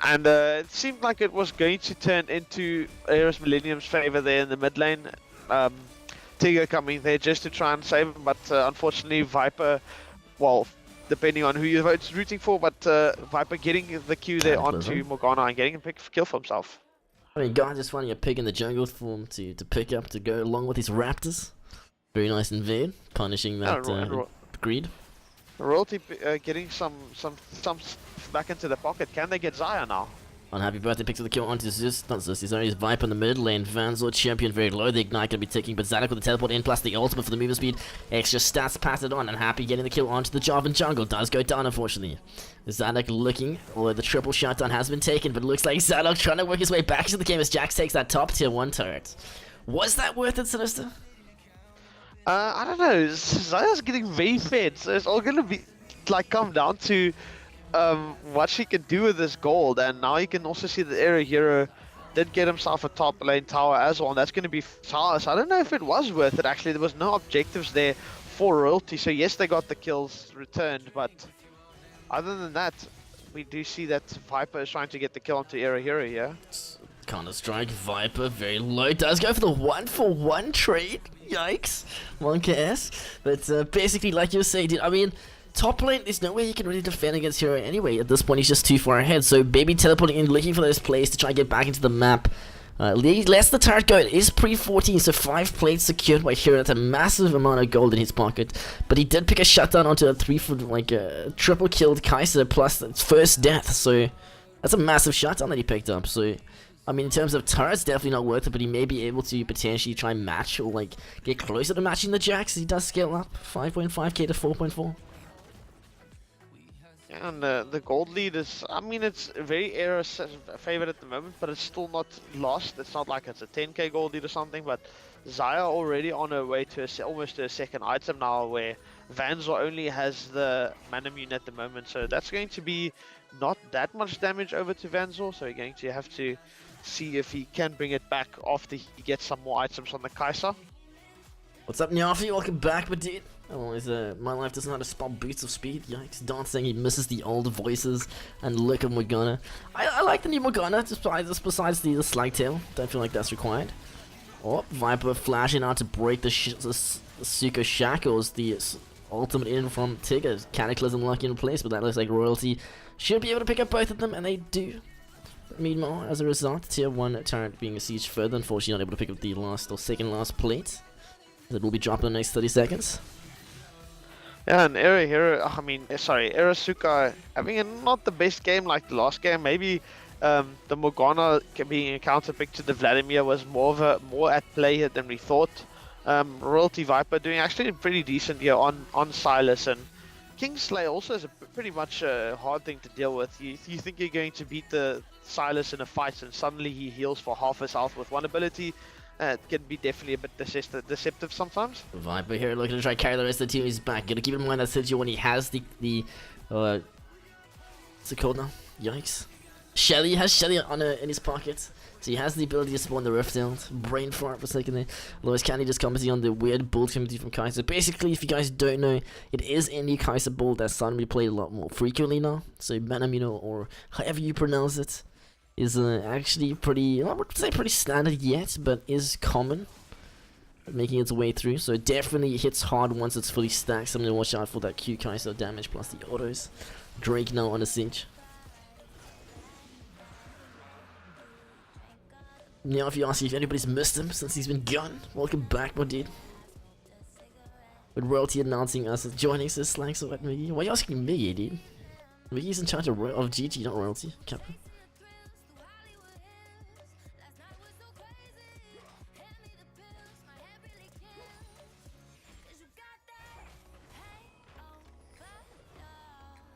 And it seemed like it was going to turn into Eris Millennium's favor there in the mid lane. Tigger coming there just to try and save him, but unfortunately Viper, well, depending on who you're rooting for, but Viper getting the Q there onto Morgana and getting a kill for himself. I mean, guy just finding a pig in the jungle for him to pick up to go along with his raptors. Very nice invade, punishing that greed. Royalty getting some back into the pocket. Can they get Zaya now? Unhappy birthday picks up the kill onto Zeus. Not Zeus, he's only his Viper in the mid lane. Vanzor champion very low. The ignite gonna be ticking, but Zadok with the teleport in plus the ultimate for the movement speed. Extra stats pass it on. Unhappy getting the kill onto the Jarvan jungle. Does go down unfortunately. Zadok looking, although the triple shutdown has been taken, but it looks like Zadok trying to work his way back into the game as Jax takes that top tier 1 turret. Was that worth it, Sinister? I don't know. Zaya's getting very fed, so it's all gonna be like come down to what she can do with this gold. And now you can also see the area hero did get himself a top lane tower as well, and that's going to be tower. So I don't know if it was worth it. Actually, there was no objectives there for Royalty, so yes, they got the kills returned, but other than that, we do see that Viper is trying to get the kill onto area hero here. Counter-Strike, Viper, very low. Does go for the 1-for-1 trade. Yikes. Monka S. But basically, like you were saying, dude, I mean, top lane, there's no way he can really defend against Hero anyway. At this point, he's just too far ahead. So, Baby teleporting in, looking for those plays to try and get back into the map. Lets the turret go. It is pre-14, so 5 plates secured by Hero. That's a massive amount of gold in his pocket. But he did pick a shutdown onto a 3 for like a triple killed Kai'Sa plus its first death. So, that's a massive shutdown that he picked up. So, I mean, in terms of turrets, definitely not worth it, but he may be able to potentially try and match or, like, get closer to matching the Jax. He does scale up 5.5k to 4.4. And the gold lead is, I mean, it's very Era favored at the moment, but it's still not lost. It's not like it's a 10k gold lead or something, but Zaya already on her way to almost to a second item now, where Vanzor only has the Manamune at the moment, so that's going to be not that much damage over to Vanzor, so you're going to have to see if he can bring it back after he gets some more items on the Kai'Sa. What's up, Nyafi? Welcome back, my dude. Oh, my life doesn't know how to spell boots of speed. Yikes. Don saying he misses the old voices and look at Morgana. I like the new Morgana, just besides the slag tail. Don't feel like that's required. Oh, Viper flashing out to break the Suka shackles. The ultimate in from Tigger. Cataclysm lock in place, but that looks like Royalty should be able to pick up both of them, and they do. But meanwhile, as a result, tier 1 turret being besieged further. Unfortunately, not able to pick up the last or second last plate. That will be dropped in the next 30 seconds. Yeah, and Era Suka having not the best game like the last game. Maybe the Morgana being a counter pick to the Vladimir was more at play than we thought. Royalty Viper doing actually pretty decent here on Silas, and Kingsley also is pretty much a hard thing to deal with. You think you're going to beat the Silas in a fight, and suddenly he heals for half his health with one ability. It can be definitely a bit deceptive sometimes. Viper here looking to try and carry the rest of the team. He's back. Gotta keep in mind that Sergio when he has what's it called now? Yikes. Shelly has Shelly in his pocket. So he has the ability to spawn the Rift Hilt. Brain fart for a second there. Lois Candy just commenting on the weird build community from Kai'Sa. Basically, if you guys don't know, it is a new Kai'Sa build that's starting to be played a lot more frequently now. So Manamune, or however you pronounce it, is actually pretty, I wouldn't say pretty standard yet, but is common, making its way through. So it definitely hits hard once it's fully stacked. Something to watch out for, that Q Kai'Sa damage plus the autos. Drake now on the siege. Now if you ask if anybody's missed him since he's been gone, welcome back, my dude. With Royalty announcing us joining us, like, so what, Miggy? Why are you asking me, dude? He's in charge of GG, not royalty. Captain.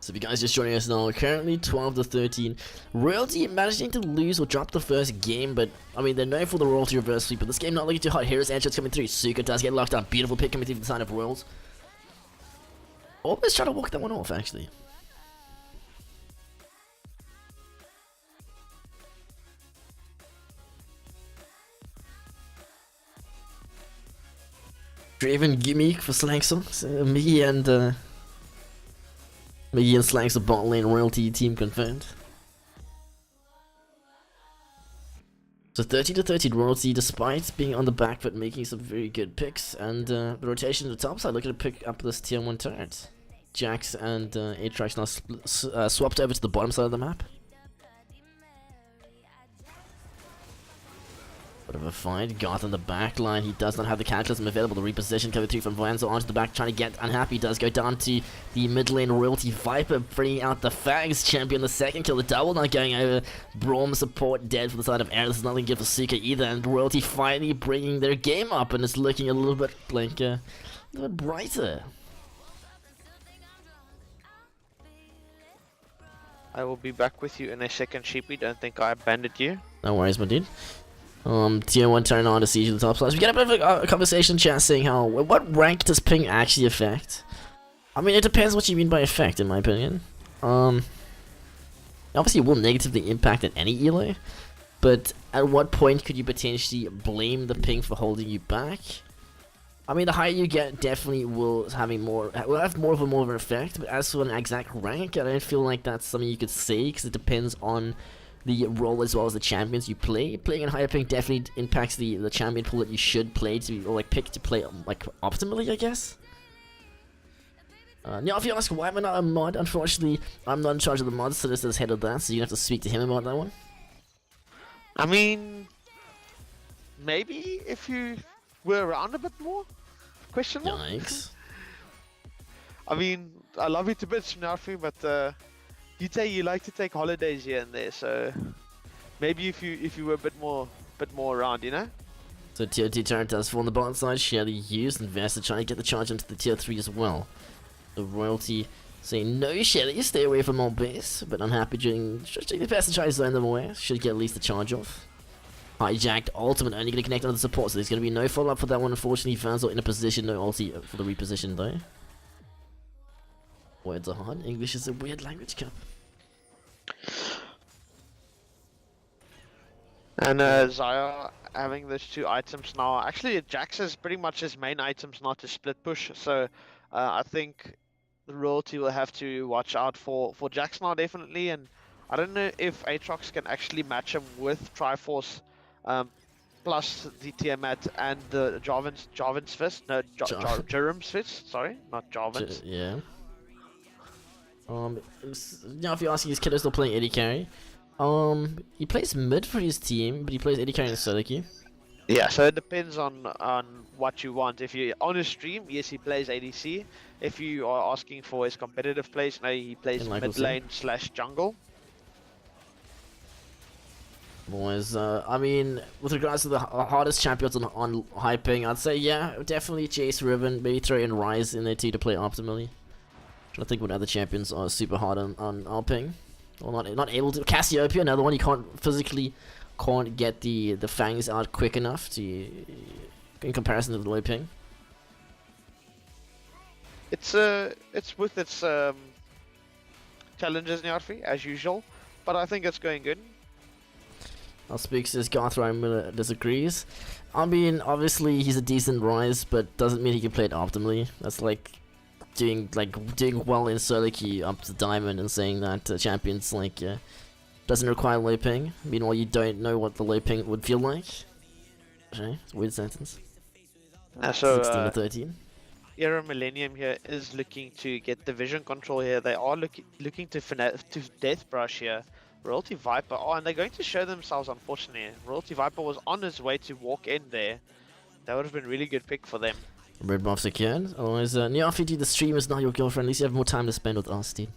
So if you guys just joining us now, currently 12-13. Royalty managing to lose or drop the first game, but I mean they're known for the Royalty reverse sweep, but this game not looking too hot. Hero's Edge coming through. Suka does get locked up. Beautiful pick coming through the side of Royals. Almost trying to walk that one off actually. Draven gimmick for Slankson. So me and Slanks the bot lane royalty team confirmed. So 30-13 royalty, despite being on the back foot, making some very good picks, and the rotation to the top side looking to pick up this tier 1 turret. Jax and Aatrox now swapped over to the bottom side of the map. Bit of a fight. Garth on the back line. He does not have the cataclysm available. The reposition coming through from Vanzo onto the back, trying to get unhappy. Does go down to the mid lane royalty Viper, bringing out the Fags champion. The second kill, the double not going over. Braum support dead for the side of Aaron. This is nothing good for Suka either. And royalty finally bringing their game up, and it's looking a little bit like a little bit brighter. I will be back with you in a second, Sheepy. Don't think I abandoned you. No worries, my dude. Tier 1 turn on to siege of the top slides. We got a bit of a conversation chat saying how, what rank does ping actually affect? I mean, it depends what you mean by effect, in my opinion. Obviously it will negatively impact at any elo, but at what point could you potentially blame the ping for holding you back? I mean, the higher you get, definitely will have more of an effect, but as for an exact rank, I don't feel like that's something you could say, because it depends on the role as well as the champions you play. Playing in higher ping definitely impacts the champion pool that you should play to, or like pick to play like optimally, I guess. Now if you ask why am I not a mod, unfortunately I'm not in charge of the mods, so this is head of that, so you have to speak to him about that one. I mean, maybe if you were around a bit more? Question mark? Yikes. I mean, I love you to bits, Snarfy, but you like to take holidays here and there, so maybe if you were a bit more around, you know. So tier 2 turret does fall on the bottom side. Shelly used, and Vesta trying to get the charge into the tier 3 as well. The royalty saying no, Shelly, stay away from our base, but unhappy during the best and try to zone them away. Should get at least the charge off. Hijacked ultimate only going to connect on the support, so there's going to be no follow up for that one. Unfortunately, Vanzo in a position, no ulti for the reposition though. Words are hard. English is a weird language, Cap. And Zaya having those 2 items now. Actually, Jax is pretty much his main items now to split push. So I think the royalty will have to watch out for Jax now, definitely. And I don't know if Aatrox can actually match him with Triforce plus the Tiamat and the Jarvan's Fist. No, Jerem's Fist. Sorry, not Jarvan's. Yeah. Now if you're asking, is Kiddo still playing AD carry? He plays mid for his team, but he plays AD carry in solo queue. Yeah, so it depends on what you want. If you're on a stream, yes, he plays ADC. If you are asking for his competitive plays, no, he plays mid lane / jungle. Boys, I mean, with regards to the hardest champions on high ping, I'd say yeah, definitely Chase Riven, maybe throw in Ryze in there too to play optimally. I think what other champions are super hard on our ping, or not able to. Cassiopeia, another one, you can't get the fangs out quick enough to in comparison to the low ping. It's with its challenges, Nyarfi, as usual, but I think it's going good. I'll speak says Garth disagrees. I mean, obviously he's a decent Ryze, but doesn't mean he can play it optimally. That's like doing well in solo queue up to diamond and saying that champions doesn't require low ping. Meanwhile, you don't know what the low ping would feel like. Okay, it's a weird sentence. So 16 to 13. Era Millennium here is looking to get the vision control here. They are looking to death brush here. Royalty Viper, and they're going to show themselves, unfortunately. Royalty Viper was on his way to walk in there. That would have been a really good pick for them. Red buff secured. Otherwise, Neophy, the stream is not your girlfriend. At least you have more time to spend with us, dude.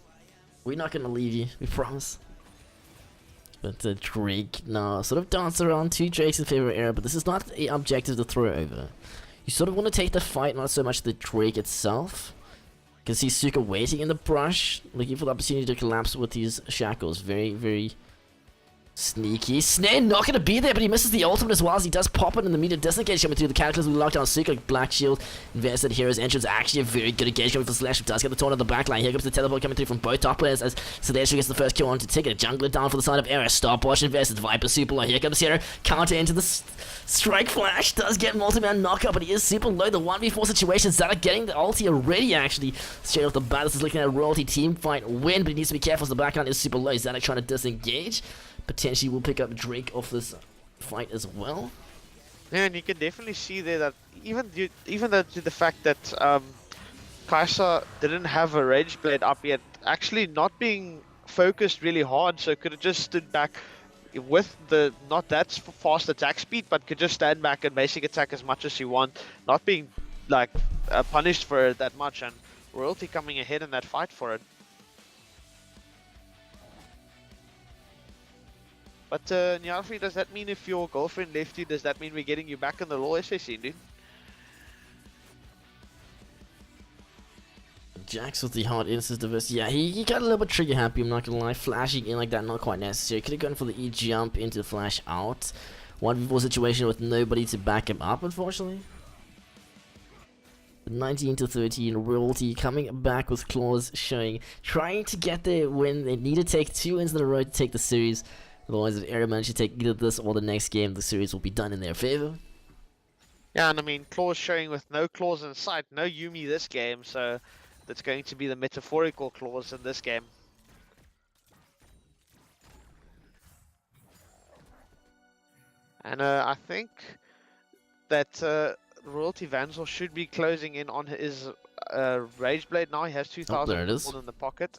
We're not gonna leave you, we promise. But Drake now sort of dance around 2 Drakes in favor of Era, but this is not an objective to throw over. You sort of want to take the fight, not so much the Drake itself. Can see Suka waiting in the brush, looking for the opportunity to collapse with these shackles. Very, very sneaky. Snare not going to be there, but he misses the ultimate as well as he does pop it in the meter disengage coming through. The Cataclysm will lock down Suka. Black Shield invested. Hero's entrance. Actually a very good engage coming from Slash. Does get the taunt on the back line. Here comes the teleport coming through from both top players as Celestial gets the first kill on to take it. Jungler down for the side of Era. Stopwatch invested. Viper super low. Here comes Hero. Counter into the strike flash. Does get multi-man knockup, but he is super low. The 1v4 situation. Zara getting the ulti already actually. Straight off the bat. This is looking at a royalty team fight win, but he needs to be careful as the back line is super low. Zara trying to disengage. Potentially will pick up Drake off this fight as well. Yeah, and you can definitely see there that even the fact that Kai'Sa didn't have a Rage Blade up yet, actually not being focused really hard, so could have just stood back with the not that fast attack speed, but could just stand back and basic attack as much as you want, not being like punished for it that much, and royalty coming ahead in that fight for it. But Nyarfi, does that mean if your girlfriend left you, does that mean we're getting you back in the law SAC, dude? Jax with the hard instance diverse. Yeah, he got a little bit trigger happy, I'm not gonna lie. Flashing in like that, not quite necessary. Could have gone for the E jump into the flash out. 1v4 situation with nobody to back him up, unfortunately. 19 to 13, royalty coming back with claws showing, trying to get there when they need to take 2 wins in a row to take the series. Otherwise, if Era managed to take either this or the next game, the series will be done in their favor. Yeah, and I mean, claws showing with no claws in sight, no Yumi this game, so that's going to be the metaphorical claws in this game. And I think that Royalty Vanzel should be closing in on his Rage Blade now. He has 2,000 in the pocket.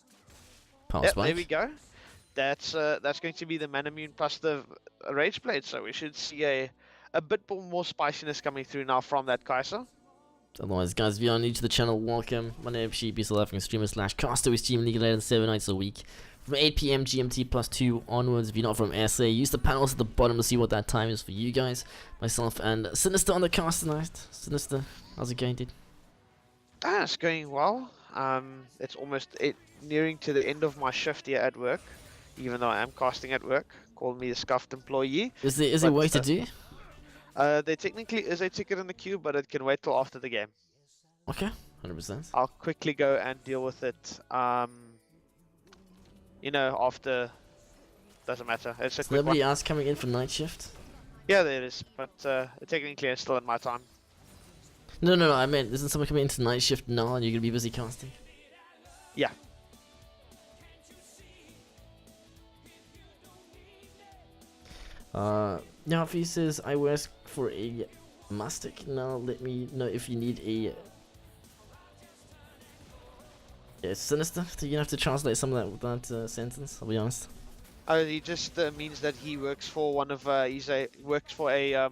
Yep, there we go. That's going to be the Millennium plus the Rage Blade, so we should see a bit more spiciness coming through now from that Kai'Sa. Otherwise, guys, if you're new to the channel, welcome. My name is Sheepy, so laughing streamer / caster. We stream League of Legends 7 nights a week from 8 PM GMT +2 onwards. If you're not from SA, use the panels at the bottom to see what that time is for you guys. Myself and Sinister on the cast tonight. Sinister, how's it going, dude? It's going well. It's almost nearing to the end of my shift here at work. Even though I am casting at work, call me a scuffed employee. Is there work to do? There technically is a ticket in the queue, but it can wait till after the game. Okay, 100%. I'll quickly go and deal with it. You know, after. Doesn't matter. It's a quick Nobody one. else coming in for night shift? Yeah, there is, but technically it's still in my time. No, I meant, isn't someone coming into night shift now and you're gonna be busy casting? Yeah. Now, if he says, I work for a mastic, now let me know if you need a... Yeah, Sinister? You're gonna have to translate some of that sentence, I'll be honest. He just means that he works for one of, works for a,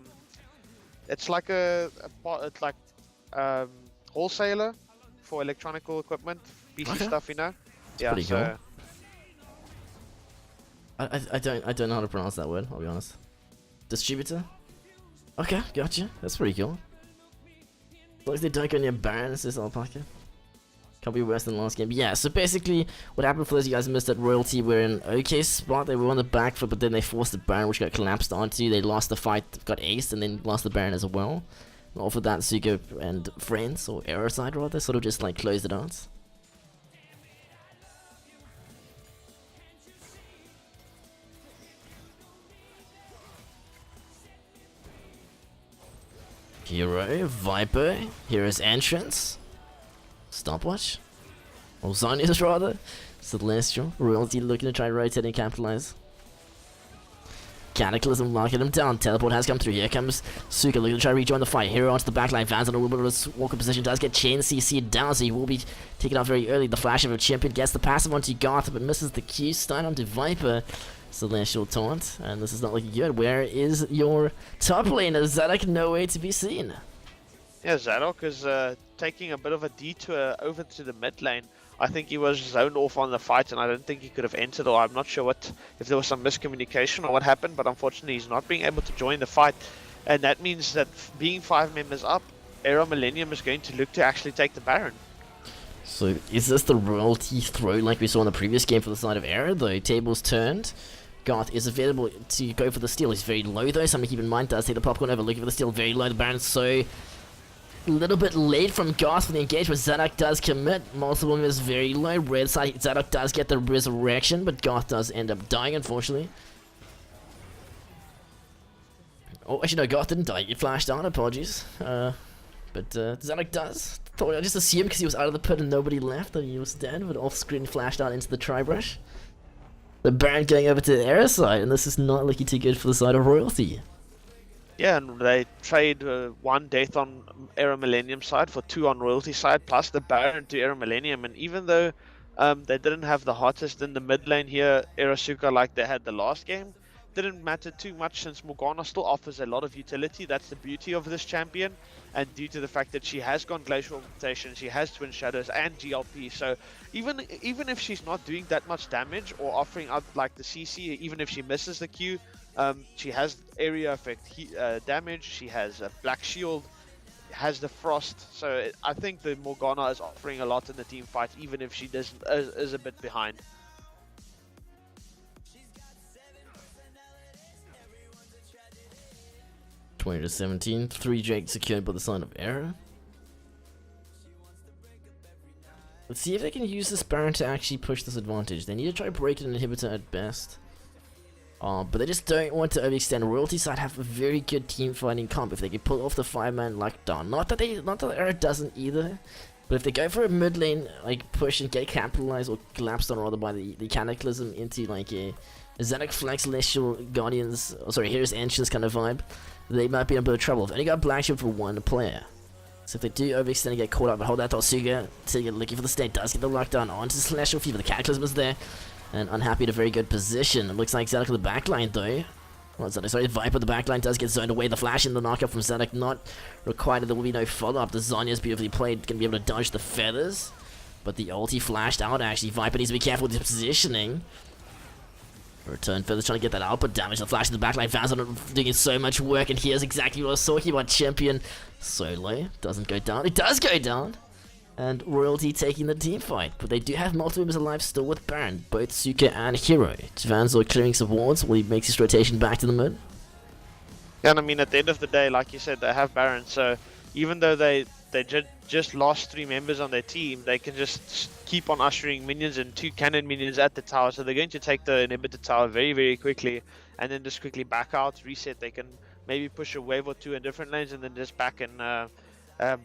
it's like wholesaler for electronical equipment, PC stuff, you know? That's pretty cool. I don't know how to pronounce that word, I'll be honest. Distributor? Okay, gotcha. That's pretty cool. As long as they don't go near Baron, says Alpaca. Can't be worse than the last game. Yeah, so basically, what happened for those of you guys who missed that, Royalty were in an okay spot. They were on the back foot, but then they forced the Baron, which got collapsed onto. They lost the fight, got aced, and then lost the Baron as well. And off of that, Sugo and friends, or Arrow side rather, sort of just like closed it out. Hero, Viper, Hero's entrance, Stopwatch, or Zonius rather, Celestial, Royalty looking to try and rotate and capitalize. Cataclysm locking him down, teleport has come through, here comes Suka looking to try and rejoin the fight, Hero onto the backline, Vans on a little bit of a walk-up position, does get chain CC down, so he will be taken out very early. The flash of a champion gets the passive onto Garth, but misses the Q, stun onto Viper. Celestial taunt, and this is not looking good. Where is your top laner? Zadok nowhere to be seen. Yeah, Zadok is taking a bit of a detour over to the mid lane. I think he was zoned off on the fight, and I don't think he could have entered, or I'm not sure if there was some miscommunication or what happened, but unfortunately he's not being able to join the fight, and that means that being 5 members up, Era Millennium is going to look to actually take the Baron. So is this the royalty throw like we saw in the previous game for the side of Era? The tables turned. Goth is available to go for the steal. He's very low though, something to keep in mind. Does take the popcorn over, looking for the steal, very low. The Baron's so a little bit late from Goth for the engagement. Zadok does commit. Multiple members very low. Red side, Zadok does get the resurrection, but Goth does end up dying, unfortunately. Oh, actually no, Goth didn't die. He flashed out, apologies. But Zadok does. I just assumed because he was out of the pit and nobody left that he was dead, but off-screen flashed out into the tri-brush. The Baron going over to the Era side, and this is not looking too good for the side of Royalty. Yeah, and they trade 1 death on Era Millennium side for 2 on Royalty side, plus the Baron to Era Millennium. And even though they didn't have the hottest in the mid lane here, Erasuka, like they had the last game, didn't matter too much since Morgana still offers a lot of utility. That's the beauty of this champion, and due to the fact that she has gone Glacial Augmentation, she has Twin Shadows and GLP, so even if she's not doing that much damage or offering out like the CC, even if she misses the Q, she has area effect damage, she has a Black Shield, has the Frost, so I think the Morgana is offering a lot in the team fight, even if she is a bit behind. To 17, 3 Drake secured by the side of Era. Let's see if they can use this Baron to actually push this advantage. They need to try breaking an inhibitor at best. But they just don't want to overextend. Royalty side have a very good team fighting comp if they can pull off the 5-man lockdown. Not that Era doesn't either. But if they go for a mid lane like push and get capitalized or collapsed on rather by the Cataclysm into like a Zadok Flex Celestial Guardians, Here's Ancients kind of vibe, they might be in a bit of trouble. They've only got Black Shield for 1 player. So if they do overextend and get caught up, but hold that Tolsuga, looking for the state, does get the lockdown onto Celestial Fever. The Cataclysm is there, and Unhappy at a very good position. It looks like Zadok in the backline though. Viper the backline does get zoned away. The flash in the knockup from Zadok not required. There will be no follow-up. The Zonya's beautifully played, can be able to dodge the feathers. But the ulti flashed out actually. Viper needs to be careful with his positioning. Return feathers trying to get that output damage. The flash in the backline. Vans on doing so much work, and here's exactly what I was talking about. Champion solo doesn't go down. It does go down, and Royalty taking the team fight. But they do have multiple members alive still with Baron, both Suka and Hero. Vans are clearing some wards while he makes his rotation back to the mid. Yeah, and I mean at the end of the day, like you said, they have Baron, so even though they just lost 3 members on their team, they can just keep on ushering minions and 2 cannon minions at the tower, so they're going to take the inhibitor tower very, very quickly, and then just quickly back out, reset. They can maybe push a wave or 2 in different lanes, and then just back and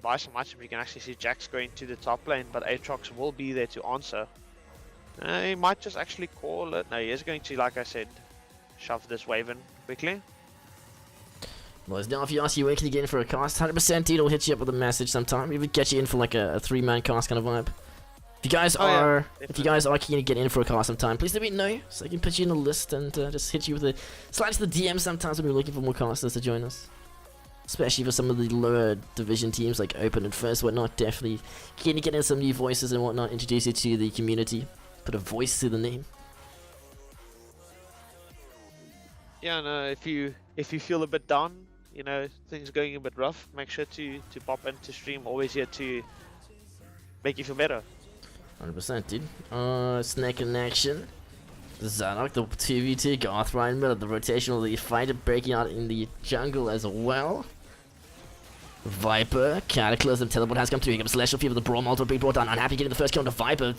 buy some items. You can actually see Jax going to the top lane, but Aatrox will be there to answer. He might just actually call it. No, he is going to, like I said, shove this wave in quickly. Well, now if you ask you where can you get in for a cast, 100% dude will hit you up with a message sometime. Even get you in for like a 3-man cast kind of vibe. If you guys are keen to get in for a cast sometime, please let me know so I can put you in a list and just hit you with a slide to the DM sometimes when we're looking for more casters to join us. Especially for some of the lower division teams like Open and First, whatnot. Definitely keen to get in some new voices and whatnot, introduce you to the community, put a voice to the name. Yeah, no, if you feel a bit down, you know, things going a bit rough, make sure to pop into stream. Always here to make you feel better. 100% dude. Snake in action. Zadok, the 2v2, Goth right in the middle, the rotational, the fighter breaking out in the jungle as well. Viper, Cataclysm, Teleport has come through. Here comes Celestial Fever, the Brawl Multiple being brought down. Unhappy getting the first kill on the Viper.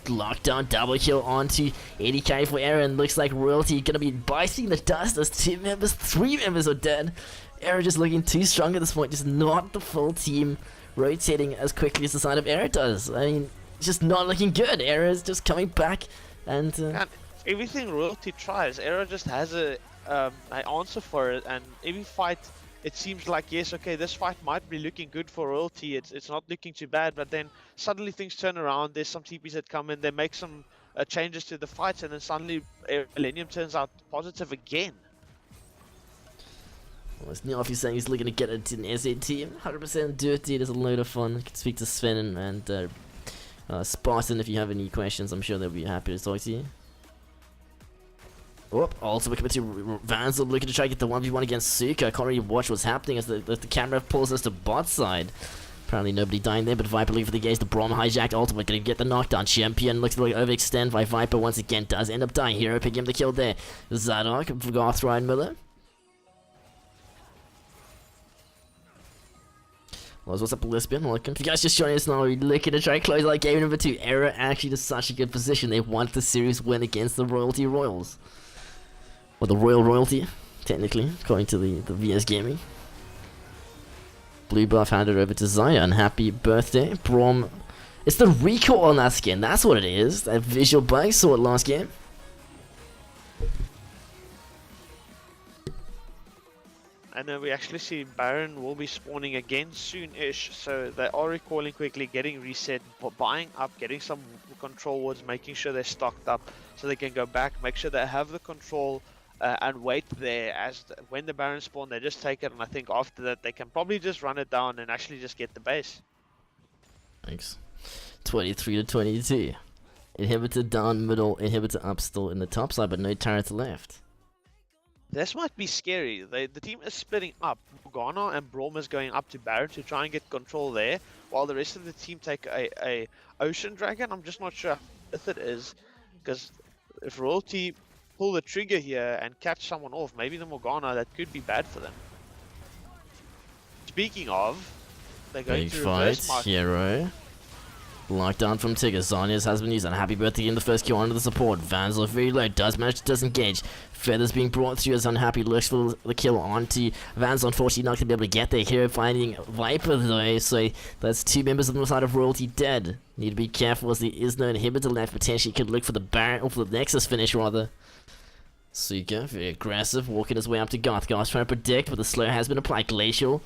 Lockdown, double kill onto 80k for Aaron. Looks like Royalty gonna be biting the dust as 2 members, 3 members are dead. Aaron just looking too strong at this point, just not the full team rotating as quickly as the side of Aaron does. I mean, it's just not looking good. Aaron is just coming back and everything Royalty tries, Aaron just has an answer for it, and every fight it seems like, yes, okay, this fight might be looking good for Royalty, it's not looking too bad, but then suddenly things turn around, there's some TPs that come in, they make some changes to the fights, and then suddenly Millennium turns out positive again. Well, it's Neofi saying he's looking to get it to an SA team. 100% do it, dude. It's a load of fun. I can speak to Sven and Spartan, if you have any questions, I'm sure they'll be happy to talk to you. Oh, also we're coming to Vanzel looking to try to get the 1v1 against Suka. I can't really watch what's happening as the camera pulls us to bot side. Apparently nobody dying there, but Viper looking for the gaze. The Brom hijacked ultimate, gonna get the knockdown. Champion looks to overextend by Viper once again, does end up dying. Hero picking him the kill there. Zadok, Garth, Ryan Miller. Well, what's up, Lesbian? Welcome. If you guys just joining us now, we're looking to try and close out game number 2. Error actually to such a good position. They want the series win against the Royalty Royals. Or the Royalty, technically, according to the VS Gaming. Blue buff handed over to Zion. Happy birthday, Brom. It's the recoil on that skin. That's what it is. That visual bug. Saw it last game. And then we actually see Baron will be spawning again soon-ish, so they are recoiling quickly, getting reset, buying up, getting some control wards, making sure they're stocked up so they can go back, make sure they have the control and wait there. When the Baron spawn, they just take it, and I think after that they can probably just run it down and actually just get the base. Thanks. 23 to 22. Inhibitor down middle, inhibitor up still in the top side, but no turrets left. This might be scary. The team is splitting up. Morgana and Braum is going up to Baron to try and get control there, while the rest of the team take a Ocean Dragon. I'm just not sure if it is, because if Royalty pull the trigger here and catch someone off, maybe the Morgana, that could be bad for them. Speaking of, they're going Big to fight, reverse mark. Hero. Lockdown from Tigger. Zanya's has been used, and happy birthday in the first kill under the support. Vanzel very low, does manage to disengage. Feathers being brought through as Unhappy looks for the kill onto Vanzel. Unfortunately not going to be able to get there. Hero finding Viper though, so that's 2 members on the side of Royalty dead. Need to be careful as there is no inhibitor left. Potentially could look for the Baron, or for the Nexus finish rather. Suka, very aggressive, walking his way up to Garth. Garth's trying to predict, but the slow has been applied. Glacial,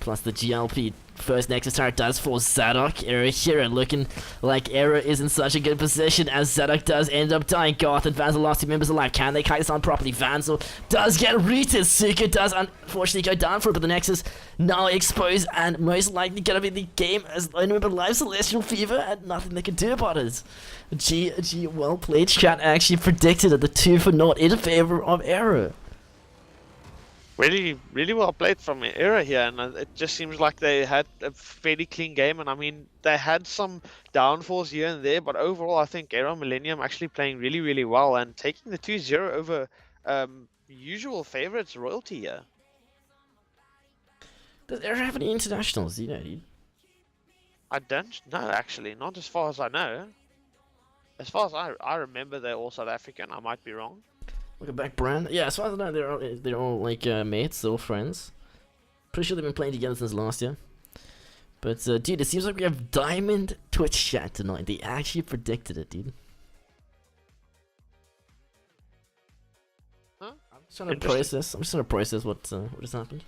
plus the GLP. First Nexus turret does for Zadok. Hero looking like Error is in such a good position as Zadok does end up dying. Garth and Vanzel lost 2 members alive. Can they kite this on properly? Vanzel does get rooted. Suka does unfortunately go down for it, but the Nexus now exposed and most likely gonna be the game as only member alive. Celestial Fever and nothing they can do about it. G, well played. Chat actually predicted it. The 2 for naught in favor of Error. Really well played from Era here, and it just seems like they had a fairly clean game. And I mean, they had some downfalls here and there, but overall I think Era Millennium actually playing really well and taking the 2-0 over usual favorites Royalty here. Does Error have any internationals? Do you know, dude? I don't know, actually, not as far as I know. As far as I remember, they're all South African. I might be wrong. Look at back brand. Yeah, as far as I know, they're all like mates, they're all friends. Pretty sure they've been playing together since last year. But dude, it seems like we have Diamond Twitch chat tonight. They actually predicted it, dude. Huh? I'm just trying to process what has happened.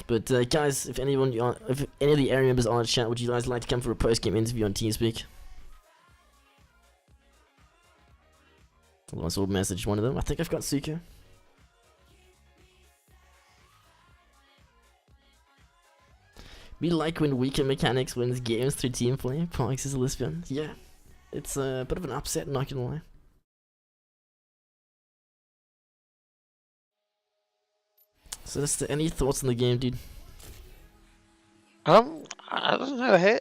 But guys, if any of the area members are on chat, would you guys like to come for a post-game interview on TeamSpeak? I'll message one of them. I think I've got Suka. We like when weaker mechanics wins games through team play. Parks is a lesbian. Yeah, it's a bit of an upset, not gonna lie. So that's any thoughts on the game, dude? I don't know.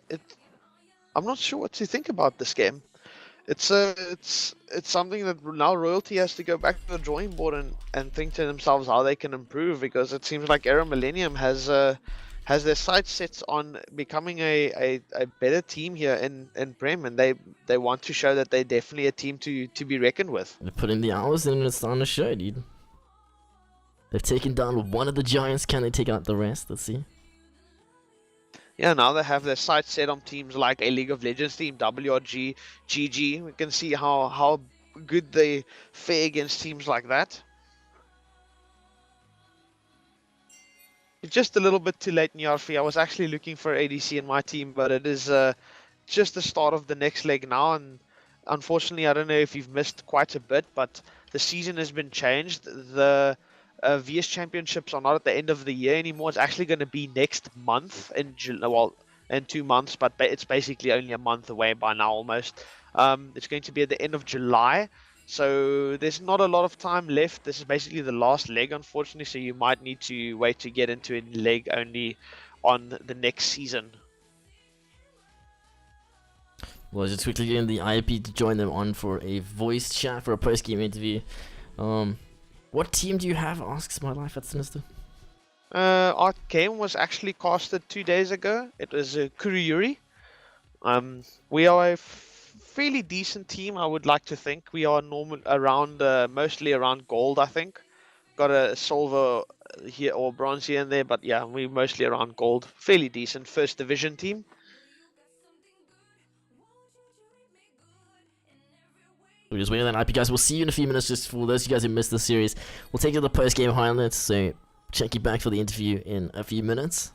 I'm not sure what to think about this game. It's something that now Royalty has to go back to the drawing board and think to themselves how they can improve, because it seems like Era Millennium has their sights set on becoming a better team here in Prem, and they want to show that they're definitely a team to be reckoned with. They're putting the hours in and it's on the show, dude. They've taken down one of the giants. Can they take out the rest? Let's see. Yeah, now they have their sights set on teams like a League of Legends team, WRG, GG. We can see how good they fare against teams like that. It's just a little bit too late in Yarfi. I was actually looking for ADC in my team, but it is just the start of the next leg now. And unfortunately, I don't know if you've missed quite a bit, but the season has been changed. The VS Championships are not at the end of the year anymore. It's actually going to be next month in in 2 months, but it's basically only a month away by now almost. It's going to be at the end of July, so there's not a lot of time left. This is basically the last leg, unfortunately, so you might need to wait to get into a leg only on the next season. Well, just quickly getting the IP to join them on for a voice chat for a post-game interview. What team do you have? Asks my life at Sinister. Our game was actually casted 2 days ago. It was Kuriyuri. We are a fairly decent team, I would like to think. We are normal around, mostly around gold, I think. Got a silver here or bronze here and there, but yeah, we're mostly around gold. Fairly decent first division team. We're just waiting on that IP, guys. We'll see you in a few minutes. Just for those of you guys who missed the series, we'll take you to the post-game highlights. So check you back for the interview in a few minutes.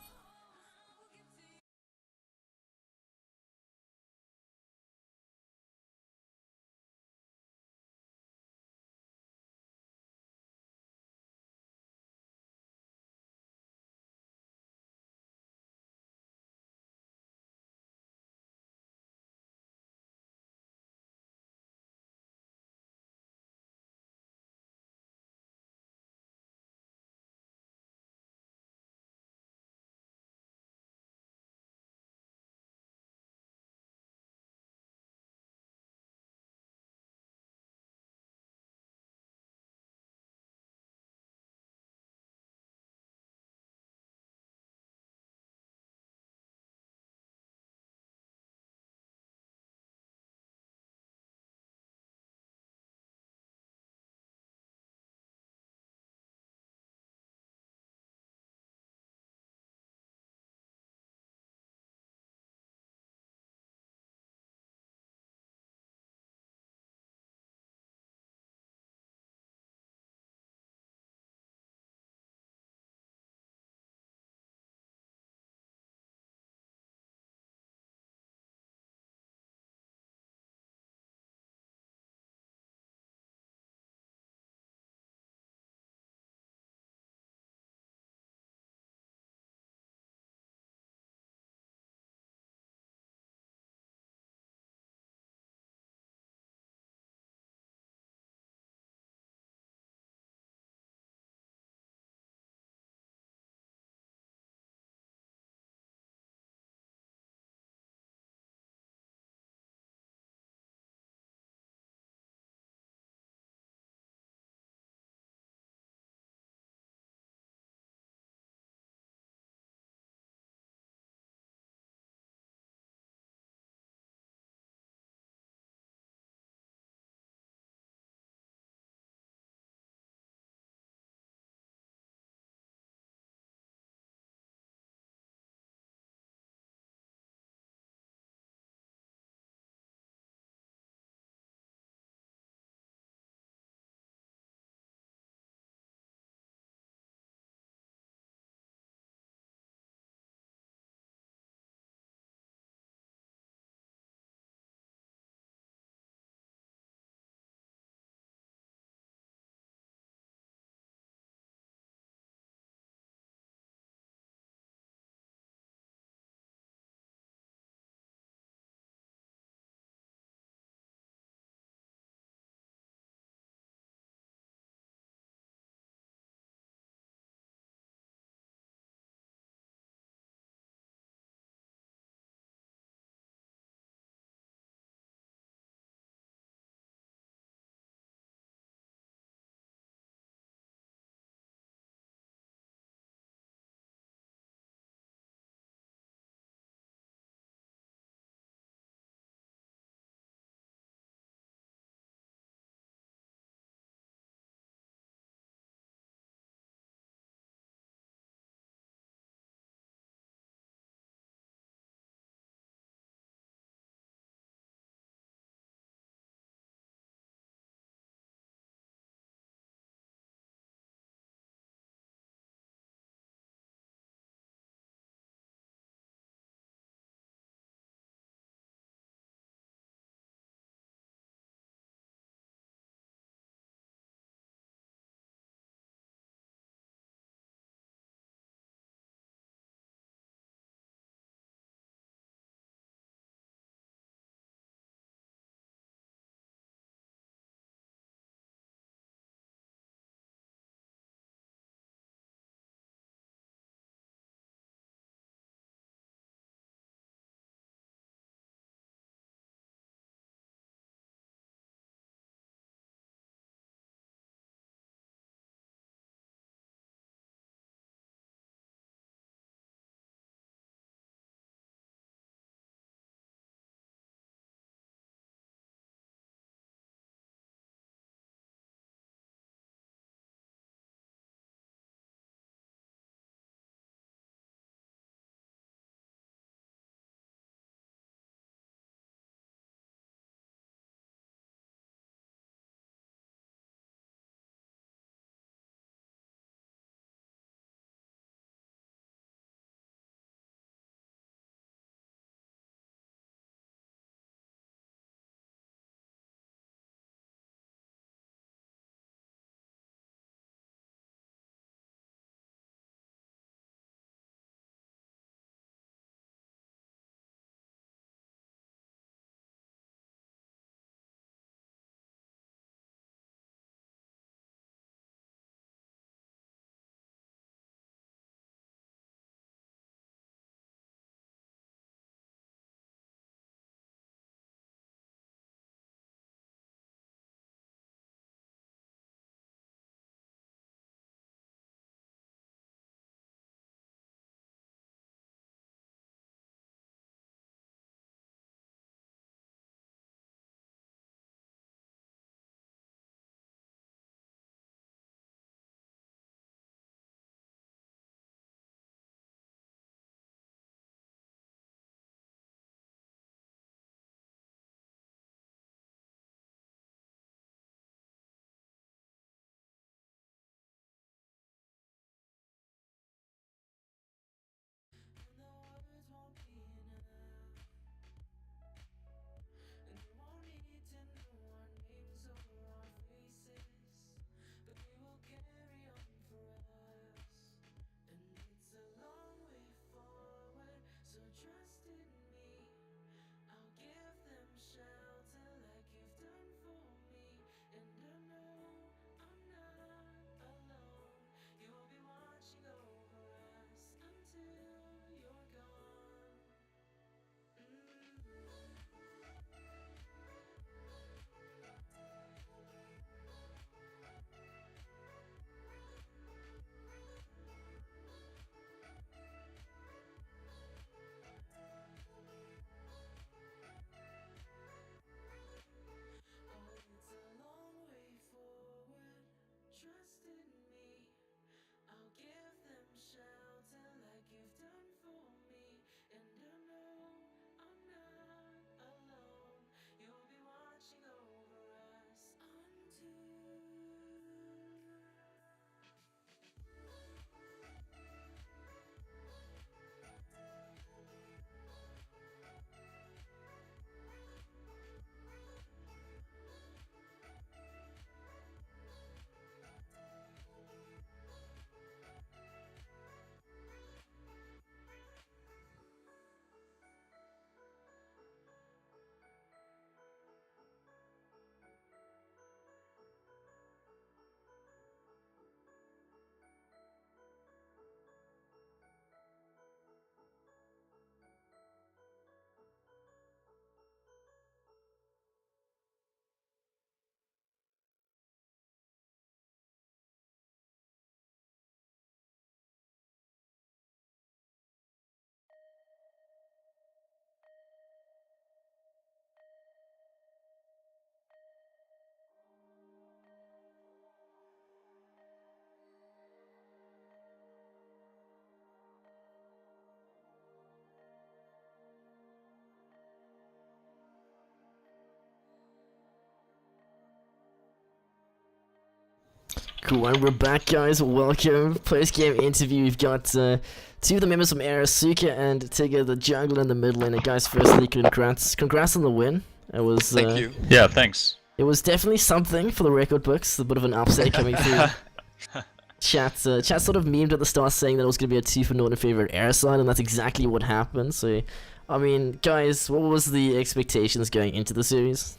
Cool, and we're back, guys. Welcome. Post-game interview. We've got two of the members from Era, Suka and Tigger, the jungle and the mid laner. Guys, firstly, congrats on the win. It was. Thank you. Yeah, thanks. It was definitely something for the record books. A bit of an upset coming through. Chat sort of memed at the start saying that it was going to be a 2-0 in favor of Era side, and that's exactly what happened. So, I mean, guys, what was the expectations going into the series?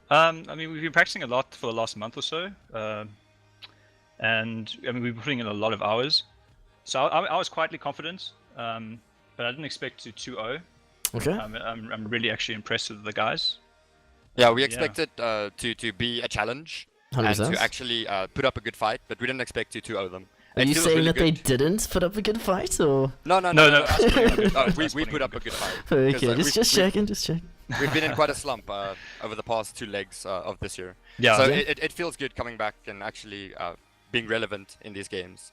I mean, we've been practicing a lot for the last month or so, and I mean, we've been putting in a lot of hours. So I was quietly confident, but I didn't expect to 2-0. Okay. I'm really actually impressed with the guys. Yeah, we expected to be a challenge 100%. and to actually put up a good fight, but we didn't expect to 2-0 them. Are It you feels saying really that they good. didn't put up a good fight, or? No. No. We put up a good fight. Okay, Because, just checking. We've been in quite a slump over the past 2 legs of this year. Yeah. So Yeah. it feels good coming back and actually being relevant in these games.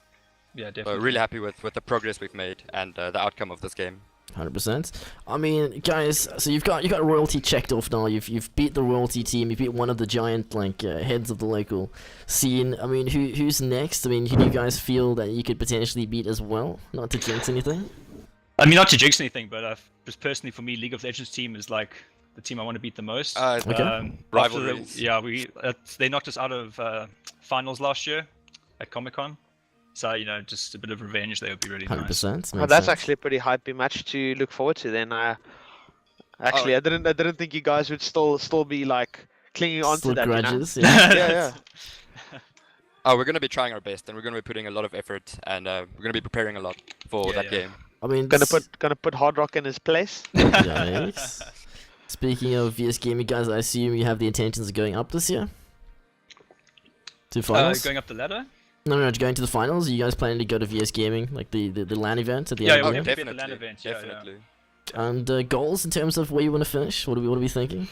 Yeah, So definitely. really happy with the progress we've made and the outcome of this game. 100%. I mean, guys, so you got royalty checked off now. You've beat the royalty team. You beat one of the giant heads of the local scene. I mean, who's next? I mean, who do you guys feel that you could potentially beat as well? Not to jinx anything. I mean, not to jinx anything, but just personally for me, League of Legends team is like the team I want to beat the most. Okay. After Rivalries. they knocked us out of finals last year at Comic-Con. So, you know, just a bit of revenge there would be really 100%. Oh, that's actually a pretty hypey match to look forward to. Then, actually, I didn't think you guys would still be like clinging on Still to that. grudges. You know? Yeah. Yeah. Oh, we're going to be trying our best and we're going to be putting a lot of effort and we're going to be preparing a lot for that game. I mean, Gonna put Hard Rock in his place. Yikes. Speaking of VS Gaming, guys, I assume you have the intentions of going up this year to finals. Going up the ladder? No, going to the finals. Are you guys planning to go to VS Gaming, like the LAN event at the Yeah, end we're of the gonna year? be at the LAN event. Yeah, Definitely. And goals in terms of where you want to finish? What are we thinking?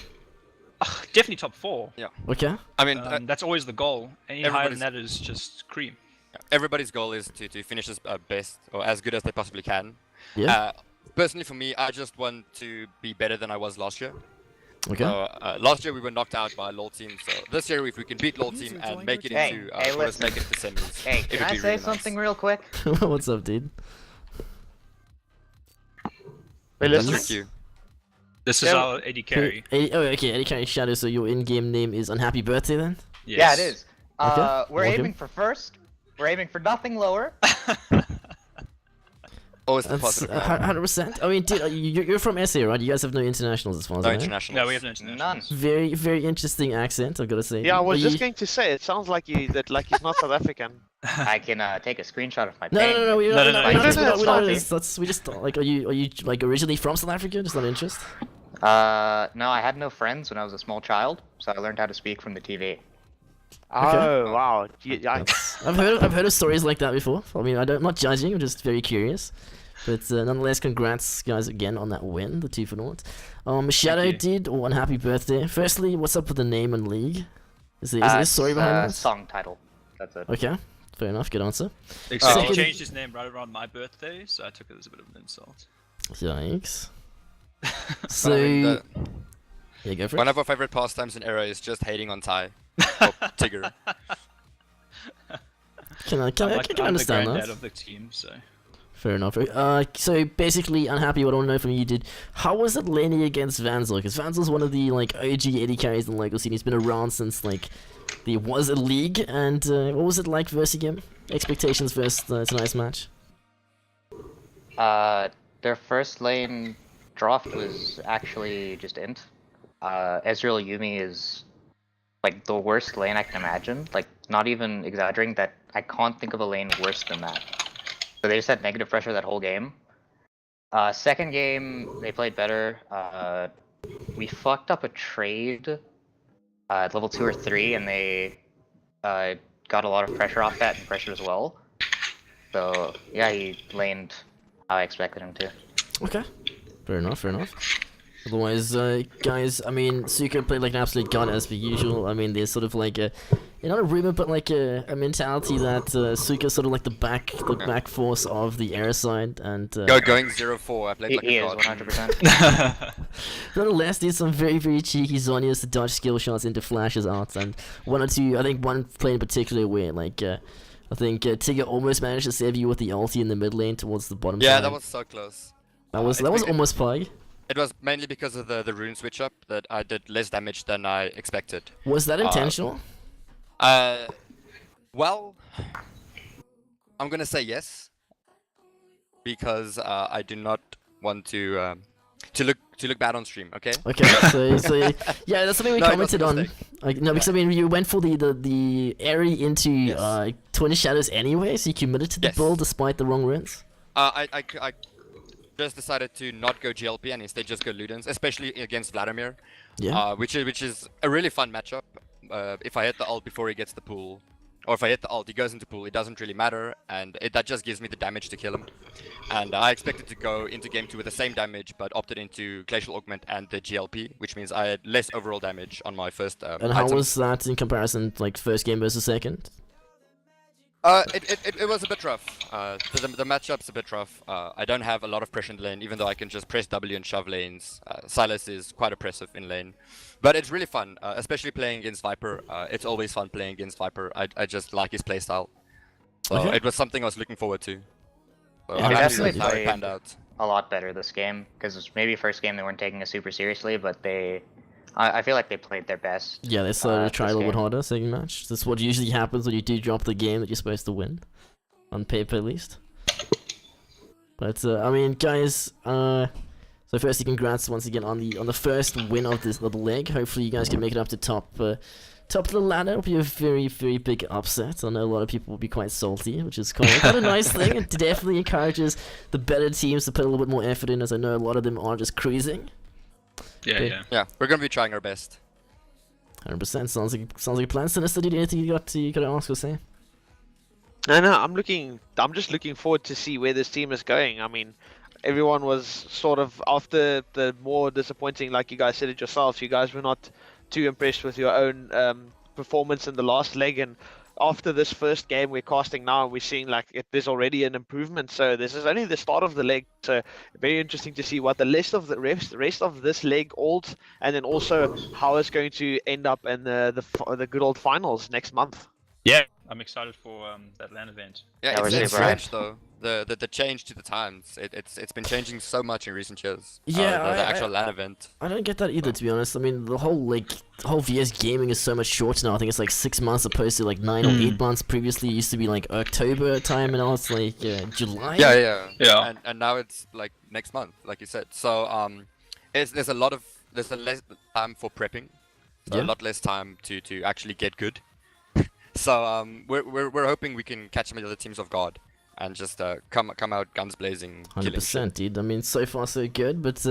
Definitely top 4. Okay. I mean, That's always the goal. Any higher than everybody's- that is just cream. everybody's goal is to finish as best or as good as they possibly can. Yeah. Personally, for me, I just want to be better than I was last year. Okay. So, last year we were knocked out by a LoL team. So this year, if we can beat LoL team and make it Hey, into, hey, let us listen. make it to semis. Hey, it can would I be say really something nice. real quick? What's up, dude? Wait, listen. Thank you. This is Yeah. our AD carry. Okay, Eddie Carry Shadow. So your in-game name is Unhappy Birthday then? Yes. Yeah, it is. Okay, We're welcome. aiming for first. We're aiming for nothing lower. Always the That's positive. 100%. I mean, dude, you're from SA, right? You guys have no internationals as far as No I know. international. No, we have no internationals. None. Very, very interesting accent, I've got to say. Yeah, I was Are just you- going to say it sounds like he's not South African. I can take a screenshot of my No, ping. no, we're No, not, no, we're no, not, no, we're not, no, we're not, no, we're not, it's that's we just like, are you like originally from South Africa? Just out of interest. No, I had no friends when I was a small child, so I learned how to speak from the TV. Oh wow! I've heard of stories like that before. I mean, I'm not judging. I'm just very curious. But nonetheless, congrats guys again on that win, the 2-0. Shadow you. did one happy birthday. Firstly, what's up with the name and league? Is there a story behind that? Song title. That's it. Okay, fair enough. Good answer. Except Second- he changed his name right around my birthday, so I took it as a bit of an insult. Yikes. I So mean, yeah, go for one it. of our favorite pastimes in Era is just hating on Ty. Or Tigger. Can I I'm the understand granddad that? of the team, so. Fair enough. So basically, Unhappy, what I want to know from you, dude, how was it laning against Vanzel? Because Vanzel's one of the like OG 80 carries in the local scene. He's been around since like there was a league. And what was it like versus him? Expectations versus tonight's match? Their first lane draft was actually just int. Ezreal Yumi is like the worst lane I can imagine. Like, not even exaggerating, that I can't think of a lane worse than that. So they just had negative pressure that whole game. Second game, they played better. We fucked up a trade at level 2 or 3, and they got a lot of pressure off that and pressure as well. So yeah, he laned how I expected him to. Okay. Fair enough, fair enough. Otherwise, guys, I mean, Suka played like an absolute god as per usual. I mean, there's sort of like a, not a rumor, but like a mentality that Suka's sort of like the back force of the air side, and Going 0-4, I played like He a is god. 100%. nonetheless, there's some very cheeky Zonias to dodge skill shots into flashes out, and one or two, I think one play in particular where like I think Tigger almost managed to save you with the ulti in the mid lane towards the bottom Yeah, side. that was so close. that was almost pug. It was mainly because of the rune switch up that I did less damage than I expected. Was that intentional? Well, I'm gonna say yes, because I do not want to look bad on stream. Okay. Okay, so yeah, that's something we No, it was a commented on. mistake. Like, no, because I mean, you went for the Airy into Yes. Twin Shadows anyway, so you committed to the Yes. build despite the wrong runes. I just decided to not go GLP and instead just go Ludens, especially against Vladimir. Yeah. Which is a really fun matchup. If I hit the ult before he gets the pool, or if I hit the ult, he goes into pool, it doesn't really matter, and that just gives me the damage to kill him. And I expected to go into game 2 with the same damage, but opted into Glacial Augment and the GLP, which means I had less overall damage on my first And how item. was that in comparison, like first game versus second? It was a bit rough. The matchup's a bit rough. I don't have a lot of pressure in lane, even though I can just press W and shove lanes. Silas is quite oppressive in lane. But it's really fun, especially playing against Viper. It's always fun playing against Viper. I just like his playstyle. So Okay. it was something I was looking forward to. So Yeah, I'm They happy definitely with how it played panned out. a lot better this game, because maybe first game they weren't taking it super seriously, but I feel like they played their best. Yeah, they started to try a this little bit game. harder second match. That's what usually happens when you do drop the game that you're supposed to win, on paper at least. But I mean, guys, so firstly, congrats once again on the first win of this little leg. Hopefully, you guys can make it up to top of the ladder. It'll be a very big upset. I know a lot of people will be quite salty, which is quite a nice thing. It definitely encourages the better teams to put a little bit more effort in, as I know a lot of them are just cruising. Yeah. Yeah, we're gonna be trying our best. 100% sounds like a plan. Sinister, did anything you got to ask or say? No, I'm just looking forward to see where this team is going. I mean, everyone was sort of, after the more disappointing, like you guys said it yourselves, you guys were not too impressed with your own performance in the last leg, and after this first game we're casting now, we're seeing like there's already an improvement. So this is only the start of the leg, so very interesting to see what the rest of this leg holds, and then also how it's going to end up in the good old finals next month. Yeah, I'm excited for that LAN event. Yeah, That was it's super strange though. The change to the times. It's been changing so much in recent years. Yeah, the actual LAN event. I don't get that either, to be honest. I mean, the whole VS gaming is so much shorter now. I think it's like 6 months opposed to like 9 or 8 months. Previously, it used to be like October time, and now it's like July. Yeah. And now it's like next month, like you said. So there's a less time for prepping. So Yeah. a lot less time to actually get good. So we're hoping we can catch some of the other teams off guard and just come out guns blazing. 100%, dude. I mean, so far so good, but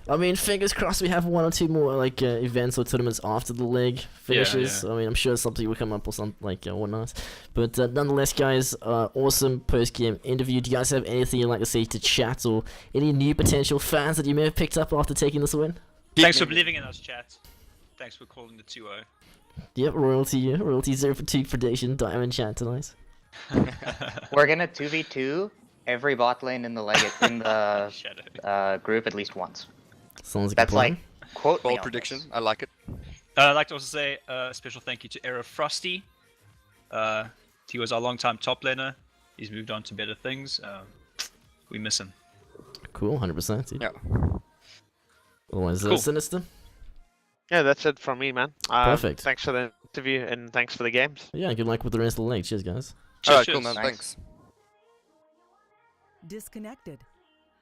I mean, fingers crossed we have 1 or 2 more like events or tournaments after the leg finishes. yeah. I mean, I'm sure something will come up or something like whatnot. But nonetheless, guys, awesome post-game interview. Do you guys have anything you'd like to say to chat, or any new potential fans that you may have picked up after taking this win? Thanks for believing in us, chat. Thanks for calling the 2-0. Yep, royalty 0 for 2 predation, diamond chat tonight. We're gonna 2v2 every bot lane in the Shadow. group at least once. Sounds like a That's plan. like quote me Bold on prediction. this. I like it. I'd like to also say a special thank you to Era Frosty. He was our long-time top laner. He's moved on to better things. We miss him. Cool, 100%. Dude. Yeah. Otherwise, Cool. Sinister. Yeah, that's it from me, man. Perfect. Thanks for the interview and thanks for the games. Yeah, good luck with the rest of the leg. Cheers, guys. Alright, Cheers. cool, man. Thanks. Thanks. Disconnected.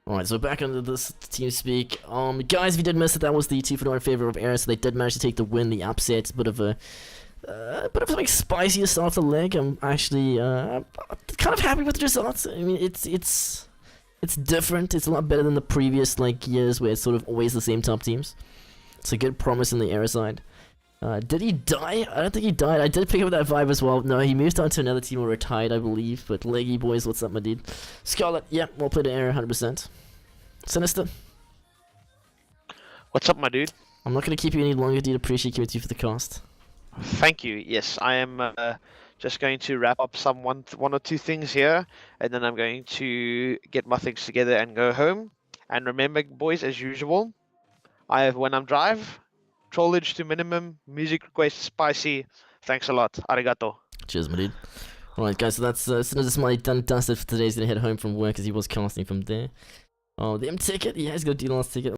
Alright, so back under this team speak. Guys, if you did miss it, that was the 2-1 in favor of Air, so they did manage to take the win, the upset. Bit of something spicy to start the leg. I'm actually kind of happy with the results. I mean, it's different. It's a lot better than the previous like years where it's sort of always the same top teams. It's a good promise in the Air side. Did he die? I don't think he died. I did pick up that vibe as well. No, he moved on to another team or retired, I believe. But Leggy boys, what's up, my dude? Scarlet, yeah, we'll play the Air 100%. Sinister. What's up, my dude? I'm not going to keep you any longer, dude. Appreciate you for the cast. Thank you. Yes, I am just going to wrap up one or two things here, and then I'm going to get my things together and go home. And remember, boys, as usual, when I'm drive, trollage to minimum, music requests spicy. Thanks a lot. Arigato. Cheers, my dude. Alright, guys, so that's as soon as Smiley done it for today, he's going to head home from work as he was casting from there. Oh, the M ticket? Yeah, he's got a deal on his ticket.